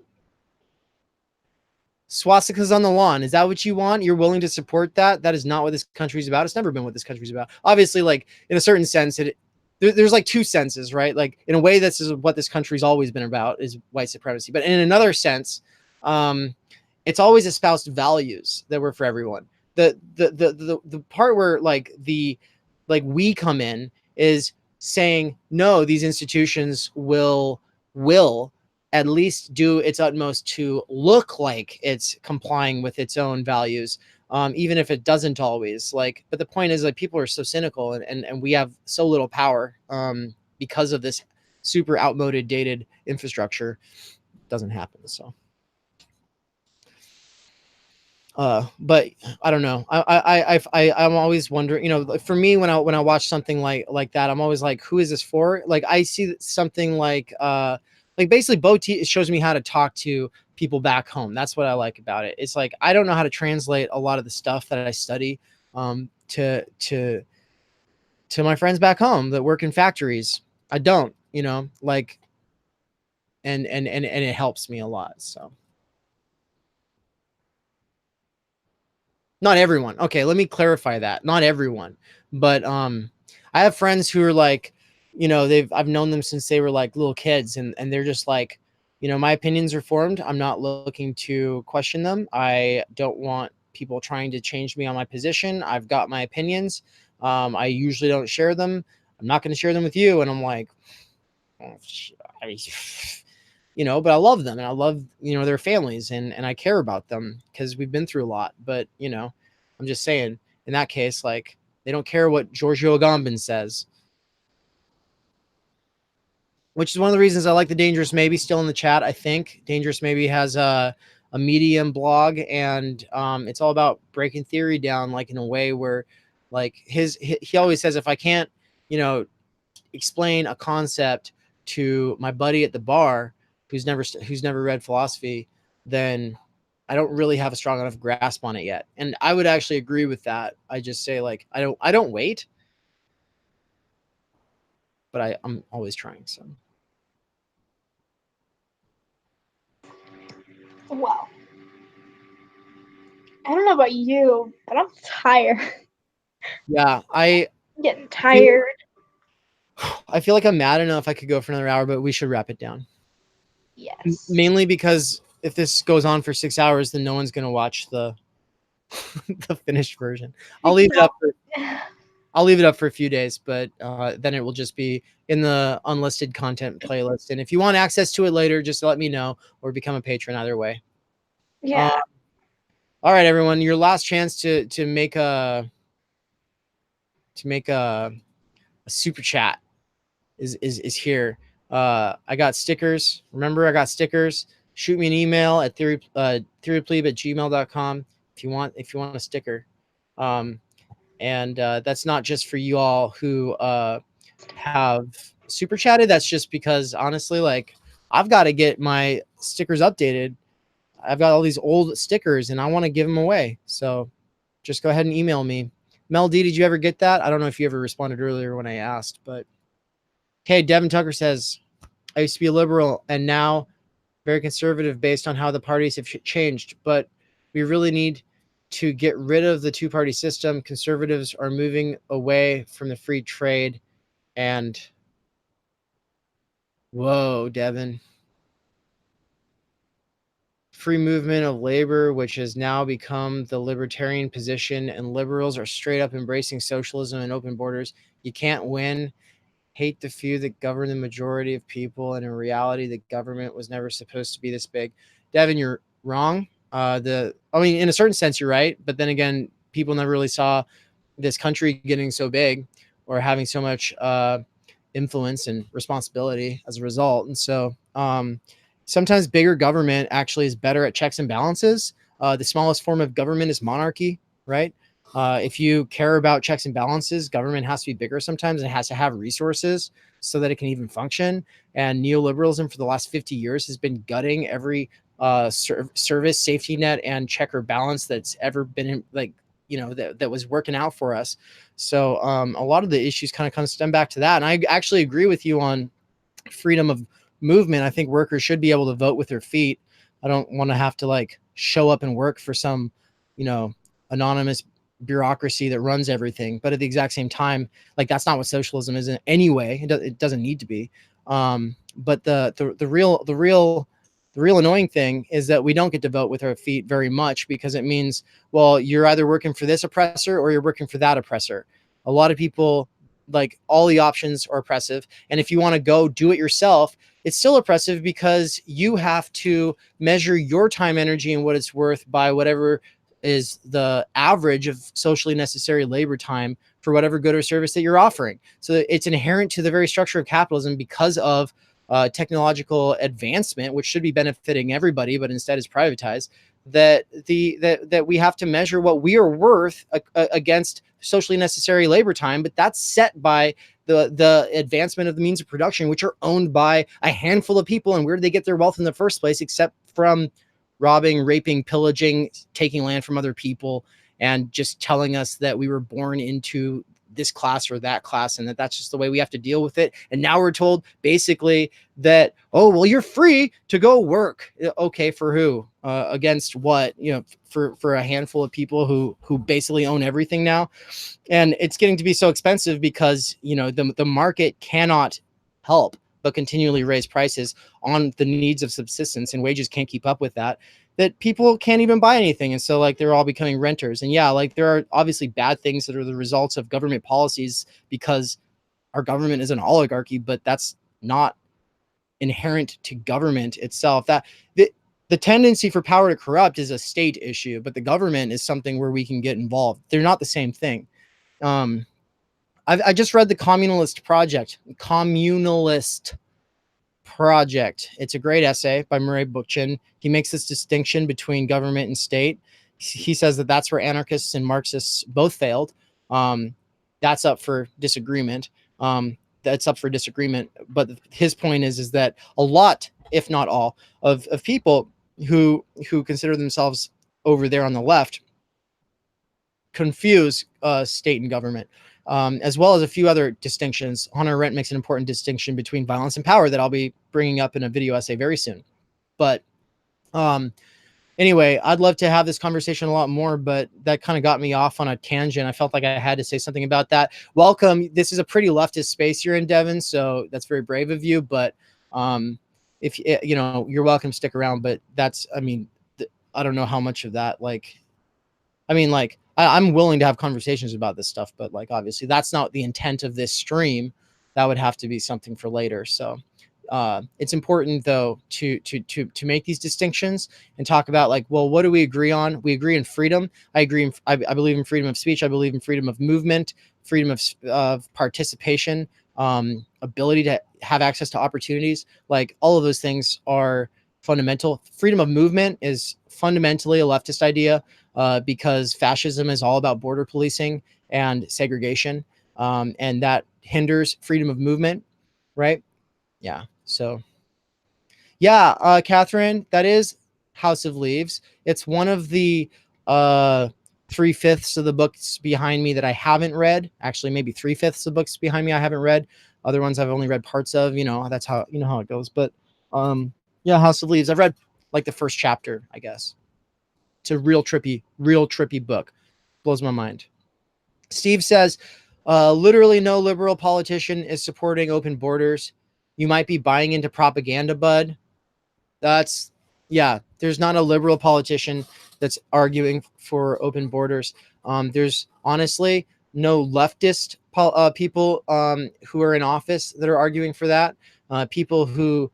swastikas on the lawn. Is that what you want? You're willing to support that? That is not what this country's about. It's never been what this country's about. Obviously, like in a certain sense, there's like two senses, right? Like in a way, this is what this country's always been about, is white supremacy. But in another sense, it's always espoused values that were for everyone. The part where like we come in is saying, no, these institutions will at least do its utmost to look like it's complying with its own values, even if it doesn't always. Like, but the point is, like, people are so cynical, and we have so little power because of this super outmoded, dated infrastructure. It doesn't happen. So, but I don't know. I'm always wondering. For me, when I watch something like that, I'm always like, who is this for? Like, I see something like basically Bo shows me how to talk to people back home. That's what I like about it. It's like, I don't know how to translate a lot of the stuff that I study to my friends back home that work in factories. I don't, like, and it helps me a lot. So not everyone. Okay, let me clarify that. Not everyone, but I have friends who are like, I've known them since they were like little kids, and they're just like, my opinions are formed. I'm not looking to question them. I don't want people trying to change me on my position. I've got my opinions. I usually don't share them. I'm not going to share them with you. And I'm like, oh, but I love them, and I love, their families, and I care about them because we've been through a lot. But, I'm just saying, in that case, like, they don't care what Giorgio Agamben says. Which is one of the reasons I like the Dangerous Maybe still in the chat. I think Dangerous Maybe has a Medium blog, and it's all about breaking theory down, like in a way where, like, he always says, if I can't, explain a concept to my buddy at the bar who's never read philosophy, then I don't really have a strong enough grasp on it yet. And I would actually agree with that. I just say like I don't wait, but I'm always trying. So Well, I don't know about you, but I'm tired. yeah, I'm getting tired. I feel like I'm mad enough I could go for another hour, but we should wrap it down. Yes. Mainly because if this goes on for 6 hours, then no one's gonna watch the the finished version. I'll leave it up for a few days, but then it will just be in the unlisted content playlist. And if you want access to it later, just let me know or become a patron. Either way. Yeah. All right, everyone, your last chance to make a super chat is here. I got stickers. Remember, I got stickers. Shoot me an email at theoryplebe@gmail.com if you want a sticker. And that's not just for you all who have super chatted. That's just because honestly, like, I've got to get my stickers updated. I've got all these old stickers and I want to give them away. So just go ahead and email me. Mel D, did you ever get that? I don't know if you ever responded earlier when I asked, but okay. Devin Tucker says, I used to be a liberal and now very conservative based on how the parties have changed, but we really need to get rid of the two-party system. Conservatives are moving away from the free trade and whoa, Devin. Free movement of labor, which has now become the libertarian position, and liberals are straight up embracing socialism and open borders. You can't win. Hate the few that govern the majority of people, and in reality, the government was never supposed to be this big. Devin, you're wrong. In a certain sense, you're right, but then again, people never really saw this country getting so big or having so much influence and responsibility as a result. And so sometimes bigger government actually is better at checks and balances. The smallest form of government is monarchy, right? If you care about checks and balances, government has to be bigger sometimes, and it has to have resources so that it can even function. And neoliberalism for the last 50 years has been gutting every service, safety net, and check or balance that's ever been that was working out for us. So a lot of the issues kind of stem back to that. And I actually agree with you on freedom of movement. I think workers should be able to vote with their feet. I don't want to have to like show up and work for some, anonymous bureaucracy that runs everything. But at the exact same time, like, that's not what socialism is in any way. It doesn't need to be. But the real annoying thing is that we don't get to vote with our feet very much, because it means, well, you're either working for this oppressor or you're working for that oppressor. A lot of people, like, all the options are oppressive. And if you want to go do it yourself, it's still oppressive, because you have to measure your time, energy, and what it's worth by whatever is the average of socially necessary labor time for whatever good or service that you're offering. So it's inherent to the very structure of capitalism, because of technological advancement, which should be benefiting everybody, but instead is privatized, that we have to measure what we are worth against socially necessary labor time. But that's set by the advancement of the means of production, which are owned by a handful of people. And where do they get their wealth in the first place, except from robbing, raping, pillaging, taking land from other people, and just telling us that we were born into this class or that class, and that's just the way we have to deal with it. And now we're told basically that, oh, well, you're free to go work. Okay, for who? Against what? For a handful of people who basically own everything now. And it's getting to be so expensive because the market cannot help but continually raise prices on the needs of subsistence, and wages can't keep up with that people can't even buy anything. And so, like, they're all becoming renters. And yeah, like, there are obviously bad things that are the results of government policies, because our government is an oligarchy, but that's not inherent to government itself. That the tendency for power to corrupt is a state issue, but the government is something where we can get involved. They're not the same thing. I just read the Communalist Project. It's a great essay by Murray Bookchin. He makes this distinction between government and state. He says that that's where anarchists and Marxists both failed. That's up for disagreement. The that's up for disagreement. But his point is that a lot, if not all, of people who consider themselves over there on the left confuse state and government, as well as a few other distinctions. Hannah Arendt makes an important distinction between violence and power that I'll be bringing up in a video essay very soon. But anyway, I'd love to have this conversation a lot more, but that kind of got me off on a tangent. I felt like I had to say something about that. Welcome. This is a pretty leftist space you're in, Devin, so that's very brave of you. But if you know, you're welcome to stick around. But that's, I mean, I don't know how much of that, like, I mean, like, I'm willing to have conversations about this stuff, but like, obviously that's not the intent of this stream. That would have to be something for later. So it's important though to make these distinctions and talk about, like, well, what do we agree on? We agree in freedom. I agree. I believe in freedom of speech. I believe in freedom of movement, freedom of participation, ability to have access to opportunities. Like, all of those things are fundamental. Freedom of movement is fundamentally a leftist idea, because fascism is all about border policing and segregation, and that hinders freedom of movement, right? Yeah. So, yeah, Catherine, that is House of Leaves. It's one of the 3/5 of the books behind me that I haven't read. Actually, maybe 3/5 of books behind me I haven't read. Other ones I've only read parts of. You know, that's how, you know how it goes. But yeah, House of Leaves. I've read like the first chapter, I guess. It's a real trippy book. Blows my mind. Steve says, literally no liberal politician is supporting open borders. You might be buying into propaganda, bud. That's, yeah, there's not a liberal politician that's arguing for open borders. There's honestly no leftist people who are in office that are arguing for that. People who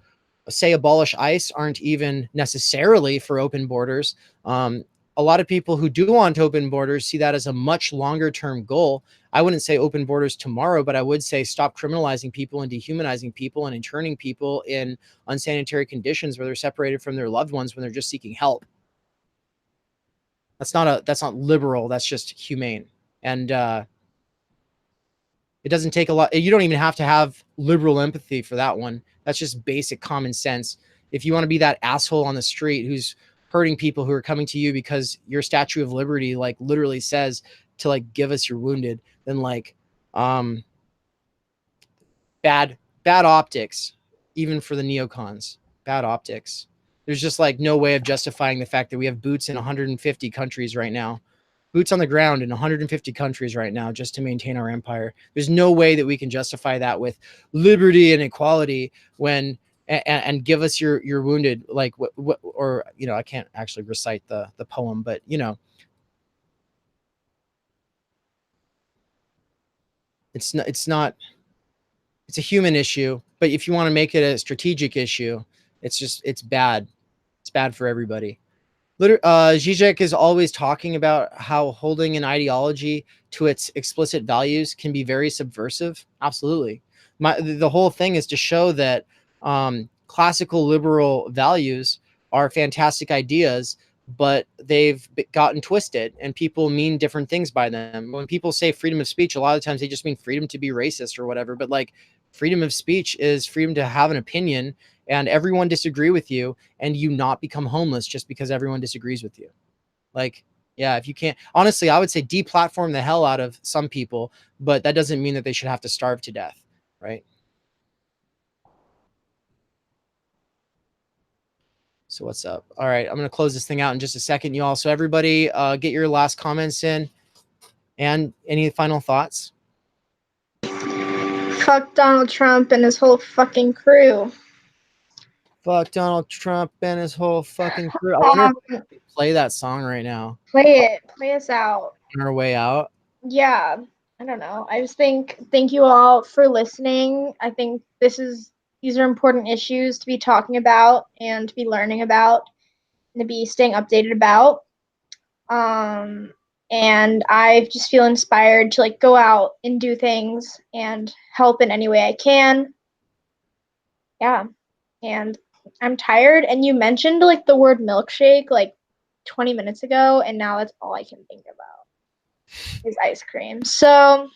say abolish ICE aren't even necessarily for open borders. A lot of people who do want open borders see that as a much longer term goal. I wouldn't say open borders tomorrow, but I would say stop criminalizing people and dehumanizing people and interning people in unsanitary conditions where they're separated from their loved ones when they're just seeking help. That's not liberal. That's just humane. And it doesn't take a lot. You don't even have to have liberal empathy for that one. That's just basic common sense. If you want to be that asshole on the street who's hurting people who are coming to you because your Statue of Liberty, like, literally says to, like, give us your wounded, then, like, bad optics, even for the neocons. Bad optics. There's just, like, no way of justifying the fact that we have boots in 150 countries right now. Boots on the ground in 150 countries right now just to maintain our empire. There's no way that we can justify that with liberty and equality when and give us your wounded, like, what, or, you know, I can't actually recite the poem, but, you know, it's not it's a human issue, but if you want to make it a strategic issue, it's bad. It's bad for everybody. Zizek is always talking about how holding an ideology to its explicit values can be very subversive. Absolutely. The whole thing is to show that classical liberal values are fantastic ideas, but they've gotten twisted and people mean different things by them. When people say freedom of speech, a lot of times they just mean freedom to be racist or whatever. But, like, freedom of speech is freedom to have an opinion and everyone disagree with you and you not become homeless just because everyone disagrees with you. Like, yeah, if you can't, honestly, I would say deplatform the hell out of some people, but that doesn't mean that they should have to starve to death, right? So what's up? All right, I'm going to close this thing out in just a second, y'all. So everybody, get your last comments in. And any final thoughts? Fuck Donald Trump and his whole fucking crew. Fuck Donald Trump and his whole fucking crew. I wonder if we can play that song right now. Play it. Play us out. On our way out. Yeah. I don't know. I just think, thank you all for listening. I think these are important issues to be talking about and to be learning about and to be staying updated about. And I just feel inspired to, like, go out and do things and help in any way I can. Yeah. And I'm tired. And you mentioned, like, the word milkshake like 20 minutes ago, and now that's all I can think about is ice cream. So,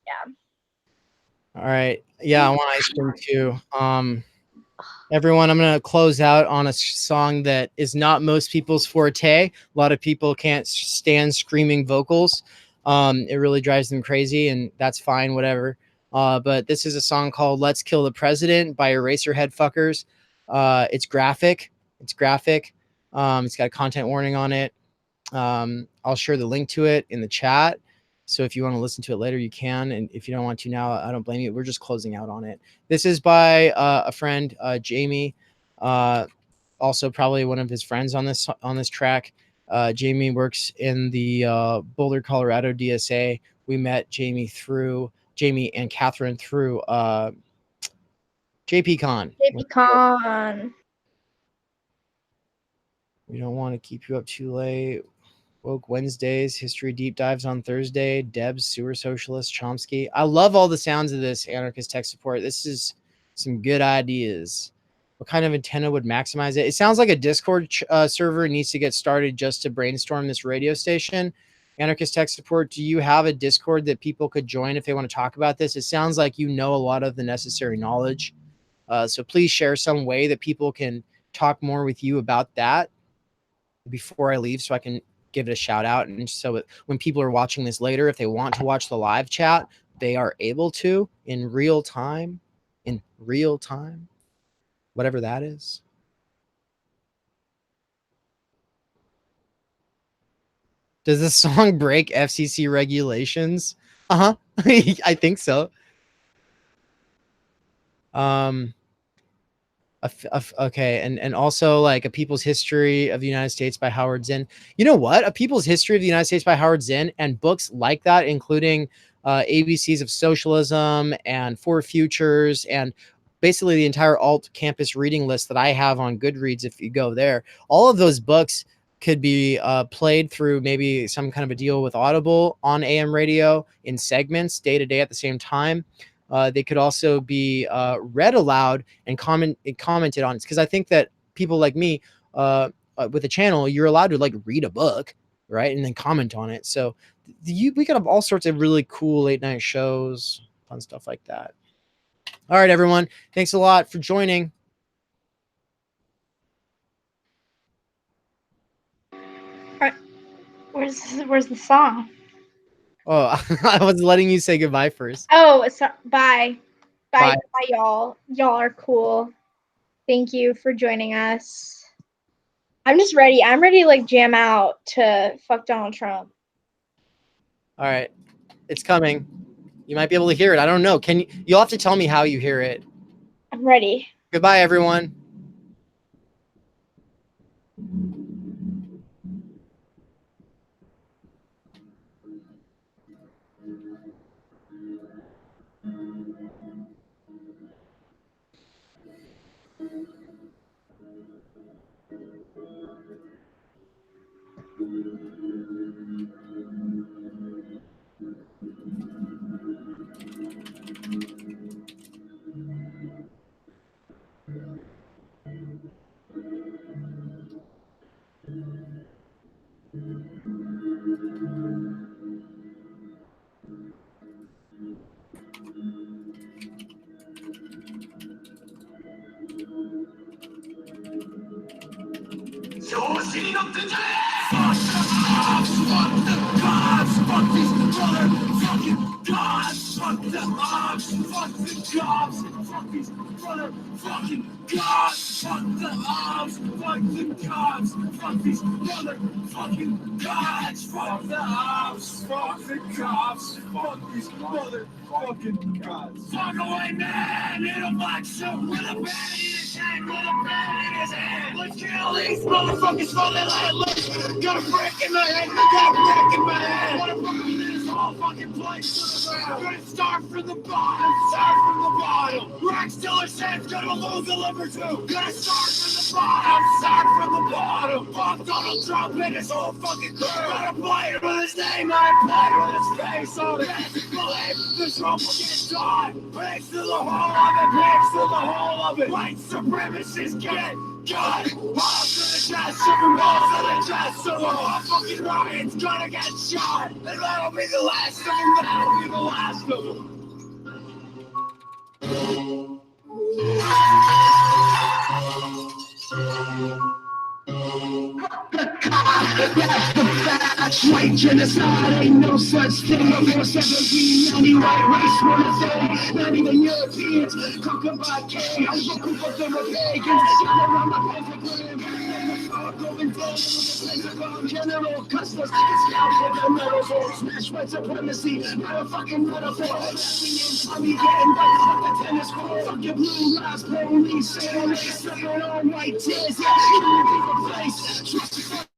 yeah. All right. Yeah, I want ice cream too. Everyone, I'm gonna close out on a song that is not most people's forte. A lot of people can't stand screaming vocals. It really drives them crazy, and that's fine, whatever. But this is a song called "Let's Kill the President" by Eraserhead Fuckers. It's graphic. It's graphic. It's got a content warning on it. I'll share the link to it in the chat. So if you want to listen to it later, you can. And if you don't want to now, I don't blame you. We're just closing out on it. This is by a friend, Jamie. Also probably one of his friends on this track. Jamie works in the Boulder, Colorado DSA. We met Jamie and Catherine through JPCon. JPCon. We don't want to keep you up too late. Woke Wednesdays, history deep dives on Thursday, Debs, sewer socialist, Chomsky. I love all the sounds of this anarchist tech support. This is some good ideas. What kind of antenna would maximize it? It sounds like a Discord server needs to get started just to brainstorm this radio station. Anarchist tech support, do you have a Discord that people could join if they want to talk about this? It sounds like you know a lot of the necessary knowledge. So please share some way that people can talk more with you about that before I leave so I can give it a shout out. And so when people are watching this later, if they want to watch the live chat, they are able to in real time, whatever that is. Does this song break FCC regulations? I think so. Okay, and also like A People's History of the United States by Howard Zinn. You know what? A People's History of the United States by Howard Zinn and books like that, including ABCs of Socialism and Four Futures and basically the entire alt campus reading list that I have on Goodreads. If you go there, all of those books could be played through maybe some kind of a deal with Audible on AM radio in segments day to day at the same time. They could also be read aloud and commented on. Because I think that people like me with a channel, you're allowed to like read a book, right, and then comment on it. So we could have all sorts of really cool late night shows, fun stuff like that. All right, everyone, thanks a lot for joining. Where's the song? Oh, I was letting you say goodbye first. Oh, bye, y'all. Y'all are cool. Thank you for joining us. I'm just ready. I'm ready to like jam out to fuck Donald Trump. All right, it's coming. You might be able to hear it. I don't know. You'll have to tell me how you hear it. I'm ready. Goodbye, everyone. Fuck away, man, in a black suit with a bat in his hand, with a bat in his hand. Let's kill these motherfuckers for their let loose. Got a brick in my head, got a brick in my head. Wanna burn this whole fucking place to the ground. Gonna start from the bottom, Rex Tiller's head's gonna lose the liver too. Gonna start from the bottom, Fuck Donald Trump and his whole fucking crew. Gonna play it with his name, I play it with his face on it. Believe this Trump will get shot. Pigs to the whole of it, White supremacists get got. Balls to the chest, shipping balls to the chest. So the whole fucking riot's gonna get shot. And that'll be the last of them, White genocide ain't no such thing. Before 1790, white race were a thing. Not even Europeans conquered by king. I'm looking for them with pagans. Gather around the pentagram. Going down in the Pentagon. General Customs. It's now for the metaphor. Smash white supremacy. Not a fucking metaphor. Tommy getting right like a tennis court. Fucking blue lies. Police saying they sucking on white tears. Yeah, you don't need a place.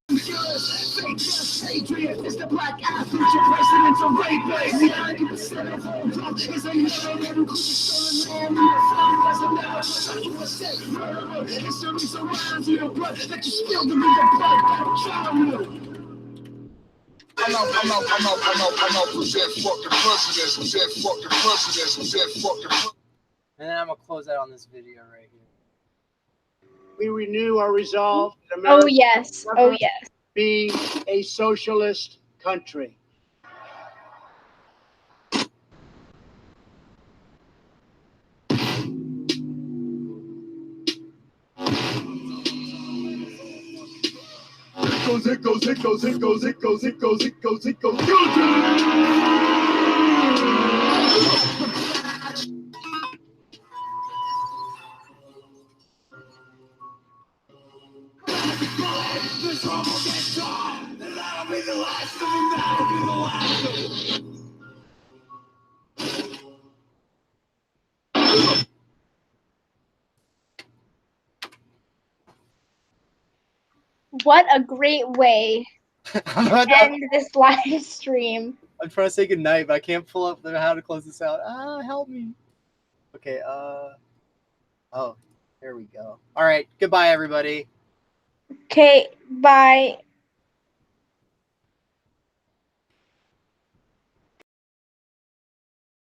Trust fake just patriot is the black athlete, your president's a rapist. 90% of all drugs is a murderer who stolen land in the farm doesn't matter. USA, murderer, history surrounds you, the blood that you spilled to be the blood that drowned you. I'm out, who's that fucking president, who's that fucking president, who's that fucking president. And then I'm gonna close out on this video right here. We renew our resolve that America Oh yes. Oh yes. be a socialist country. It goes. This one will get done, and that'll be the last of them, that'll be the last of them. What a great way to end this live stream. I'm trying to say goodnight, but I can't pull up how to close this out. Help me. Okay, oh, there we go. All right, goodbye, everybody. Okay, bye.